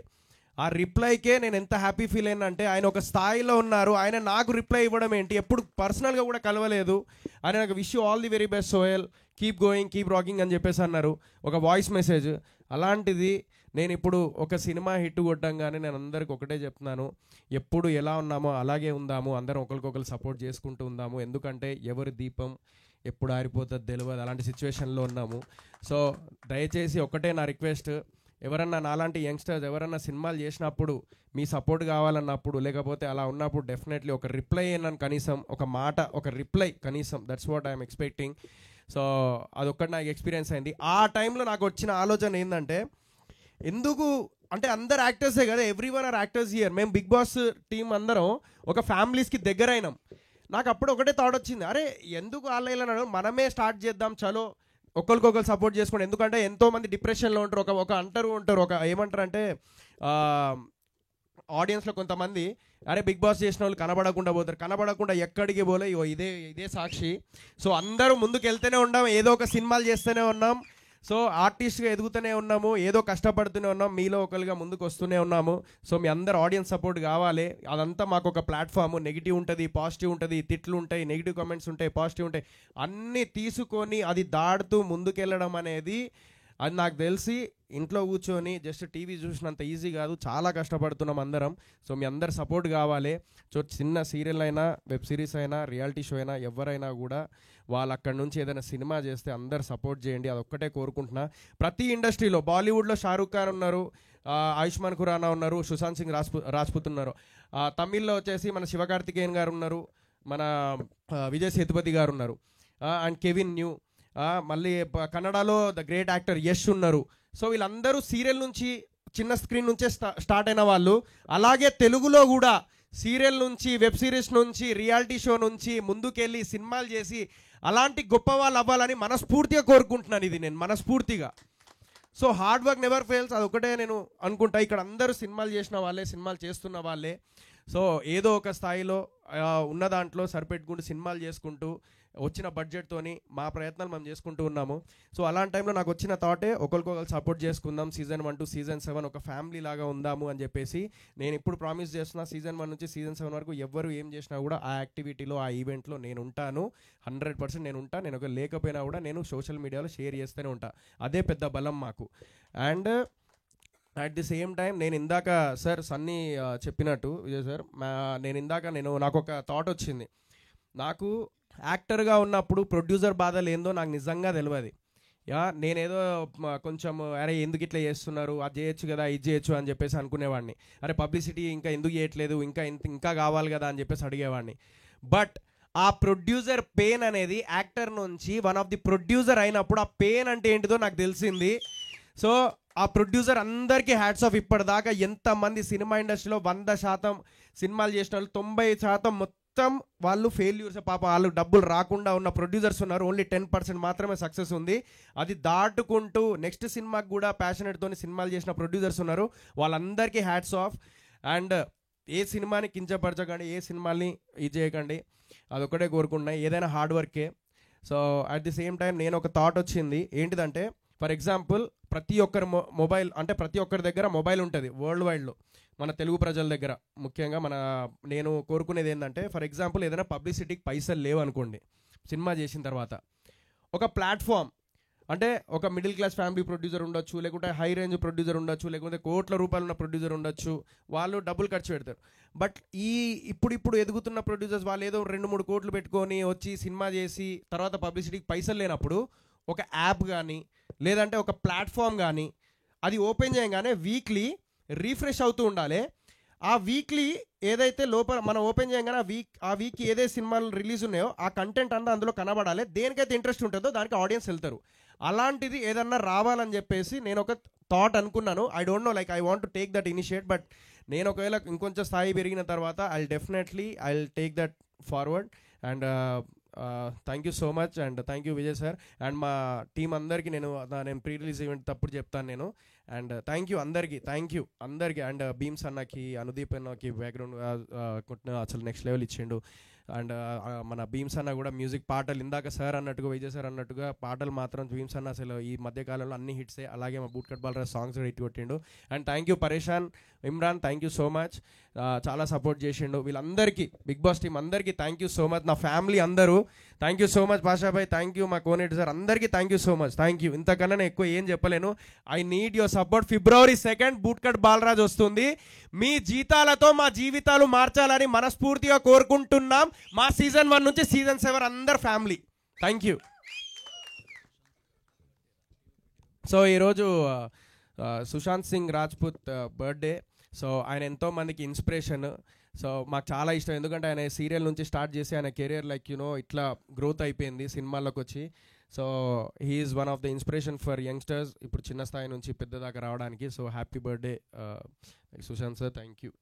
ఆ రిప్లైకే నేను ఎంత హ్యాపీ ఫీల్ అయినా అంటే, ఆయన ఒక స్థాయిలో ఉన్నారు, ఆయన నాకు రిప్లై ఇవ్వడం ఏంటి, ఎప్పుడు పర్సనల్గా కూడా కలవలేదు. ఆయన నాకు wish you all the very best Sohel, keep going keep rocking అని చెప్పేసి అన్నారు, ఒక వాయిస్ మెసేజ్. అలాంటిది నేను ఇప్పుడు ఒక సినిమా హిట్ కొట్టంగానే నేను అందరికి ఒకటే చెప్తున్నాను, ఎప్పుడు ఎలా ఉన్నామో అలాగే ఉందాము, అందరం ఒకరికొకరు సపోర్ట్ చేసుకుంటూ ఉందాము. ఎందుకంటే ఎవరి దీపం ఎప్పుడు ఆరిపోతుంది తెలియదు, అలాంటి సిచ్యువేషన్లో ఉన్నాము. సో దయచేసి ఒకటే నా రిక్వెస్ట్, ఎవరన్నా నాలాంటి యంగ్స్టర్స్ ఎవరన్నా సినిమాలు చేసినప్పుడు మీ సపోర్ట్ కావాలన్నప్పుడు, లేకపోతే అలా ఉన్నప్పుడు డెఫినెట్లీ ఒక రిప్లై అయినాను, కనీసం ఒక మాట, ఒక రిప్లై కనీసం, that's what I'm expecting. So అదొక్కటి నాకు ఎక్స్పీరియన్స్ అయింది. ఆ టైంలో నాకు వచ్చిన ఆలోచన ఏంటంటే, ఎందుకు అంటే అందరు యాక్టర్సే కదా, ఎవ్రీవన్ ఆర్ యాక్టర్స్ హియర్, మేము బిగ్ బాస్ టీం అందరం ఒక ఫ్యామిలీస్కి దగ్గర అయినాం. నాకు అప్పుడు ఒకటే థాట్ వచ్చింది, అరే ఎందుకు వాళ్ళ మనమే స్టార్ట్ చేద్దాం, చలో ఒకరికొకరు సపోర్ట్ చేసుకోండి. ఎందుకంటే ఎంతోమంది డిప్రెషన్లో ఉంటారు, ఒక అంటారు ఒక ఏమంటారు అంటే ఆడియన్స్లో కొంతమంది, అరే బిగ్ బాస్ చేసిన వాళ్ళు కనబడకుండా పోతారు, కనబడకుండా ఎక్కడికి పోలే, ఇదే సాక్షి. సో అందరూ ముందుకు వెళ్తూనే ఉన్నాం, ఏదో ఒక సినిమాలు చేస్తూనే ఉన్నాం, సో ఆర్టిస్ట్గా ఎదుగుతూనే ఉన్నాము, ఏదో కష్టపడుతూనే ఉన్నాం, మీలో ఒకరుగా ముందుకు వస్తూనే ఉన్నాము. సో మీ అందరు ఆడియన్స్ సపోర్ట్ కావాలి, అదంతా మాకు ఒక ప్లాట్ఫామ్. నెగిటివ్ ఉంటుంది, పాజిటివ్ ఉంటుంది, తిట్లు ఉంటాయి, నెగిటివ్ కామెంట్స్ ఉంటాయి, పాజిటివ్ ఉంటాయి, అన్నీ తీసుకొని అది దాడుతూ ముందుకెళ్ళడం అనేది, అది నాకు తెలిసి ఇంట్లో కూర్చొని జస్ట్ టీవీ చూసినంత ఈజీ కాదు, చాలా కష్టపడుతున్నాం అందరం. సో మీ అందరు సపోర్ట్ కావాలి. సో చిన్న సీరియల్ అయినా, వెబ్ సిరీస్ అయినా, రియాలిటీ షో అయినా, ఎవరైనా కూడా వాళ్ళు అక్కడి నుంచి ఏదైనా సినిమా చేస్తే అందరు సపోర్ట్ చేయండి, అదొక్కటే కోరుకుంటున్నా. ప్రతి ఇండస్ట్రీలో, బాలీవుడ్లో షారూఖ్ ఖాన్ ఉన్నారు, ఆయుష్మాన్ ఖురానా ఉన్నారు, సుశాంత్ సింగ్ రాజ్పుత్ ఉన్నారు, తమిళ్లో వచ్చేసి మన శివకార్తికేయన్ గారు ఉన్నారు, మన విజయ్ సేతుపతి గారు ఉన్నారు, అండ్ కెవిన్ న్యూ, మళ్ళీ కన్నడలో ద గ్రేట్ యాక్టర్ యష్ ఉన్నారు. సో వీళ్ళందరూ సీరియల్ నుంచి, చిన్న స్క్రీన్ నుంచే స్టార్ట్ అయిన వాళ్ళు. అలాగే తెలుగులో కూడా సీరియల్ నుంచి, వెబ్ సిరీస్ నుంచి, రియాలిటీ షో నుంచి ముందుకెళ్ళి సినిమాలు చేసి అలాంటి గొప్ప వాళ్ళు అవ్వాలని మనస్ఫూర్తిగా కోరుకుంటున్నాను. ఇది నేను మనస్ఫూర్తిగా. So hard work never fails, అదొకటే నేను అనుకుంటా. ఇక్కడ అందరూ సినిమాలు చేసిన వాళ్ళే, సినిమాలు చేస్తున్న వాళ్ళే. సో ఏదో ఒక స్థాయిలో ఉన్న దాంట్లో సరిపెట్టుకుంటూ సినిమాలు చేసుకుంటూ వచ్చిన బడ్జెట్తోని మా ప్రయత్నాలు మేము చేసుకుంటూ ఉన్నాము. సో అలాంటి టైంలో నాకు వచ్చిన థాటే, ఒకరికొకరు సపోర్ట్ చేసుకుందాం, సీజన్ 1 to season 7 ఒక ఫ్యామిలీ లాగా ఉందాము అని చెప్పేసి నేను ఇప్పుడు ప్రామిస్ చేస్తున్నా. సీజన్ 1 నుంచి సీజన్ 7 వరకు ఎవరు ఏం చేసినా కూడా ఆ యాక్టివిటీలో, ఆ ఈవెంట్లో నేను ఉంటాను, 100% నేను ఉంటాను. నేను ఒక లేకపోయినా కూడా నేను సోషల్ మీడియాలో షేర్ చేస్తూనే ఉంటా, అదే పెద్ద బలం మాకు. And at the same time నేను ఇందాక సార్ సన్నీ చెప్పినట్టు, విజయ్ సార్, నాకు ఒక థాట్ వచ్చింది. నాకు యాక్టర్గా ఉన్నప్పుడు ప్రొడ్యూసర్ బాధలు ఏందో నాకు నిజంగా తెలియదు. నేనేదో కొంచెం అరే ఎందుకు ఇట్లా చేస్తున్నారు, అది చేయొచ్చు కదా, ఇది చేయొచ్చు అని చెప్పేసి అనుకునేవాడిని. అరే పబ్లిసిటీ ఇంకా ఎందుకు చేయట్లేదు, ఇంకా కావాలి కదా అని చెప్పేసి అడిగేవాడిని. బట్ ఆ ప్రొడ్యూసర్ పెయిన్ అనేది యాక్టర్ నుంచి వన్ ఆఫ్ ది ప్రొడ్యూసర్ అయినప్పుడు ఆ పెయిన్ అంటే ఏంటిదో నాకు తెలిసింది. సో ఆ ప్రొడ్యూసర్ అందరికీ హ్యాట్స్ ఆఫ్. ఇప్పటిదాకా ఎంతమంది సినిమా ఇండస్ట్రీలో 100% సినిమాలు చేసిన వాళ్ళు 90% మొత్తం వాళ్ళు ఫెయిల్యూర్స్. పాప వాళ్ళు డబ్బులు రాకుండా ఉన్న ప్రొడ్యూసర్స్ ఉన్నారు. ఓన్లీ 10% మాత్రమే సక్సెస్ ఉంది. అది దాటుకుంటూ నెక్స్ట్ సినిమాకి కూడా ప్యాషనెట్తోని సినిమాలు చేసిన ప్రొడ్యూసర్స్ ఉన్నారు. వాళ్ళందరికీ హ్యాట్స్ ఆఫ్. అండ్ ఏ సినిమాని కించపరచకండి, ఏ సినిమాని ఇది చేయకండి, అదొక్కటే కోరుకుంటున్నాయి. ఏదైనా హార్డ్ వర్కే. So at the same time నేను ఒక థాట్ వచ్చింది ఏంటిదంటే, ఫర్ ఎగ్జాంపుల్ ప్రతి ఒక్కరి మొబైల్ అంటే ప్రతి ఒక్కరి దగ్గర మొబైల్ ఉంటుంది వరల్డ్ వైడ్లో, మన తెలుగు ప్రజల దగ్గర ముఖ్యంగా. నేను కోరుకునేది ఏంటంటే, ఫర్ ఎగ్జాంపుల్ ఏదైనా పబ్లిసిటీకి పైసలు లేవు అనుకోండి, సినిమా చేసిన తర్వాత ఒక ప్లాట్ఫామ్ అంటే ఒక మిడిల్ క్లాస్ ఫ్యామిలీ ప్రొడ్యూసర్ ఉండొచ్చు, లేకుంటే హై రేంజ్ ప్రొడ్యూసర్ ఉండొచ్చు, లేకుంటే కోట్ల రూపాయలు ఉన్న ప్రొడ్యూసర్ ఉండొచ్చు. వాళ్ళు డబ్బులు ఖర్చు పెడతారు. బట్ ఇప్పుడు ఎదుగుతున్న ప్రొడ్యూసర్స్ వాళ్ళు ఏదో 2-3 కోట్లు పెట్టుకొని వచ్చి సినిమా చేసి తర్వాత పబ్లిసిటీకి పైసలు లేనప్పుడు ఒక యాప్ కానీ లేదంటే ఒక ప్లాట్ఫామ్ కానీ అది ఓపెన్ చేయగానే వీక్లీ రీఫ్రెష్ అవుతూ ఉండాలి. ఆ వీక్లీ ఏదైతే లోపల మనం ఓపెన్ చేయగానే ఆ వీక్ ఏదైతే సినిమాలు రిలీజ్ ఉన్నాయో ఆ కంటెంట్ అంతా అందులో కనబడాలి. దేనికైతే ఇంట్రెస్ట్ ఉంటుందో దానికి ఆడియన్స్ వెళ్తారు. అలాంటిది ఏదన్నా రావాలని చెప్పేసి నేను ఒక థాట్ అనుకున్నాను. I don't know, like I want to take that initiate. But నేను ఒకవేళ ఇంకొంచెం స్థాయి పెరిగిన తర్వాత I take that forward. And thank you so much. And thank you Vijay sir. And మా టీం అందరికీ నేను ప్రీ రిలీజ్ ఈవెంట్ తప్పుడు చెప్తాను నేను. అండ్ థ్యాంక్ యూ అందరికీ, అండ్ భీమ్స్ అన్నకి, అనుదీప్ అన్నకి బ్యాక్గ్రౌండ్ అసలు నెక్స్ట్ లెవెల్ ఇచ్చిండు. అండ్ మన భీమ్స్ అన్న కూడా మ్యూజిక్ పాటలు ఇందాక సార్ అన్నట్టుగా విజయ్ సార్ అన్నట్టుగా పాటలు మాత్రం భీమ్స్ అన్న అసలు ఈ మధ్యకాలంలో అన్ని హిట్సే. అలాగే మా బూట్ కట్ బాలరాజ్ సాంగ్స్ కూడా హిట్ కొట్టిండు. And thank you Pareshan, Imran, thank you so much. చాలా సపోర్ట్ చేసిండు. వీళ్ళందరికీ బిగ్ బాస్ టీం అందరికీ థ్యాంక్ యూ సో మచ్. నా ఫ్యామిలీ అందరూ thank you so much. Pashabhai thank you, మా కోనేటి సార్ అందరికీ thank you so much. Thank you. ఇంతకన్నా నేను ఎక్కువ ఏం చెప్పలేను. I need your support. February 2 boot cut Balaraj వస్తుంది. మీ జీతాలతో మా జీవితాలు మార్చాలని మనస్ఫూర్తిగా కోరుకుంటున్నాం. మా సీజన్ 1 నుంచి సీజన్ 7 అందరు ఫ్యామిలీ. Thank you. సో ఈరోజు సుశాంత్ సింగ్ రాజ్పుత్ బర్త్డే. సో ఆయన ఎంతో మందికి ఇన్స్పిరేషన్. సో మాకు చాలా ఇష్టం, ఎందుకంటే ఆయన సీరియల్ నుంచి స్టార్ట్ చేసి ఆయన కెరియర్ లైక్ ఇట్లా గ్రోత్ అయిపోయింది సినిమాల్లోకి వచ్చి. So he is one of the inspiration for youngsters ఇప్పుడు చిన్న స్థాయి నుంచి పెద్ద దాకా రావడానికి. So happy birthday Sushanth sir. Thank you.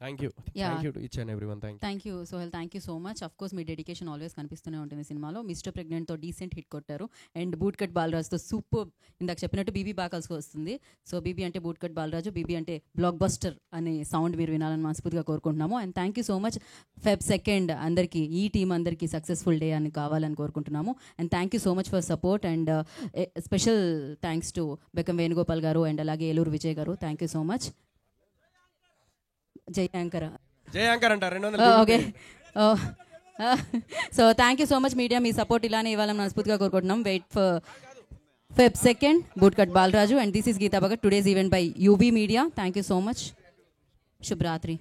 Thank you to each and everyone. Thank you Sohel. Thank you so much. Of course మీ డెడికేషన్ ఆల్వేస్ కనిపిస్తూనే ఉంటుంది సినిమాలో. మిస్టర్ ప్రెగ్నెంట్తో డీసెంట్ హిట్ కొట్టారు. అండ్ బూట్ కట్ బాలరాజ్తో సూపర్, ఇందాక చెప్పినట్టు బీబీ బాకల్స్కి వస్తుంది. సో బీబీ అంటే బూట్ కట్ బాలరాజు, బీబీ అంటే బ్లాక్ బస్టర్ అనే సౌండ్ మీరు వినాలని మనస్ఫూర్తిగా కోరుకుంటున్నాము. And thank you so much. Feb 2 అందరికీ, ఈ టీం అందరికీ సక్సెస్ఫుల్ డే అని కావాలని కోరుకుంటున్నాము. And thank you so much for support. And special thanks to Bekkam Venugopal గారు అండ్ అలాగే ఏలూరు విజయ్ గారు. Thank you so much. Jai anchor అంటారు. Okay. So thank you so much media, మీ సపోర్ట్ ఇలానే ఇవ్వాలని మనస్ఫూర్తిగా కోరుకుంటున్నాం. Wait for Feb 2 boot cut Balaraju. And this is Geetha Bhagat. Today's event by UB media. Thank you so much. శుభరాత్రి.